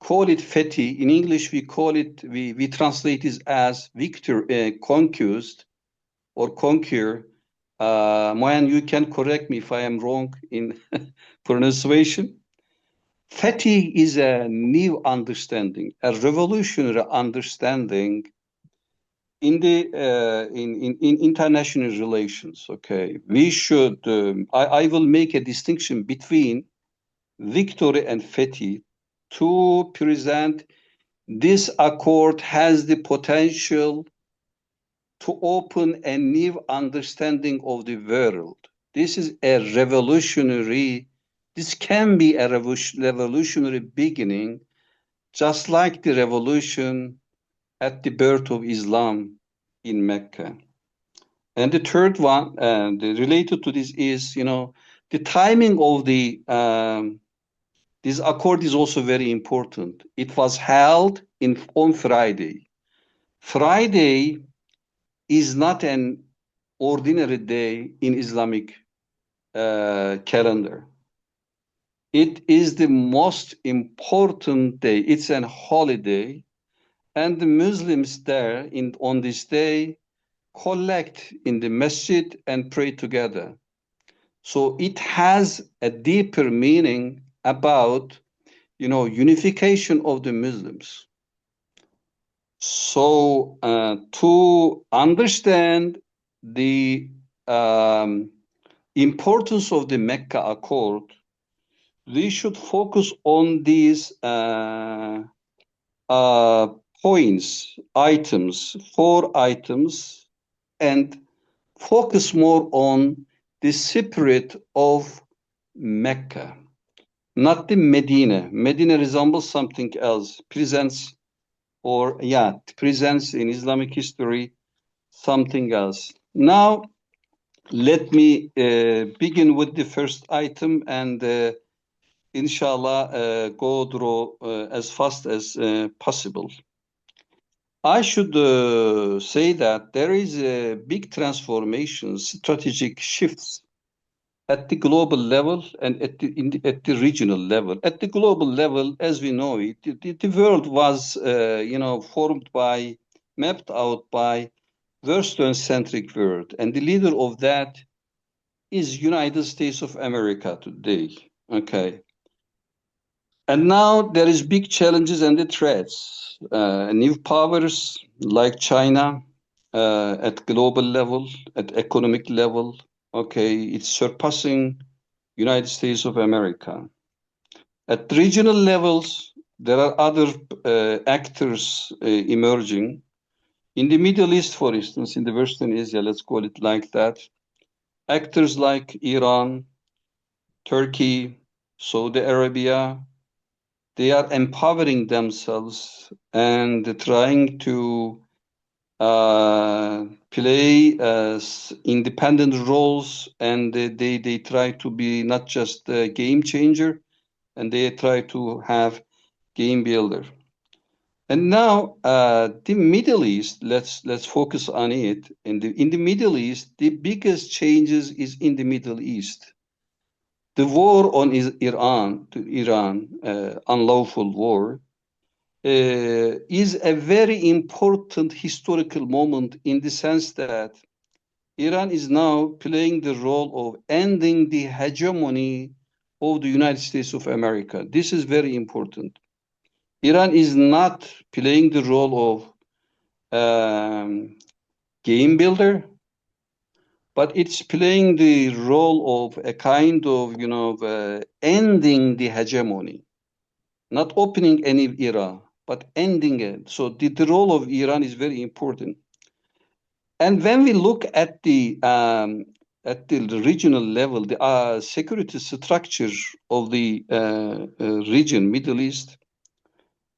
call it Fetih. In English, we call it, we translate it as victor, conquest or conquer. Moeen, you can correct me if I am wrong in pronunciation. Fetih is a new understanding, a revolutionary understanding in the in international relations. Okay, we should. I will make a distinction between victory and Fetih to present this accord has the potential to open a new understanding of the world. This is a revolutionary. This can be a revolutionary beginning, just like the revolution at the birth of Islam in Mecca. And the third one, related to this is, you know, the timing of the this accord is also very important. It was held on Friday. Friday is not an ordinary day in Islamic calendar. It is the most important day. It's an holiday. And the Muslims there on this day collect in the masjid and pray together. So it has a deeper meaning about, you know, unification of the Muslims. So to understand the importance of the Mecca Accord, we should focus on these points, items, 4 items, and focus more on the spirit of Mecca, not the Medina. Medina resembles something else, presents in Islamic history something else. Now, let me begin with the first item and inshallah go through as fast as possible. I should say that there is a big transformation, strategic shifts at the global level and at the regional level. At the global level, as we know it, the world was formed by, mapped out by Western-centric world, and the leader of that is United States of America today. Okay. And now there is big challenges and the threats. New powers like China at global level, at economic level, okay, it's surpassing United States of America. At regional levels, there are other actors emerging. In the Middle East, for instance, in the Western Asia, let's call it like that, actors like Iran, Turkey, Saudi Arabia, they are empowering themselves and trying to play independent roles, and they try to be not just a game changer, and they try to have game builder. And now the Middle East, let's focus on it. In the Middle East, the biggest changes is in the Middle East. The war on Iran, unlawful war, is a very important historical moment in the sense that Iran is now playing the role of ending the hegemony of the United States of America. This is very important. Iran is not playing the role of game builder, but it's playing the role of a kind of, ending the hegemony, not opening any era, but ending it. So the role of Iran is very important. And when we look at the regional level, the security structure of the region, Middle East,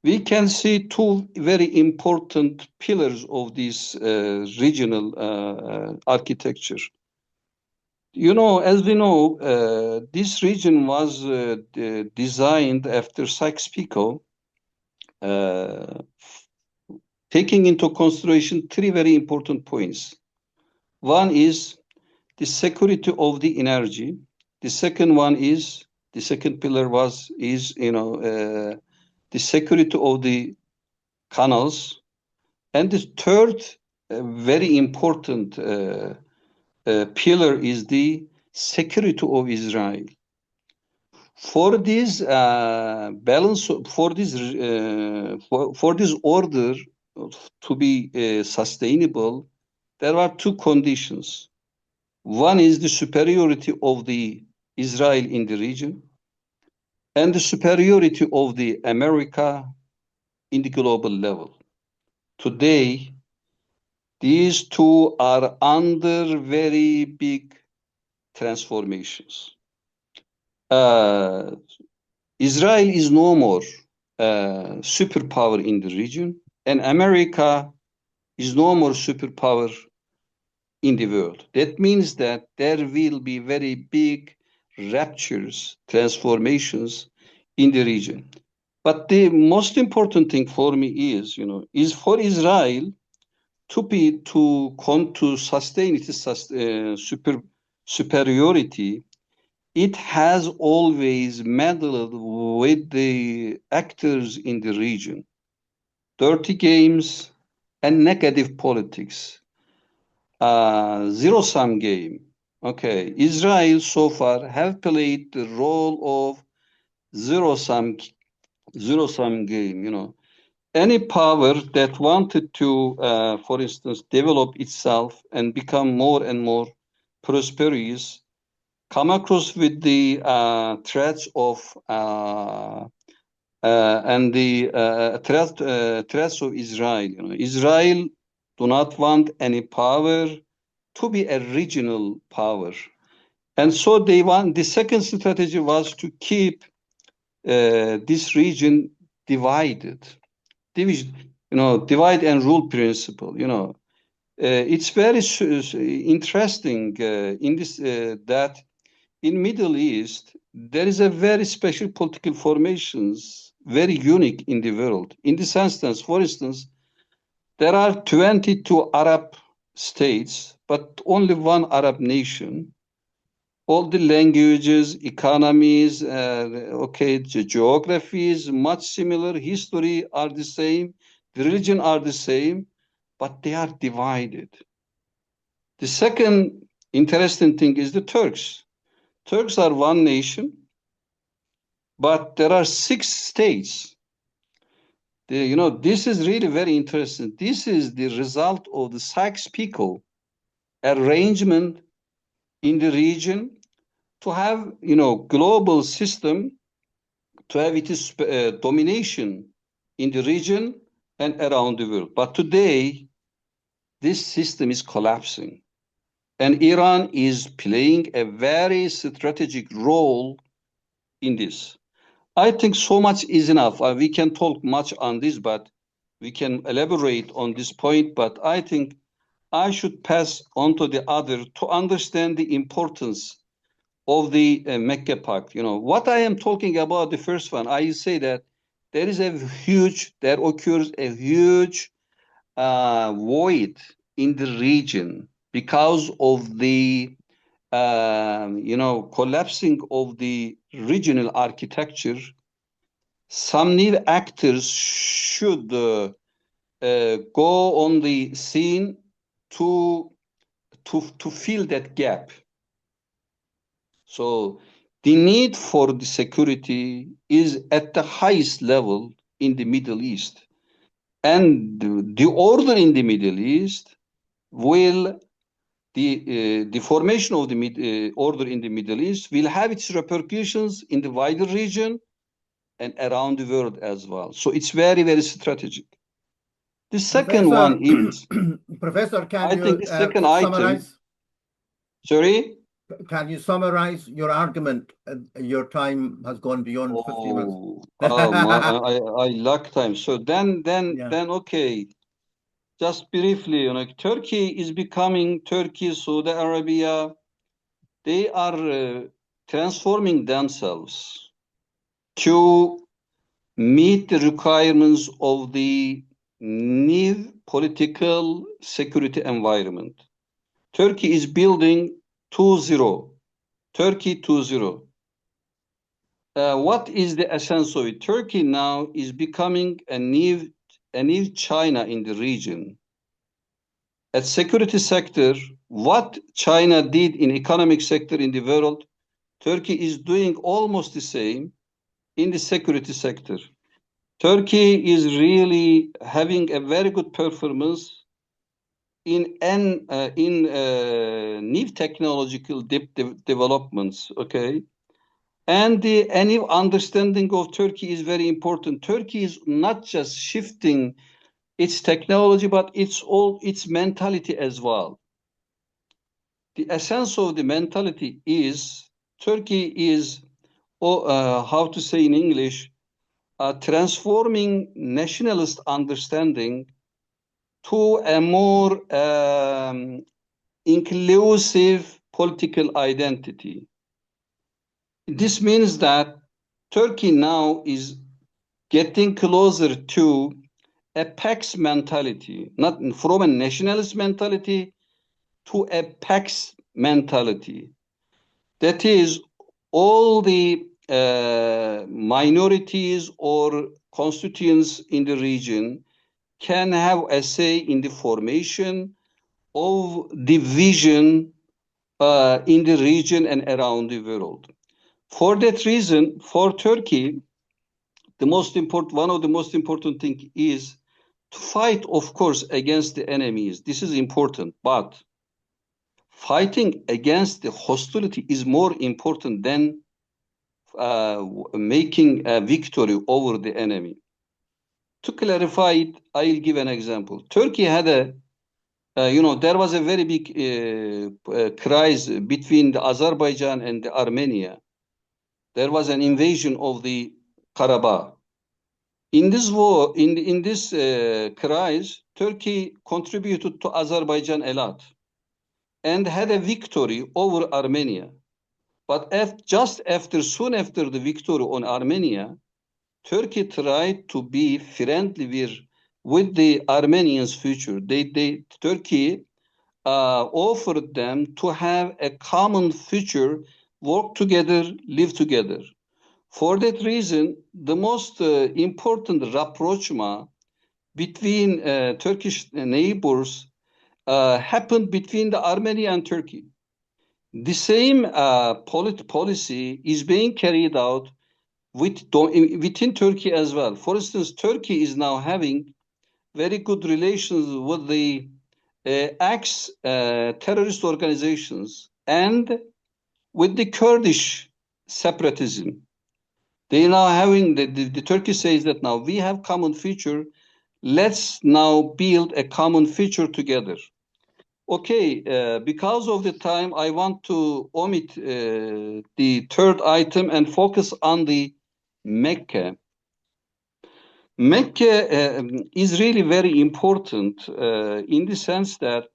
we can see two very important pillars of this regional architecture. As we know, this region was designed after Sykes-Picot, taking into consideration three very important points. One is the security of the energy. The second pillar is the security of the canals, and the third very important pillar is the security of Israel. For this balance, for this order to be sustainable, there are two conditions. One is the superiority of the Israel in the region, and the superiority of the America in the global level. Today, these two are under very big transformations. Israel is no more superpower in the region, and America is no more superpower in the world. That means that there will be very big ruptures, transformations in the region. But the most important thing for me is for Israel to sustain its superiority. It has always meddled with the actors in the region, dirty games and negative politics, zero-sum game. Okay, Israel so far have played the role of zero-sum game. Any power that wanted to, for instance, develop itself and become more and more prosperous, come across with the threats of threats of Israel. Israel do not want any power to be a regional power, and so the second strategy was to keep this region divided. Divide and rule principle. It's very interesting in this that in Middle East there is a very special political formations, very unique in the world. In the sense that, for instance, there are 22 Arab states, but only one Arab nation. all the languages, economies, the geographies, much similar, history are the same, the religion are the same, but they are divided. The second interesting thing is the Turks. Turks are one nation, but there are 6 states. This is really very interesting. This is the result of the Sykes-Picot arrangement in the region to have, global system, to have its domination in the region and around the world. But today, this system is collapsing. And Iran is playing a very strategic role in this. I think so much is enough. We can talk much on this, but we can elaborate on this point. But I think I should pass on to the other to understand the importance of the Mecca Pact. What I am talking about, the first one, I say that there occurs a huge void in the region because of the collapsing of the regional architecture. Some new actors should go on the scene to fill that gap. So the need for the security is at the highest level in the Middle East. And the order in the Middle East the formation of the order in the Middle East will have its repercussions in the wider region and around the world as well. So it's very, very strategic. The second one is... Professor, can you summarize? Sorry? Can you summarize your argument? Your time has gone beyond 50 minutes. I lack time. So then, okay. Just briefly, Turkey is becoming Turkey, Saudi Arabia. They are transforming themselves to meet the requirements of the new political security environment. Turkey is building 2.0. Turkey 2.0. What is the essence of it? Turkey now is becoming a new China in the region. At security sector, what China did in economic sector in the world, Turkey is doing almost the same in the security sector. Turkey is really having a very good performance in new technological developments, okay? And the new understanding of Turkey is very important. Turkey is not just shifting its technology, but its mentality as well. The essence of the mentality is Turkey is, how to say in English, transforming nationalist understanding to a more inclusive political identity. This means that Turkey now is getting closer to a Pax mentality, not from a nationalist mentality to a Pax mentality. That is, all the minorities or constituents in the region can have a say in the formation of the vision in the region and around the world. For that reason, for Turkey, one of the most important things is to fight, of course, against the enemies. This is important, but fighting against the hostility is more important than making a victory over the enemy. To clarify it, I'll give an example. Turkey had there was a very big crisis between the Azerbaijan and the Armenia. There was an invasion of the Karabakh. In this war, in this crisis, Turkey contributed to Azerbaijan a lot and had a victory over Armenia. But soon after the victory on Armenia, Turkey tried to be friendly with the Armenians' future. Turkey offered them to have a common future work together, live together. For that reason, the most important rapprochement between Turkish neighbors happened between the Armenia and Turkey. The same policy is being carried out within Turkey as well. For instance, Turkey is now having very good relations with the ex-terrorist organizations and with the Kurdish separatism. They now having, the Turkey says that now we have common future, let's now build a common future together. Okay, because of the time, I want to omit the third item and focus on the Mecca. Mecca is really very important in the sense that,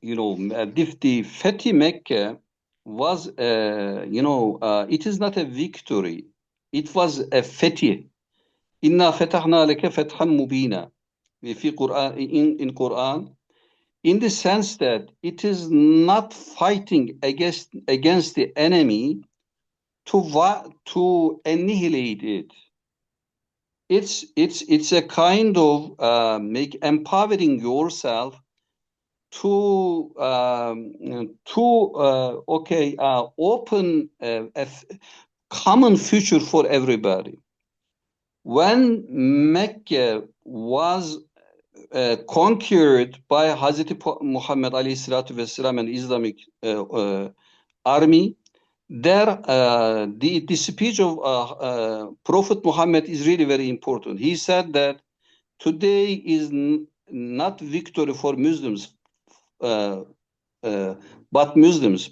you know, the Fethi Mecca was, it is not a victory. It was a Fethi. Inna fetahna leke fethan mubina. In Quran, in the sense that it is not fighting against the enemy to annihilate it. It's a kind of empowering yourself to open a common future for everybody. When Mecca was conquered by Hazrat Muhammad والسلام, and Islamic army, there the speech of Prophet Muhammad is really very important. He said that today is not victory for Muslims,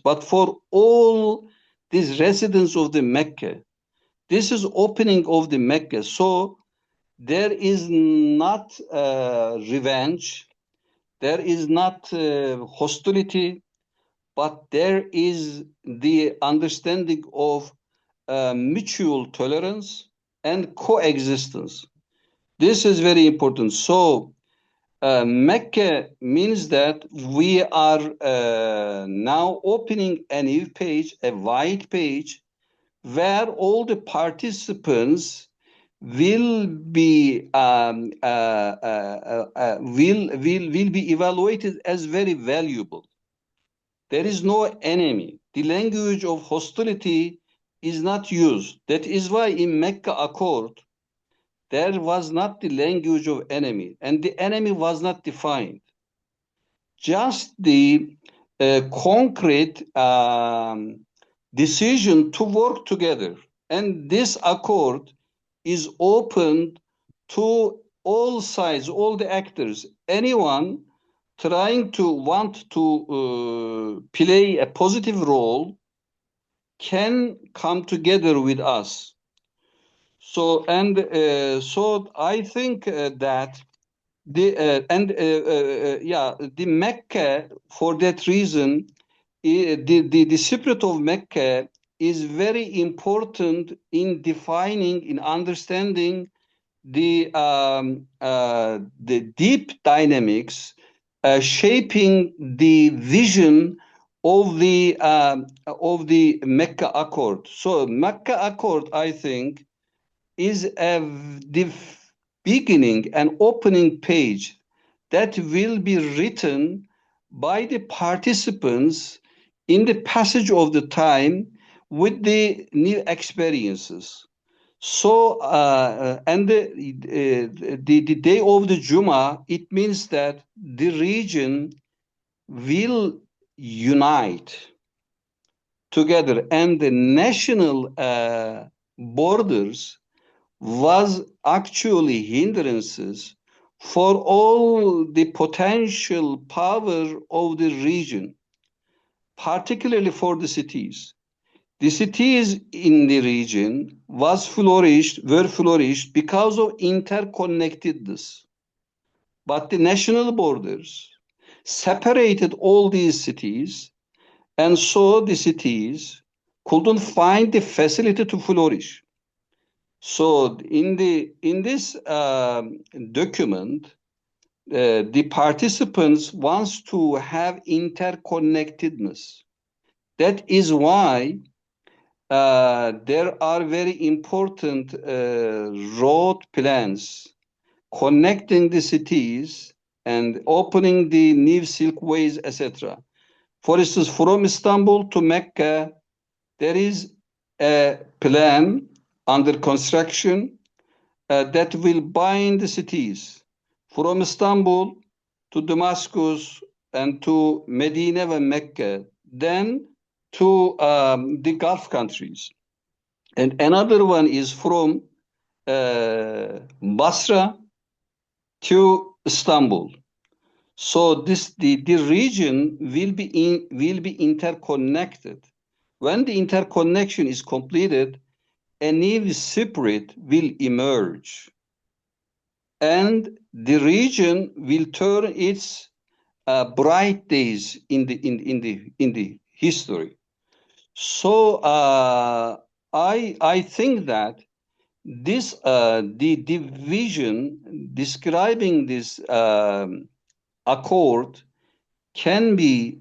but for all these residents of the Mecca. This is opening of the Mecca. So there is not revenge, there is not hostility, but there is the understanding of mutual tolerance and coexistence. This is very important. So Mecca means that we are now opening a new page, a white page, where all the participants will be evaluated as very valuable. There is no enemy. The language of hostility is not used. That is why in Mecca Accord, there was not the language of enemy, and the enemy was not defined. Just the concrete decision to work together. And this accord is open to all sides, all the actors. Anyone trying to want to play a positive role can come together with us. So I think that the Mecca, for that reason, the spirit of Mecca is very important in defining, in understanding the deep dynamics, shaping the vision of the Mecca Accord. So Mecca Accord, I think, is the beginning, an opening page that will be written by the participants in the passage of the time with the new experiences. So, and the day of the Jummah, it means that the region will unite together, and the national borders was actually hindrances for all the potential power of the region, particularly for the cities. The cities in the region were flourished because of interconnectedness. But the national borders separated all these cities, and so the cities couldn't find the facility to flourish. So in this document, the participants wants to have interconnectedness. That is why there are very important road plans connecting the cities and opening the new silkways, etc. For instance, from Istanbul to Mecca, there is a plan under construction that will bind the cities. From Istanbul to Damascus and to Medina and Mecca, then to the Gulf countries. And another one is from Basra to Istanbul. So the region will be interconnected. When the interconnection is completed, a new spirit will emerge, and the region will turn its bright days in the history. So I think that this the vision describing this accord can be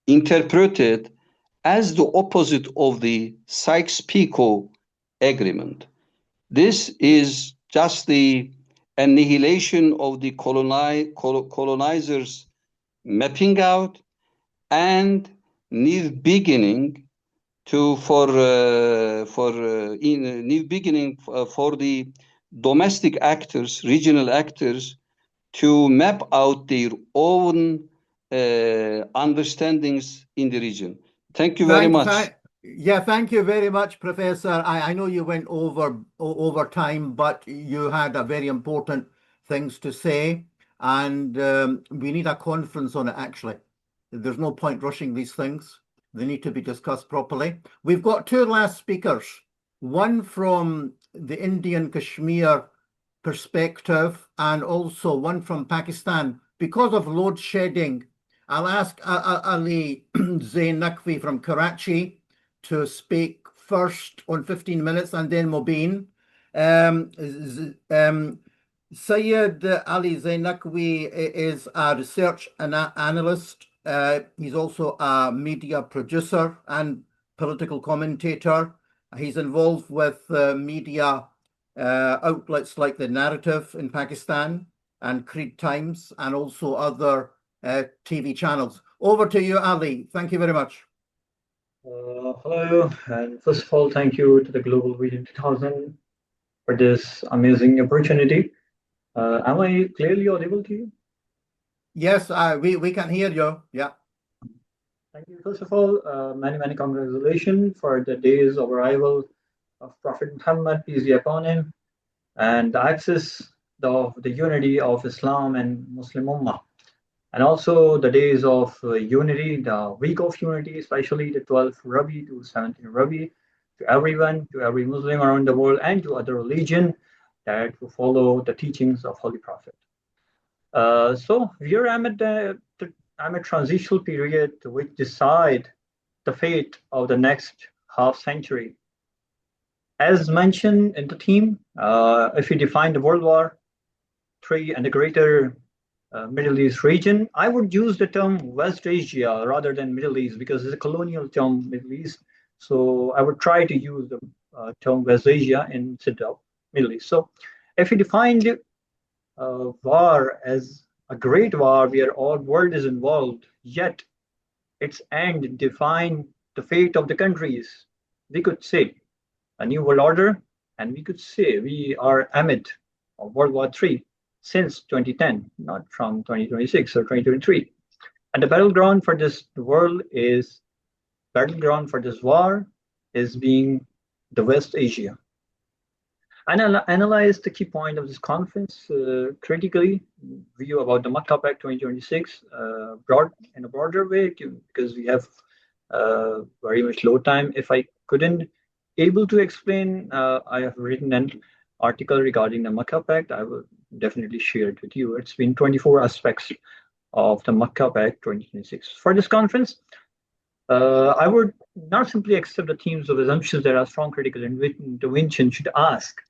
interpreted as the opposite of the Sykes-Picot agreement. This is just the annihilation of the colonizers mapping out and new beginning for the domestic actors, regional actors, to map out their own understandings in the region. Thank you very much. Yeah, thank you very much, Professor. I know you went over time, but you had a very important things to say, and we need a conference on it, actually. There's no point rushing these things. They need to be discussed properly. We've got two last speakers, one from the Indian Kashmir perspective and also one from Pakistan. Because of load shedding, I'll ask Ali Zain Naqvi from Karachi to speak first on 15 minutes, and then Mubeen. Syed Ali Zain Naqvi is a research analyst. He's also a media producer and political commentator. He's involved with media outlets like The Narrative in Pakistan and Creed Times, and also other TV channels. Over to you, Ali. Thank you very much. Hello, and first of all, thank you to the Global Vision 2000 for this amazing opportunity. Am I clearly audible to you? Yes, we can hear you. Yeah. Thank you. First of all, many congratulations for the days of arrival of Prophet Muhammad, peace be upon him, and the access of the unity of Islam and Muslim Ummah. And also the days of unity, the week of unity, especially the 12th RABI to 17th RABI, to everyone, to every Muslim around the world, and to other religion that will follow the teachings of Holy Prophet. So here I'm at a transitional period which decide the fate of the next half century. As mentioned in the theme, if we define the World War III and the greater Middle East region, I would use the term West Asia rather than Middle East, because it's a colonial term, Middle East. So I would try to use the term West Asia instead of Middle East. So if we define the war as a great war where all world is involved, yet its end define the fate of the countries, we could say a new world order, and we could say we are amid of World War III since 2010, not from 2026 or 2023. And the battleground for this world is, battleground for this war is being the West Asia. And I'll analyze the key point of this conference critically, view about the Makkah Pact 2026 in a broader way, because we have very much low time. If I couldn't able to explain, I have written an article regarding the Makkah Pact. I will definitely share it with you. It's been 24 aspects of the Makkah Pact 2026. For this conference, I would not simply accept the themes of assumptions that are strong critical intervention should ask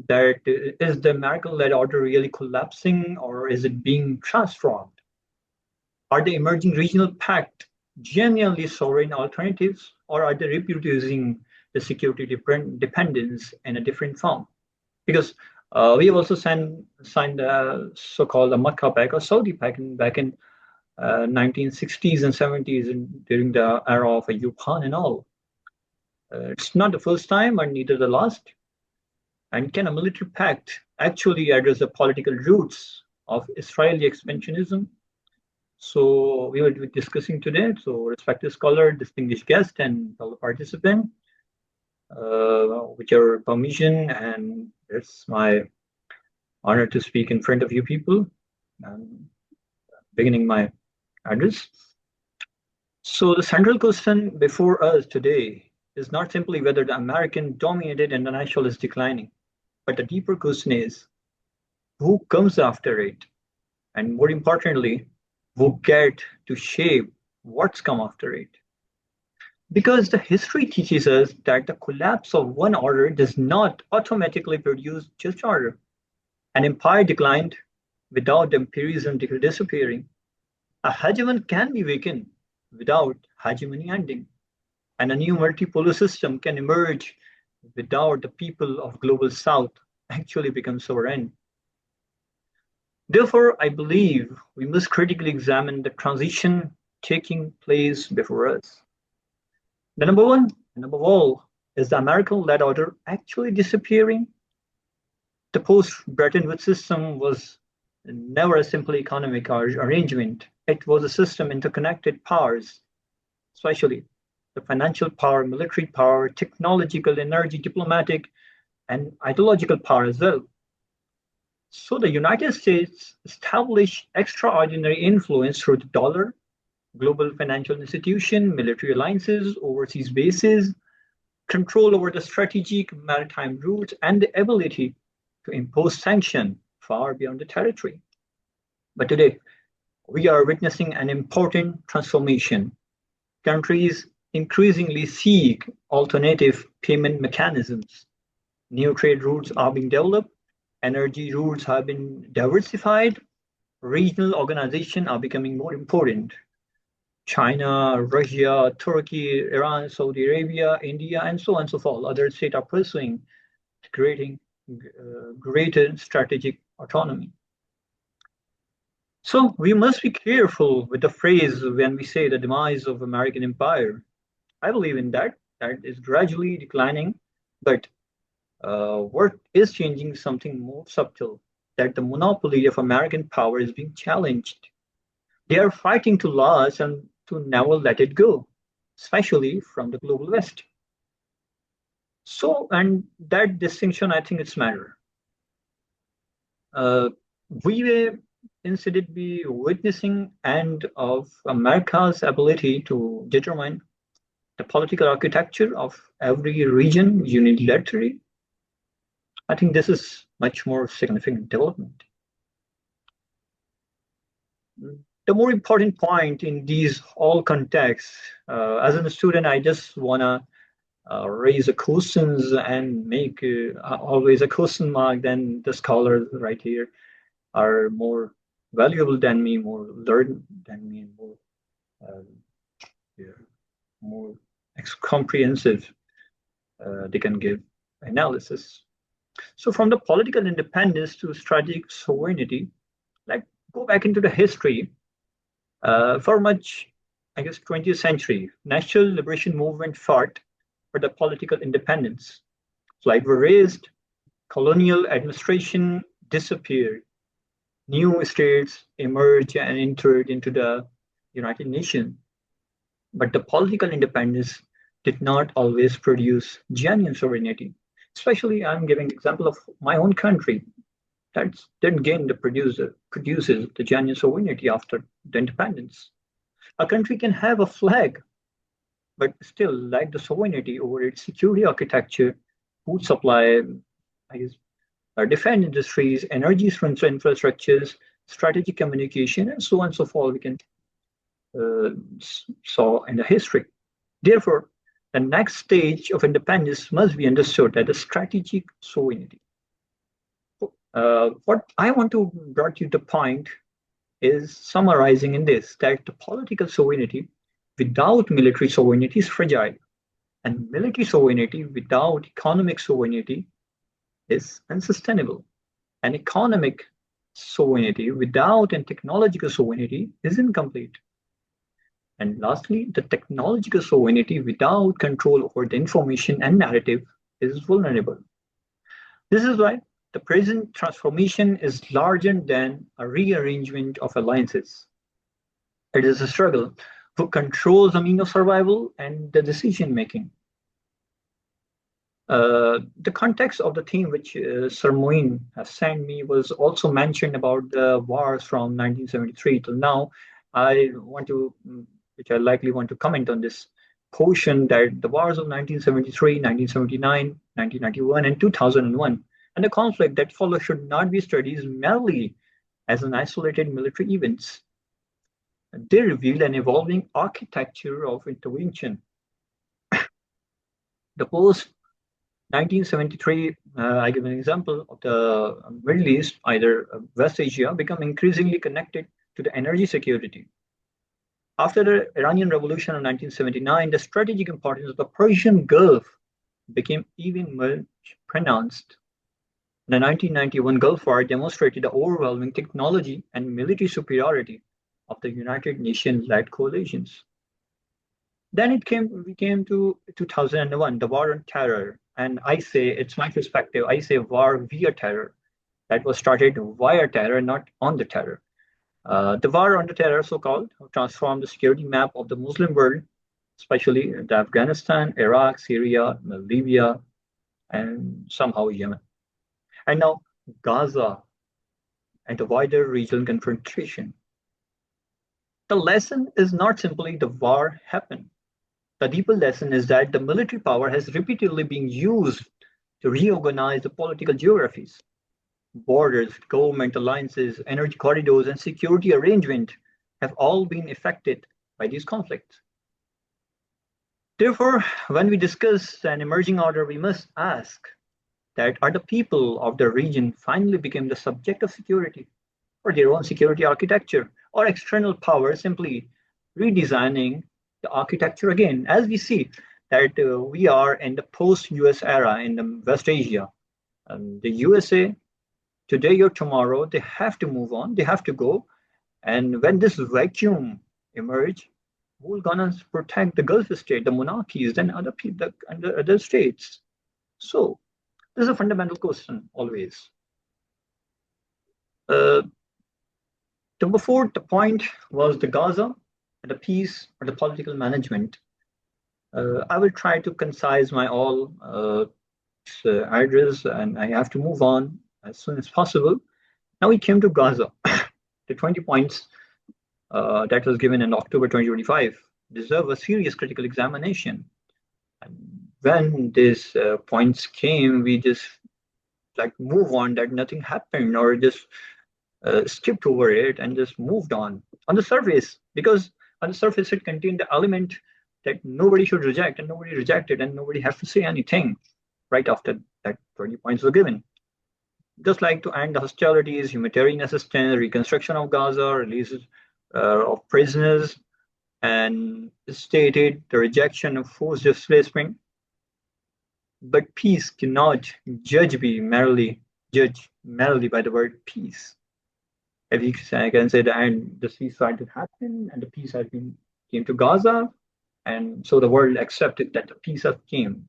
that is the miracle-led order really collapsing, or is it being transformed? Are the emerging regional pact genuinely sovereign alternatives, or are they reproducing the security dependence in a different form? Because we have also signed the so-called the Makkah Pact or Saudi Pact back in 1960s and 70s during the era of Ayub and all. It's not the first time and neither the last. And can a military pact actually address the political roots of Israeli expansionism? So we will be discussing today. So respected scholar, distinguished guest, and fellow participant, with your permission, and it's my honor to speak in front of you people. Beginning my address. So the central question before us today is not simply whether the American-dominated international is declining, but the deeper question is, who comes after it? And more importantly, who get to shape what's come after it? Because the history teaches us that the collapse of one order does not automatically produce just order. An empire declined without imperialism disappearing. A hegemon can be weakened without hegemony ending. And a new multipolar system can emerge without the people of global south actually become sovereign. Therefore, I believe we must critically examine the transition taking place before us. The number one, and above all, is the American-led order actually disappearing? The post-Bretton Woods system was never a simple economic arrangement. It was a system of interconnected powers, especially the financial power, military power, technological, energy, diplomatic, and ideological power as well. So the United States established extraordinary influence through the dollar, global financial institution, military alliances, overseas bases, control over the strategic maritime routes, and the ability to impose sanction far beyond the territory. But today, we are witnessing an important transformation. Countries increasingly seek alternative payment mechanisms. New trade routes are being developed, energy routes have been diversified, regional organizations are becoming more important. China, Russia, Turkey, Iran, Saudi Arabia, India, and so on and so forth. Other states are pursuing creating greater strategic autonomy. So we must be careful with the phrase when we say the demise of American empire. I believe in that is gradually declining, but what is changing something more subtle, that the monopoly of American power is being challenged. They are fighting to last and to never let it go, especially from the global West. So, and that distinction, I think it's matter. We may instead be witnessing end of America's ability to determine the political architecture of every region unilaterally. I think this is much more significant development. The more important point in these all contexts, as a student, I just wanna raise a questions and make always a question mark. Then the scholars right here are more valuable than me, more learned than me, and more comprehensive. They can give analysis. So from the political independence to strategic sovereignty, like go back into the history. For much, I guess, 20th century, national liberation movement fought for the political independence. Flags were raised, colonial administration disappeared, new states emerged and entered into the United Nations. But the political independence did not always produce genuine sovereignty. Especially, I'm giving example of my own country that didn't gain the produces the genuine sovereignty after the independence. A country can have a flag, but still lack the sovereignty over its security architecture, food supply, I guess, defense industries, energy infrastructures, strategic communication, and so on and so forth. We can saw in the history. Therefore, the next stage of independence must be understood as a strategic sovereignty. What I want to bring you the point is summarizing in this, that the political sovereignty without military sovereignty is fragile, and military sovereignty without economic sovereignty is unsustainable. And economic sovereignty without and technological sovereignty is incomplete. And lastly, the technological sovereignty without control over the information and narrative is vulnerable. This is why the present transformation is larger than a rearrangement of alliances. It is a struggle for control the means of survival and the decision making. The context of the theme which Sir Moeen has sent me was also mentioned about the wars from 1973 till now. I likely want to comment on this portion that the wars of 1973, 1979, 1991, and 2001, and the conflict that followed should not be studied merely as an isolated military events. They reveal an evolving architecture of intervention. The post 1973, I give an example of the Middle East, either West Asia, become increasingly connected to the energy security. After the Iranian Revolution of 1979, the strategic importance of the Persian Gulf became even more pronounced. The 1991 Gulf War demonstrated the overwhelming technology and military superiority of the United Nations-led coalitions. Then we came to 2001, the war on terror. And I say, it's my perspective, I say war via terror. That was started via terror, not on the terror. The war on the terror, so-called, transformed the security map of the Muslim world, especially the Afghanistan, Iraq, Syria, Libya, and somehow Yemen. And now Gaza and the wider regional confrontation. The lesson is not simply the war happened. The deeper lesson is that the military power has repeatedly been used to reorganize the political geographies. Borders, government alliances, energy corridors, and security arrangement have all been affected by these conflicts. Therefore, when we discuss an emerging order, we must ask that are the people of the region finally became the subject of security or their own security architecture, or external power simply redesigning the architecture again, as we see that we are in the post-US era in the West Asia. The USA, today or tomorrow, they have to move on, they have to go. And when this vacuum emerge, who's gonna protect the Gulf state, the monarchies, then other people, other states? So this is a fundamental question always. Before the point was the Gaza, the peace, or the political management. I will try to concise my all address, and I have to move on as soon as possible. Now we came to Gaza. The 20 points that was given in October 2025 deserve a serious critical examination. And when these points came, we just like move on that nothing happened, or just skipped over it and just moved on the surface, because on the surface it contained the element that nobody should reject, and nobody rejected, and nobody has to say anything right after that 20 points were given. Just like to end the hostilities, humanitarian assistance, reconstruction of Gaza, releases of prisoners, and stated the rejection of forced displacement. But peace cannot be merely judged by the word peace. If I can say that the ceasefire did happen and the peace has came to Gaza, and so the world accepted that the peace has came.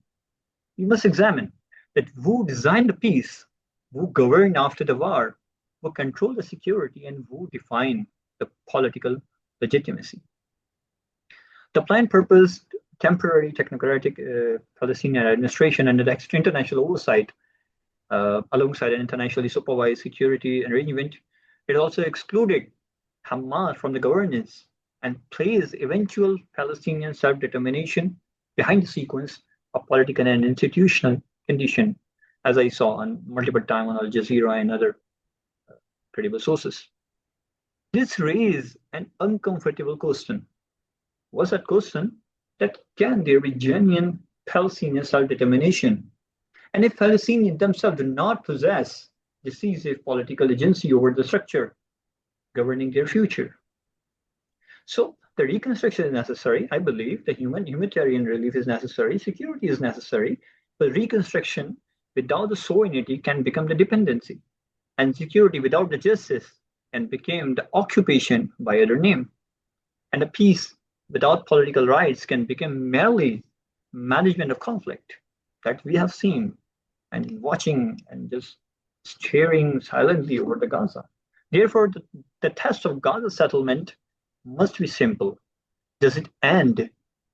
We must examine that who designed the peace, who governed after the war, who controlled the security, and who defined the political legitimacy. The planned purpose, temporary technocratic Palestinian administration under the international oversight, alongside an internationally supervised security arrangement, it also excluded Hamas from the governance and placed eventual Palestinian self-determination behind the sequence of political and institutional condition, as I saw on multiple times on Al Jazeera and other credible sources. This raised an uncomfortable question. Was that question that can there be genuine Palestinian self-determination? And if Palestinians themselves do not possess decisive political agency over the structure governing their future. So The reconstruction is necessary. I believe the humanitarian relief is necessary. Security is necessary. But reconstruction without the sovereignty can become the dependency. And security without the justice can become the occupation by other name. And a peace without political rights can become merely management of conflict that we have seen and watching and just staring silently over the Gaza. Therefore, the test of Gaza settlement must be simple. Does it end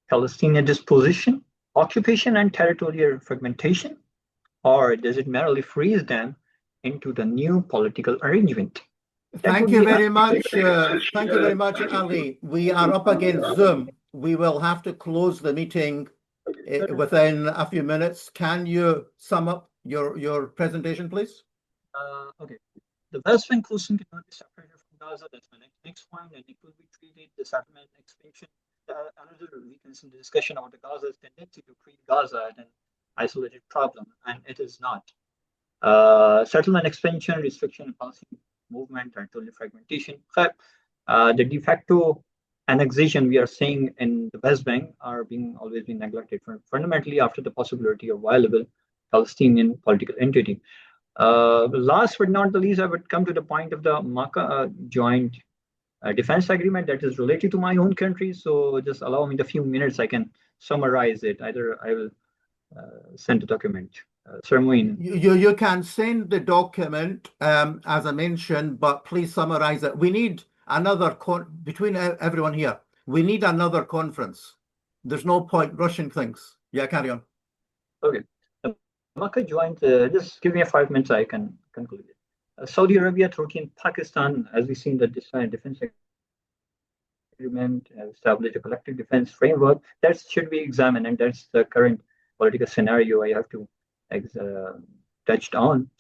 Palestinian disposition, occupation, and territorial fragmentation? Or does it merely freeze them into the new political arrangement? Thank you very much. Thank you very much, Ali. We are up against Zoom. We will have to close the meeting within a few minutes. Can you sum up your presentation, please? Okay. The West Bank question cannot be separated from Gaza. That's my next point, and it will be treated the settlement expansion. Another weakness in the discussion about the Gaza's tendency to treat Gaza as an isolated problem, and it is not. Settlement expansion, restriction, and policy movement, and total fragmentation. The de facto annexation we are seeing in the West Bank are always being neglected fundamentally after the possibility of viable Palestinian political entity. Last but not the least, I would come to the point of the Makkah joint defense agreement that is related to my own country. So just allow me the few minutes I can summarize it. Either I will send the document. Sir Moeen. You can send the document as I mentioned, but please summarize it. We need another between everyone here. We need another conference. There's no point rushing things. Yeah, carry on. Okay. Makkah joint, just give me 5 minutes, I can conclude it. Saudi Arabia, Turkey, and Pakistan, as we see in the defense agreement, established a collective defense framework that should be examined, and that's the current political scenario I have to touched on.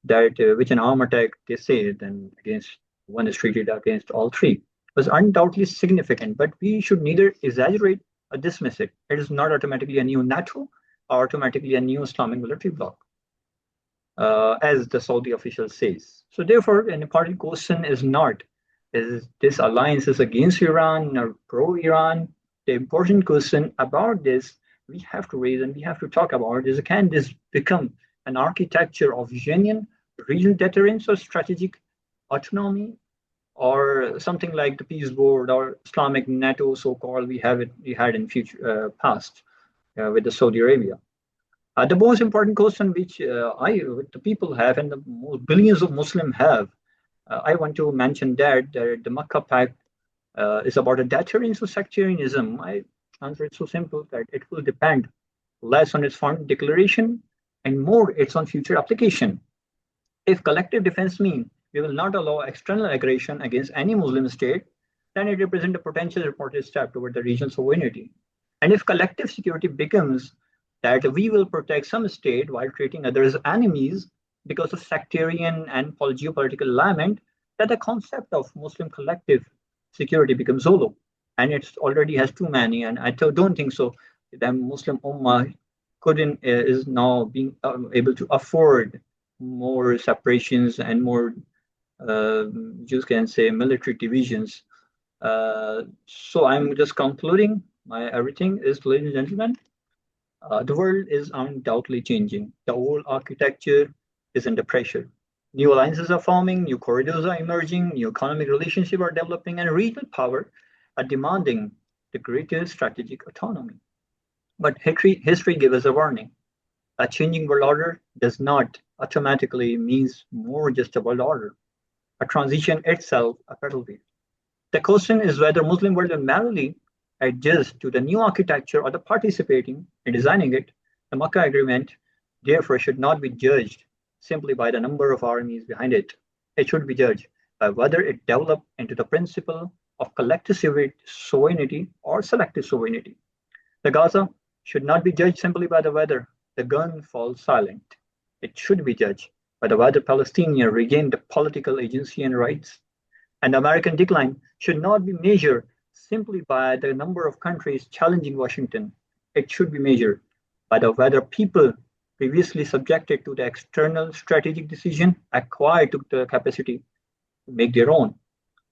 That which an arm attack, they say, then against one is treated against all three, was undoubtedly significant, but we should neither exaggerate or dismiss it. It is not automatically a new NATO or automatically a new Islamic military bloc, as the Saudi official says. So therefore, an important question is not, is this alliance is against Iran or pro-Iran? The important question about this we have to raise and we have to talk about is, can this become an architecture of genuine regional deterrence or strategic autonomy, or something like the peace board or Islamic NATO, so-called, we had in future past with the Saudi Arabia. The most important question which the people have and the billions of Muslims have, I want to mention that the Makkah Pact is about a deterrence to sectarianism. I answer it so simple that it will depend less on its founding declaration and more it's on future application. If collective defense means we will not allow external aggression against any Muslim state, then it represents a potential reported step toward the regional sovereignty. And if collective security becomes that we will protect some state while treating others enemies because of sectarian and geopolitical alignment, that the concept of Muslim collective security becomes solo. And it already has too many, and I don't think so. The Muslim Ummah is now being able to afford more separations and more, you can say, military divisions. So I'm just concluding my everything is, ladies and gentlemen, the world is undoubtedly changing. The whole architecture is under pressure. New alliances are forming, new corridors are emerging, new economic relationships are developing, and regional power are demanding the greater strategic autonomy. But history gives us a warning. A changing world order does not automatically means more just a world order. A transition itself a battlefield. The question is whether Muslim world will merely adjust to the new architecture or the participating in designing it. The Makkah Agreement, therefore, should not be judged simply by the number of armies behind it. It should be judged by whether it developed into the principle of collective sovereignty or selective sovereignty. The Gaza should not be judged simply by the whether the gun falls silent. It should be judged by the whether Palestinians regain the political agency and rights. And the American decline should not be measured simply by the number of countries challenging Washington. It should be measured by the whether people previously subjected to the external strategic decision acquired to the capacity to make their own.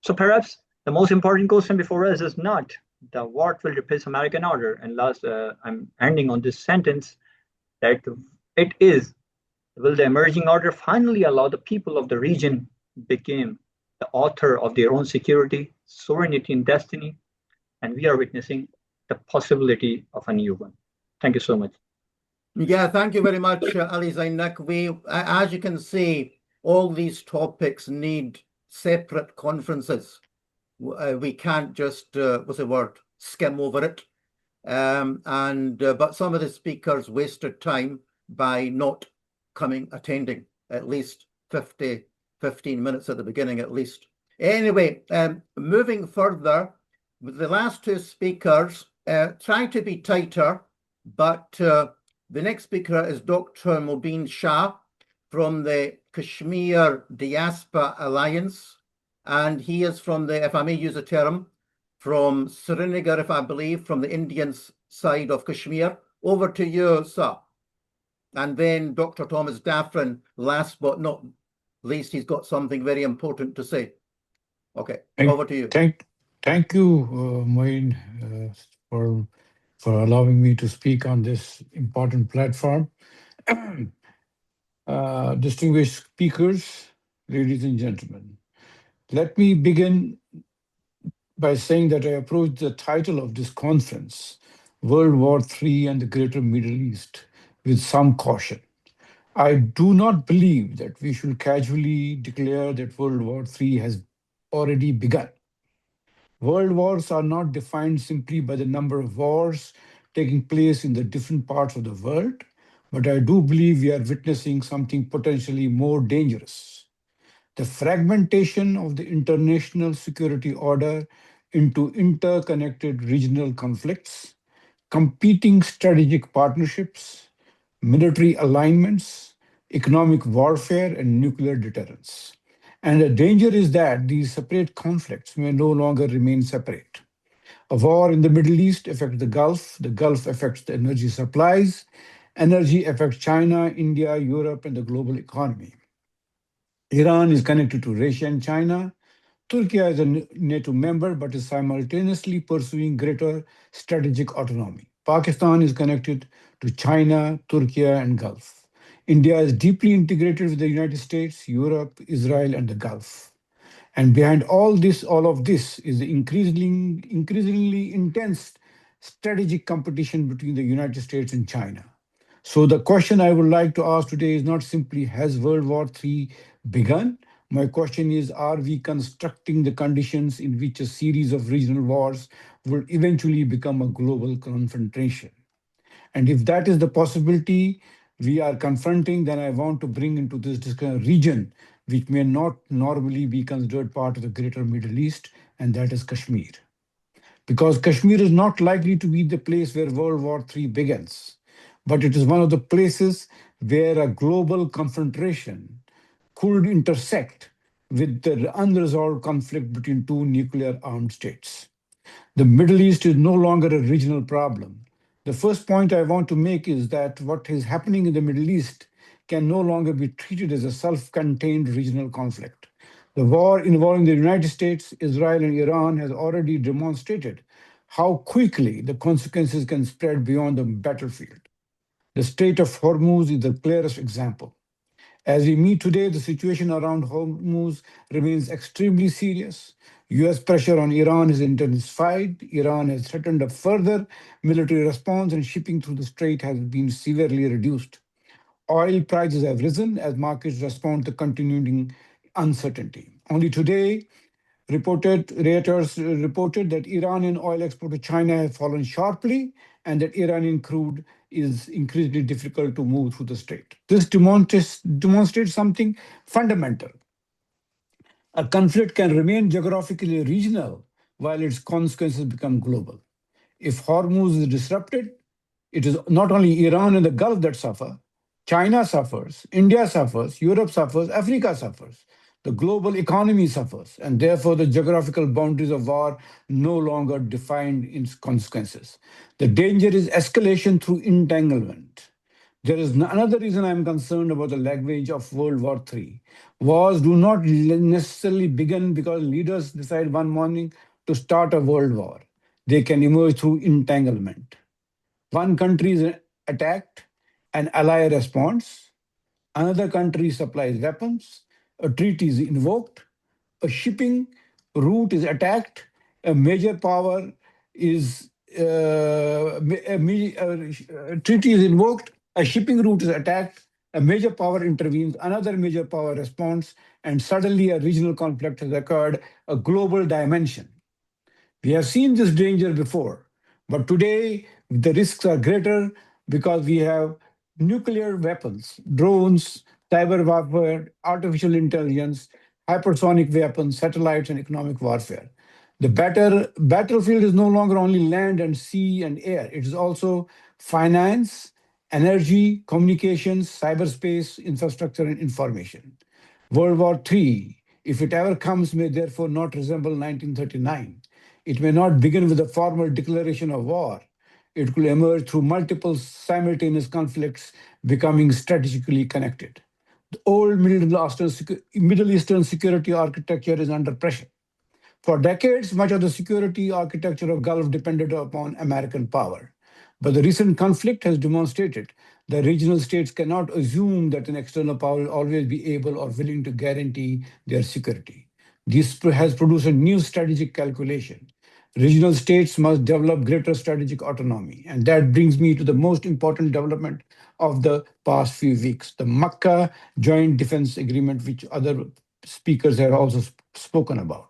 So perhaps The most important question before us is not what will replace American order. And last, I'm ending on this sentence that it is, will the emerging order finally allow the people of the region become the author of their own security, sovereignty, and destiny? And we are witnessing the possibility of a new one. Thank you so much. Yeah, thank you very much, Ali Zain Naqvi. As you can see, all these topics need separate conferences. We can't just, what's the word, skim over it. But some of the speakers wasted time by not attending at least 15 minutes at the beginning at least. Anyway, moving further, the last two speakers try to be tighter, but the next speaker is Dr. Mubeen Shah from the Kashmir Diaspora Alliance, and he is from the, if I may use a term, from Srinagar, if I believe, from the Indian side of Kashmir. Over to you, sir. And then Dr. Thomas Daffern, last but not least, he's got something very important to say. Okay, over to you. Thank you, Moeen, for allowing me to speak on this important platform. Distinguished speakers, ladies and gentlemen, let me begin by saying that I approach the title of this conference, World War III and the Greater Middle East, with some caution. I do not believe that we should casually declare that World War III has already begun. World wars are not defined simply by the number of wars taking place in the different parts of the world, but I do believe we are witnessing something potentially more dangerous. The fragmentation of the international security order into interconnected regional conflicts, competing strategic partnerships, military alignments, economic warfare, and nuclear deterrence. And the danger is that these separate conflicts may no longer remain separate. A war in the Middle East affects the Gulf affects the energy supplies, energy affects China, India, Europe, and the global economy. Iran is connected to Russia and China. Turkey is a NATO member, but is simultaneously pursuing greater strategic autonomy. Pakistan is connected to China, Turkey, and Gulf. India is deeply integrated with the United States, Europe, Israel, and the Gulf. And behind all of this is the increasingly intense strategic competition between the United States and China. So the question I would like to ask today is not simply, has World War III begun? My question is, are we constructing the conditions in which a series of regional wars will eventually become a global confrontation? And if that is the possibility we are confronting, then I want to bring into this discussion a region which may not normally be considered part of the Greater Middle East, and that is Kashmir. Because Kashmir is not likely to be the place where World War III begins, but it is one of the places where a global confrontation could intersect with the unresolved conflict between two nuclear-armed states. The Middle East is no longer a regional problem. The first point I want to make is that what is happening in the Middle East can no longer be treated as a self-contained regional conflict. The war involving the United States, Israel, and Iran has already demonstrated how quickly the consequences can spread beyond the battlefield. The Strait of Hormuz is the clearest example. As we meet today, the situation around Hormuz remains extremely serious. US pressure on Iran has intensified. Iran has threatened a further military response, and shipping through the strait has been severely reduced. Oil prices have risen as markets respond to continuing uncertainty. Only today, Reuters reported that Iranian oil export to China has fallen sharply and that Iranian crude is increasingly difficult to move through the strait. This demonstrates something fundamental. A conflict can remain geographically regional while its consequences become global. If Hormuz is disrupted, it is not only Iran and the Gulf that suffer. China suffers, India suffers, Europe suffers, Africa suffers. The global economy suffers, and therefore the geographical boundaries of war no longer define its consequences. The danger is escalation through entanglement. There is another reason I'm concerned about the language of World War III. Wars do not necessarily begin because leaders decide one morning to start a world war. They can emerge through entanglement. One country is attacked, an ally responds, another country supplies weapons, a treaty is invoked, a shipping route is attacked, a major power is a treaty is invoked, a shipping route is attacked, a major power intervenes, another major power responds, and suddenly a regional conflict has occurred, a global dimension. We have seen this danger before, but today the risks are greater because we have nuclear weapons, drones, cyber warfare, artificial intelligence, hypersonic weapons, satellites, and economic warfare. The battlefield is no longer only land and sea and air. It is also finance, energy, communications, cyberspace, infrastructure, and information. World War III, if it ever comes, may therefore not resemble 1939. It may not begin with a formal declaration of war. It will emerge through multiple simultaneous conflicts becoming strategically connected. The old Middle Eastern security architecture is under pressure. For decades, much of the security architecture of Gulf depended upon American power. But the recent conflict has demonstrated that regional states cannot assume that an external power will always be able or willing to guarantee their security. This has produced a new strategic calculation. Regional states must develop greater strategic autonomy. And that brings me to the most important development of the past few weeks, the Makkah Joint Defense Agreement, which other speakers have also spoken about.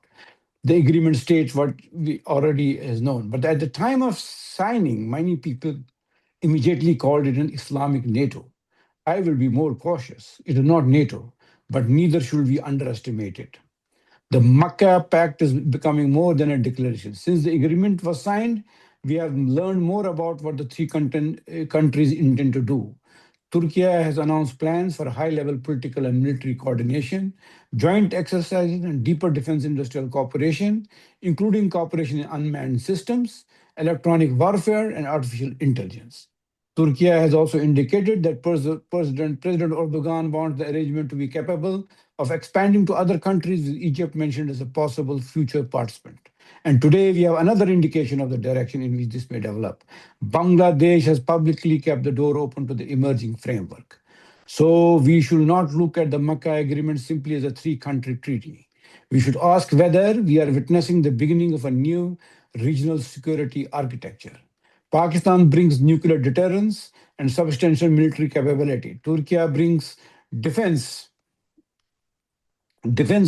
The agreement states what we already is known. But at the time of signing, many people immediately called it an Islamic NATO. I will be more cautious. It is not NATO, but neither should we underestimate it. The Makkah Pact is becoming more than a declaration. Since the agreement was signed, we have learned more about what the three countries intend to do. Turkey has announced plans for high-level political and military coordination, joint exercises, and deeper defense industrial cooperation, including cooperation in unmanned systems, electronic warfare, and artificial intelligence. Turkey has also indicated that President Erdogan wants the arrangement to be capable of expanding to other countries, with Egypt mentioned as a possible future participant. And today we have another indication of the direction in which this may develop. Bangladesh has publicly kept the door open to the emerging framework. So we should not look at the Makkah Agreement simply as a three-country treaty. We should ask whether we are witnessing the beginning of a new regional security architecture. Pakistan brings nuclear deterrence and substantial military capability. Turkey brings defense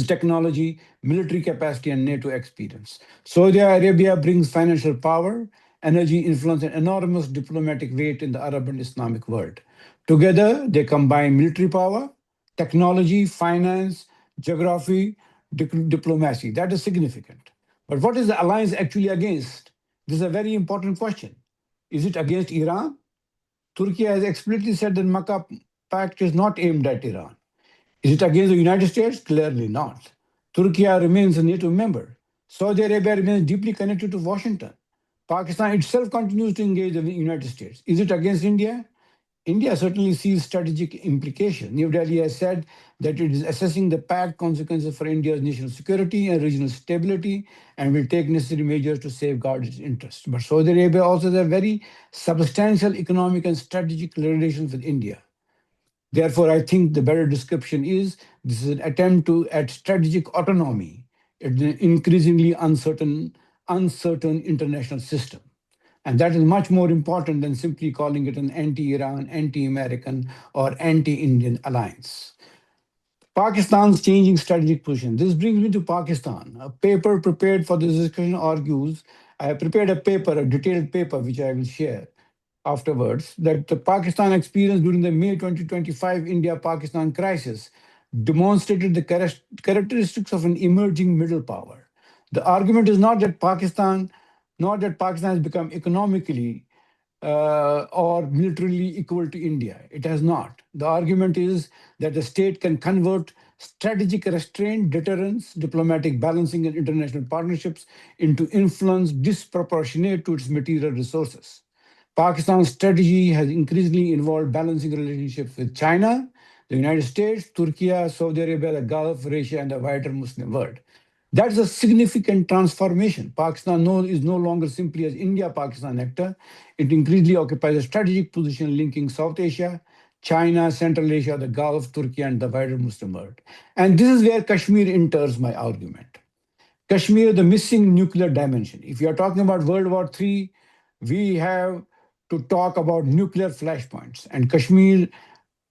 technology, military capacity, and NATO experience. Saudi Arabia brings financial power, energy influence, and enormous diplomatic weight in the Arab and Islamic world. Together, they combine military power, technology, finance, geography, diplomacy. That is significant. But what is the alliance actually against? This is a very important question. Is it against Iran? Turkey has explicitly said that Makkah Pact is not aimed at Iran. Is it against the United States? Clearly not. Turkey remains a NATO member. Saudi Arabia remains deeply connected to Washington. Pakistan itself continues to engage with the United States. Is it against India? India certainly sees strategic implications. New Delhi has said that it is assessing the pact consequences for India's national security and regional stability and will take necessary measures to safeguard its interests. But Saudi Arabia also has a very substantial economic and strategic relations with India. Therefore, I think the better description is this is an attempt at strategic autonomy in an increasingly uncertain international system. And that is much more important than simply calling it an anti-Iran, anti-American, or anti-Indian alliance. Pakistan's changing strategic position. This brings me to Pakistan. A paper prepared for this discussion argues, I have prepared a paper, a detailed paper, which I will share afterwards, that the Pakistan experience during the May 2025 India-Pakistan crisis demonstrated the characteristics of an emerging middle power. The argument is not that Pakistan has become economically or militarily equal to India. It has not. The argument is that the state can convert strategic restraint, deterrence, diplomatic balancing, and international partnerships into influence disproportionate to its material resources. Pakistan's strategy has increasingly involved balancing relationships with China, the United States, Turkey, Saudi Arabia, the Gulf, Russia, and the wider Muslim world. That's a significant transformation. Pakistan is no longer simply an India-Pakistan actor. It increasingly occupies a strategic position linking South Asia, China, Central Asia, the Gulf, Turkey, and the wider Muslim world. And this is where Kashmir enters my argument. Kashmir, the missing nuclear dimension. If you are talking about World War III, we have to talk about nuclear flashpoints, and Kashmir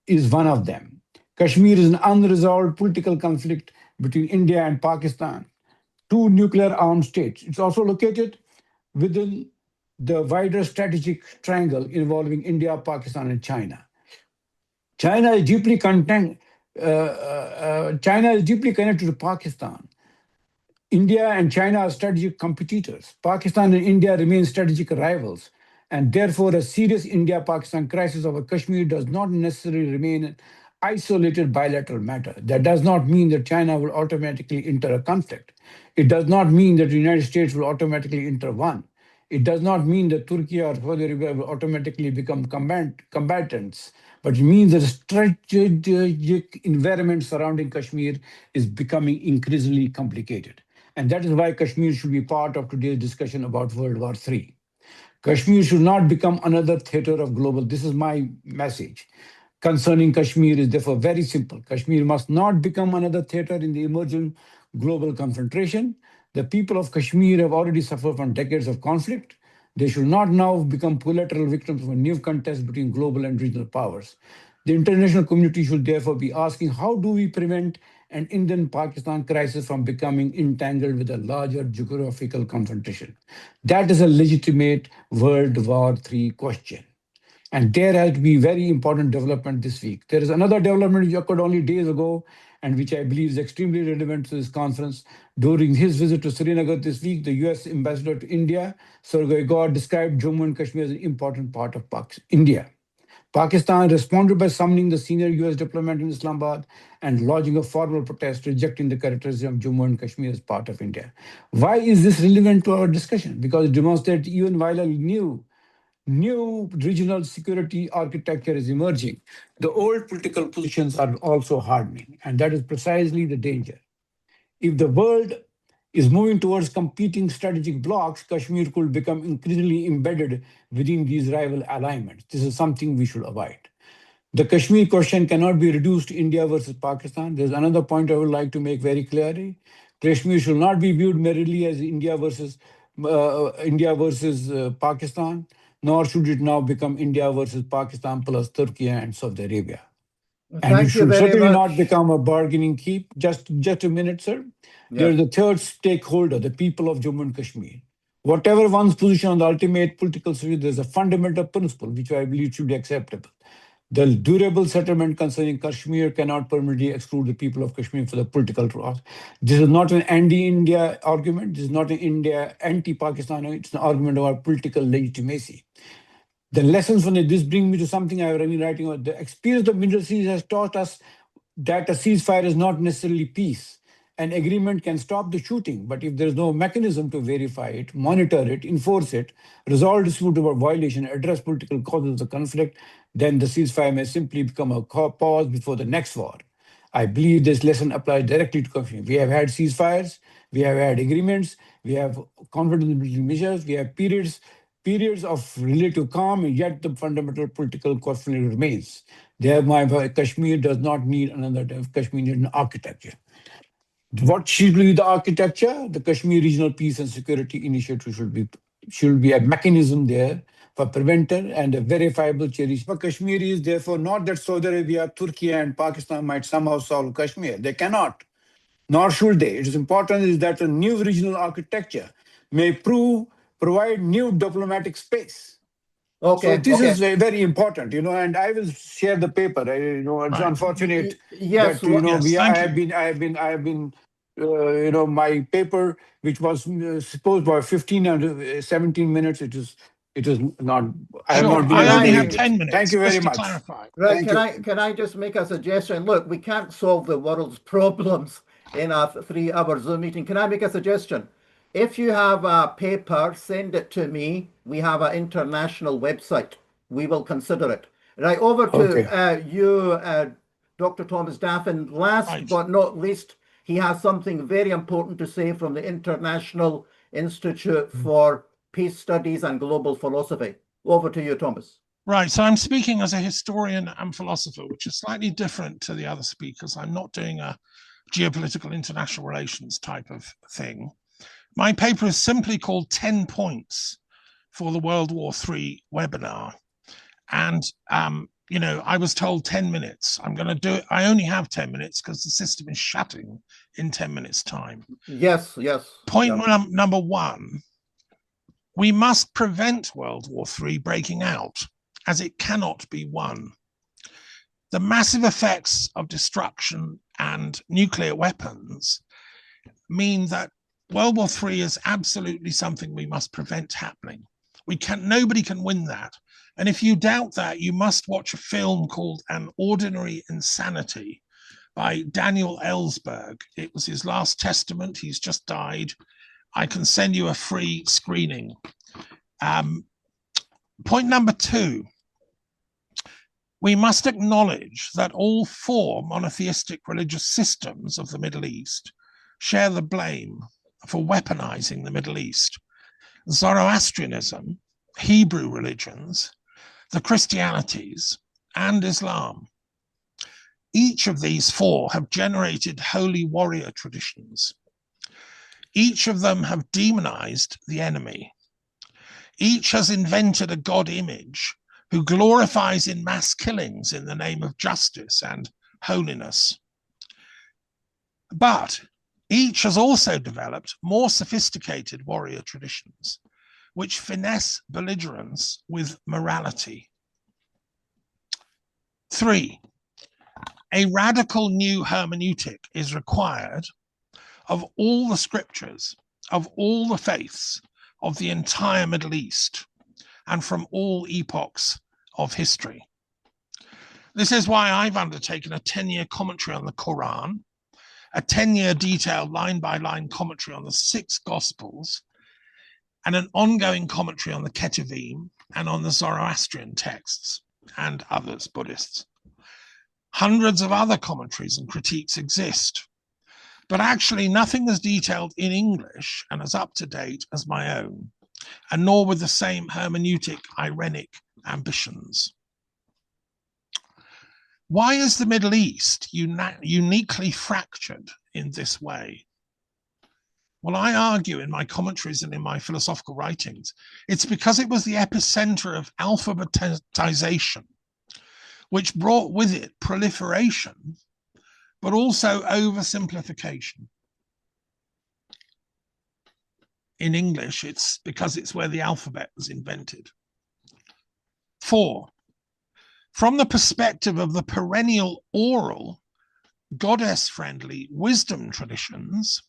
is one of them. Kashmir is an unresolved political conflict between India and Pakistan, two nuclear-armed states. It's also located within the wider strategic triangle involving India, Pakistan, and China. China is deeply connected to Pakistan. India and China are strategic competitors. Pakistan and India remain strategic rivals, and therefore a serious India-Pakistan crisis over Kashmir does not necessarily remain an isolated bilateral matter. That does not mean that China will automatically enter a conflict. It does not mean that the United States will automatically enter one. It does not mean that Turkey or Saudi Arabia will automatically become combatants, but it means that the strategic environment surrounding Kashmir is becoming increasingly complicated. And that is why Kashmir should be part of today's discussion about World War III. Kashmir should not become another theater of global. This is my message concerning Kashmir is therefore very simple. Kashmir must not become another theater in the emerging global confrontation. The people of Kashmir have already suffered from decades of conflict. They should not now become collateral victims of a new contest between global and regional powers. The international community should therefore be asking, how do we prevent an Indian-Pakistan crisis from becoming entangled with a larger geographical confrontation? That is a legitimate World War III question. And there has to be very important development this week. There is another development which occurred only days ago and which I believe is extremely relevant to this conference. During his visit to Srinagar this week, the US ambassador to India, Sergey Gore, described Jammu and Kashmir as an important part of India. Pakistan responded by summoning the senior US diplomat in Islamabad and lodging a formal protest rejecting the characterization of Jammu and Kashmir as part of India. Why is this relevant to our discussion? Because it demonstrates even while a new regional security architecture is emerging, the old political positions are also hardening, and that is precisely the danger. If the world is moving towards competing strategic blocks, Kashmir could become increasingly embedded within these rival alignments. This is something we should avoid. The Kashmir question cannot be reduced to India versus Pakistan. There's another point I would like to make very clearly. Kashmir should not be viewed merely as India versus Pakistan, nor should it now become India versus Pakistan plus Turkey and Saudi Arabia. And it should certainly not become a bargaining chip. Just a minute, sir. Yeah. There's the third stakeholder, the people of Jammu and Kashmir. Whatever one's position on the ultimate political sphere, there's a fundamental principle which I believe should be acceptable. The durable settlement concerning Kashmir cannot permanently exclude the people of Kashmir for the political process. This is not an anti-India argument. This is not an India anti-Pakistan. It's an argument about political legitimacy. The lessons from this bring me to something I have been writing about. The experience of Middle East has taught us that a ceasefire is not necessarily peace. An agreement can stop the shooting, but if there is no mechanism to verify it, monitor it, enforce it, resolve dispute about violation, address political causes of the conflict, then the ceasefire may simply become a pause before the next war. I believe this lesson applies directly to Kashmir. We have had ceasefires, we have had agreements, we have confidence building measures, we have periods of relative calm, and yet the fundamental political conflict remains. Therefore, Kashmir does not need another Kashmir needs an architecture. What should be the architecture? The Kashmir Regional Peace and Security Initiative should be a mechanism there for preventer and a verifiable cherish. For Kashmir is therefore not that Saudi Arabia, Turkey, and Pakistan might somehow solve Kashmir. They cannot, nor should they. It is important is that a new regional architecture may provide new diplomatic space. Okay. So this is very important, and I will share the paper. It's unfortunate that I have been my paper, which was supposed by 15 and 17 minutes. It is not. I have not been. I only have 10 minutes. Thank you very much. Right. Can I just make a suggestion? Look, we can't solve the world's problems in a 3-hour Zoom meeting. Can I make a suggestion? If you have a paper, send it to me. We have an international website. We will consider it. Right, over to you, Dr. Thomas Daffern. Last but not least, he has something very important to say from the International Institute for Peace Studies and Global Philosophy. Over to you, Thomas. Right, so I'm speaking as a historian and philosopher, which is slightly different to the other speakers. I'm not doing a geopolitical international relations type of thing. My paper is simply called 10 Points for the World War III webinar. And, you know, I was told 10 minutes. I'm going to do it. I only have 10 minutes because the system is shutting in 10 minutes' time. Yes, yes. Point number one, we must prevent World War III breaking out, as it cannot be won. The massive effects of destruction and nuclear weapons mean that World War III is absolutely something we must prevent happening. Nobody can win that. And if you doubt that, you must watch a film called An Ordinary Insanity by Daniel Ellsberg. It was his last testament. He's just died. I can send you a free screening. Point number two, we must acknowledge that all four monotheistic religious systems of the Middle East share the blame for weaponizing the Middle East. Zoroastrianism, Hebrew religions, the Christianities, and Islam. Each of these four have generated holy warrior traditions. Each of them have demonized the enemy. Each has invented a God image who glorifies in mass killings in the name of justice and holiness. But each has also developed more sophisticated warrior traditions, which finesse belligerence with morality. 3, a radical new hermeneutic is required of all the scriptures, of all the faiths, of the entire Middle East, and from all epochs of history. This is why I've undertaken a 10-year commentary on the Quran, a 10-year detailed line-by-line commentary on the 6 Gospels, and an ongoing commentary on the Ketuvim and on the Zoroastrian texts and others, Buddhists. Hundreds of other commentaries and critiques exist, but actually nothing as detailed in English and as up-to-date as my own, and nor with the same hermeneutic irenic ambitions. Why is the Middle East uniquely fractured in this way? Well, I argue in my commentaries and in my philosophical writings, it's because it was the epicenter of alphabetization, which brought with it proliferation, but also oversimplification. In English, it's because it's where the alphabet was invented. 4, from the perspective of the perennial oral, goddess-friendly wisdom traditions,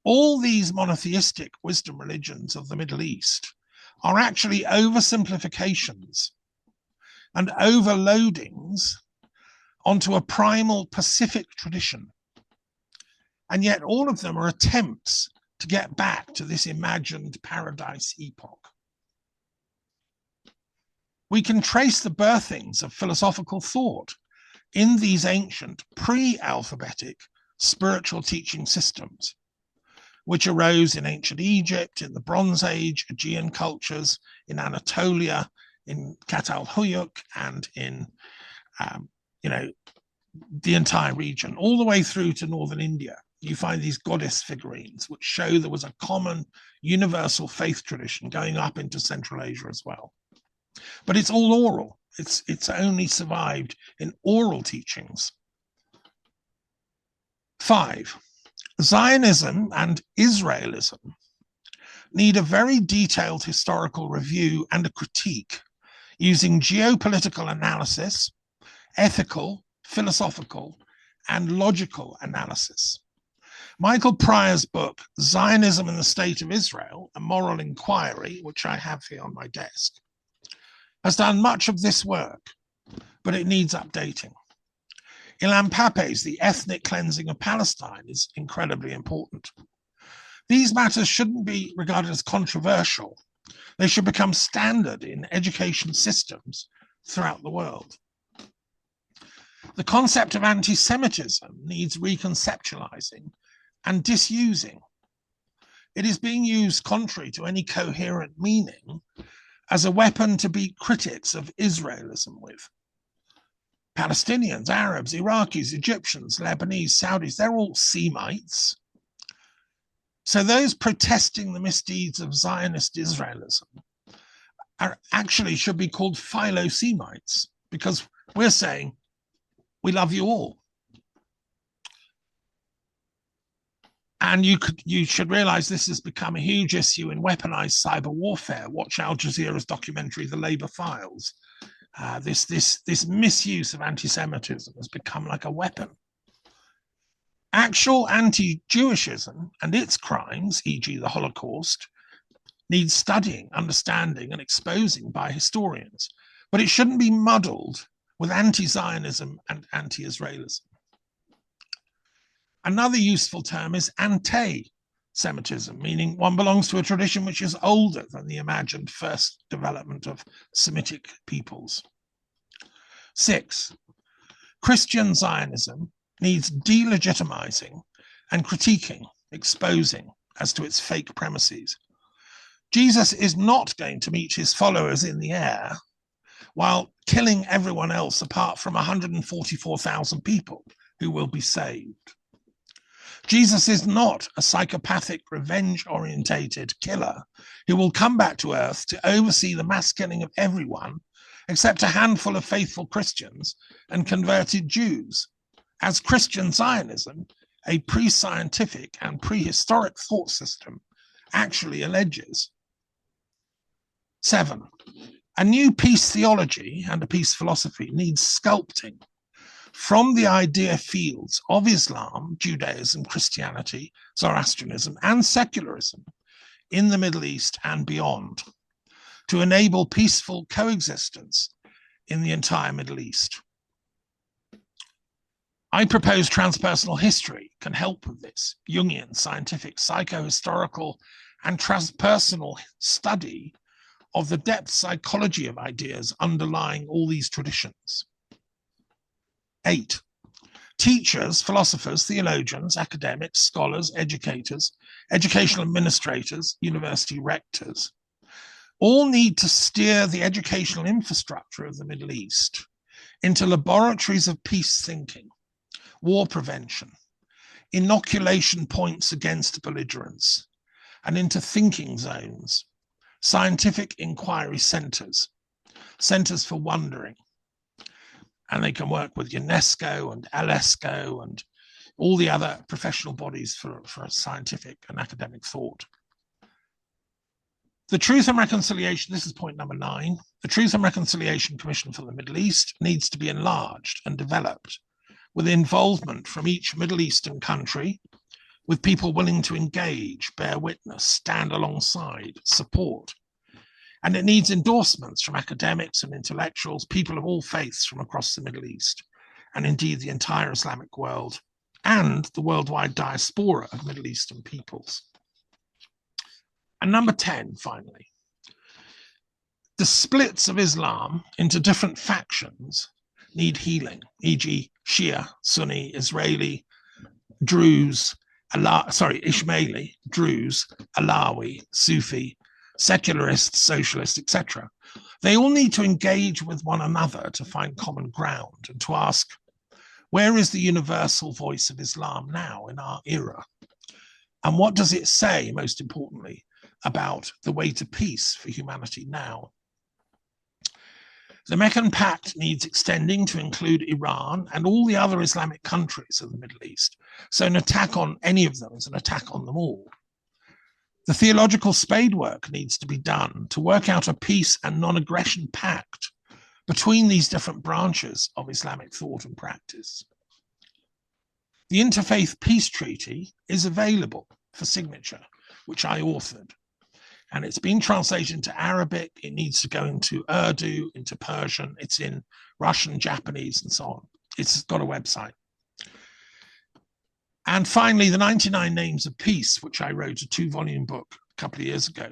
all these monotheistic wisdom religions of the Middle East are actually oversimplifications and overloadings onto a primal Pacific tradition. And yet all of them are attempts to get back to this imagined paradise epoch. We can trace the birthings of philosophical thought in these ancient pre-alphabetic spiritual teaching systems, which arose in ancient Egypt, in the Bronze Age, Aegean cultures, in Anatolia, in Catalhuyuk, and in the entire region, all the way through to northern India. You find these goddess figurines, which show there was a common universal faith tradition going up into Central Asia as well. But it's all oral. It's only survived in oral teachings. 5, Zionism and Israelism need a very detailed historical review and a critique using geopolitical analysis, ethical, philosophical, and logical analysis. Michael Pryor's book, Zionism and the State of Israel, A Moral Inquiry, which I have here on my desk, has done much of this work, but it needs updating. Ilan Pappé's The Ethnic Cleansing of Palestine is incredibly important. These matters shouldn't be regarded as controversial. They should become standard in education systems throughout the world. The concept of anti-Semitism needs reconceptualizing and disusing. It is being used contrary to any coherent meaning as a weapon to beat critics of Israelism with. Palestinians, Arabs, Iraqis, Egyptians, Lebanese, Saudis, they're all Semites. So those protesting the misdeeds of Zionist Israelism actually should be called philo-Semites, because we're saying we love you all. And you should realize this has become a huge issue in weaponized cyber warfare. Watch Al Jazeera's documentary, The Labour Files. This misuse of anti-Semitism has become like a weapon. Actual anti-Jewishism and its crimes, e.g. the Holocaust, needs studying, understanding, and exposing by historians. But it shouldn't be muddled with anti-Zionism and anti-Israelism. Another useful term is anti-Semitism, meaning one belongs to a tradition which is older than the imagined first development of Semitic peoples. 6, Christian Zionism needs delegitimizing and critiquing, exposing as to its fake premises. Jesus is not going to meet his followers in the air while killing everyone else apart from 144,000 people who will be saved. Jesus is not a psychopathic, revenge-orientated killer who will come back to earth to oversee the mass killing of everyone except a handful of faithful Christians and converted Jews, as Christian Zionism, a pre-scientific and prehistoric thought system, actually alleges. 7, a new peace theology and a peace philosophy needs sculpting from the idea fields of Islam, Judaism, Christianity, Zoroastrianism, and secularism in the Middle East and beyond to enable peaceful coexistence in the entire Middle East. I propose transpersonal history can help with this. Jungian, scientific, psychohistorical, and transpersonal study of the depth psychology of ideas underlying all these traditions. 8, teachers, philosophers, theologians, academics, scholars, educators, educational administrators, university rectors, all need to steer the educational infrastructure of the Middle East into laboratories of peace thinking, war prevention, inoculation points against belligerence, and into thinking zones, scientific inquiry centers, centers for wondering. And they can work with UNESCO and LESCO and all the other professional bodies for scientific and academic thought. The Truth and Reconciliation, this is point number 9, the Truth and Reconciliation Commission for the Middle East needs to be enlarged and developed with involvement from each Middle Eastern country, with people willing to engage, bear witness, stand alongside, support. And it needs endorsements from academics and intellectuals, people of all faiths from across the Middle East, and indeed the entire Islamic world, and the worldwide diaspora of Middle Eastern peoples. And number 10, finally, the splits of Islam into different factions need healing, e.g. Shia, Sunni, Israeli, Druze, Ismaili, Druze, Alawi, Sufi, secularists, socialists, etc. They all need to engage with one another to find common ground and to ask, where is the universal voice of Islam now in our era? And what does it say, most importantly, about the way to peace for humanity now? The Meccan Pact needs extending to include Iran and all the other Islamic countries of the Middle East. So an attack on any of them is an attack on them all. The theological spadework needs to be done to work out a peace and non-aggression pact between these different branches of Islamic thought and practice. The Interfaith Peace Treaty is available for signature, which I authored. And it's been translated into Arabic. It needs to go into Urdu, into Persian. It's in Russian, Japanese, and so on. It's got a website. And finally, the 99 Names of Peace, which I wrote a 2-volume book a couple of years ago,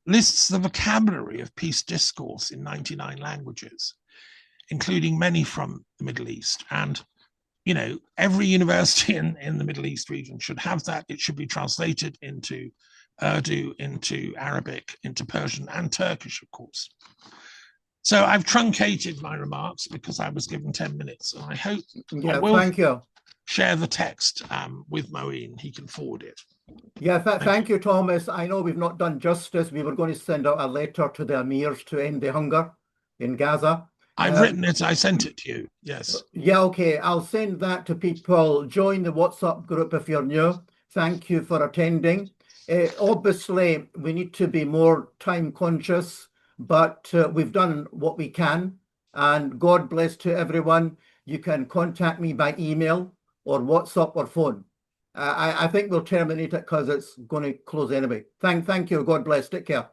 lists the vocabulary of peace discourse in 99 languages, including many from the Middle East. And, you know, every university in the Middle East region should have that. It should be translated into Urdu, into Arabic, into Persian, and Turkish, of course. So I've truncated my remarks because I was given 10 minutes, and I hope I will thank you. share the text with Moeen. He can forward it. Yeah, thank you, Thomas. I know we've not done justice. We were going to send out a letter to the emirs to end the hunger in Gaza. I've written it. I sent it to you. Yes. Yeah, okay. I'll send that to people. Join the WhatsApp group if you're new. Thank you for attending. Obviously, we need to be more time conscious, but we've done what we can. And God bless to everyone. You can contact me by email or WhatsApp or phone. I think we'll terminate it because it's going to close anyway. Thank you. God bless. Take care.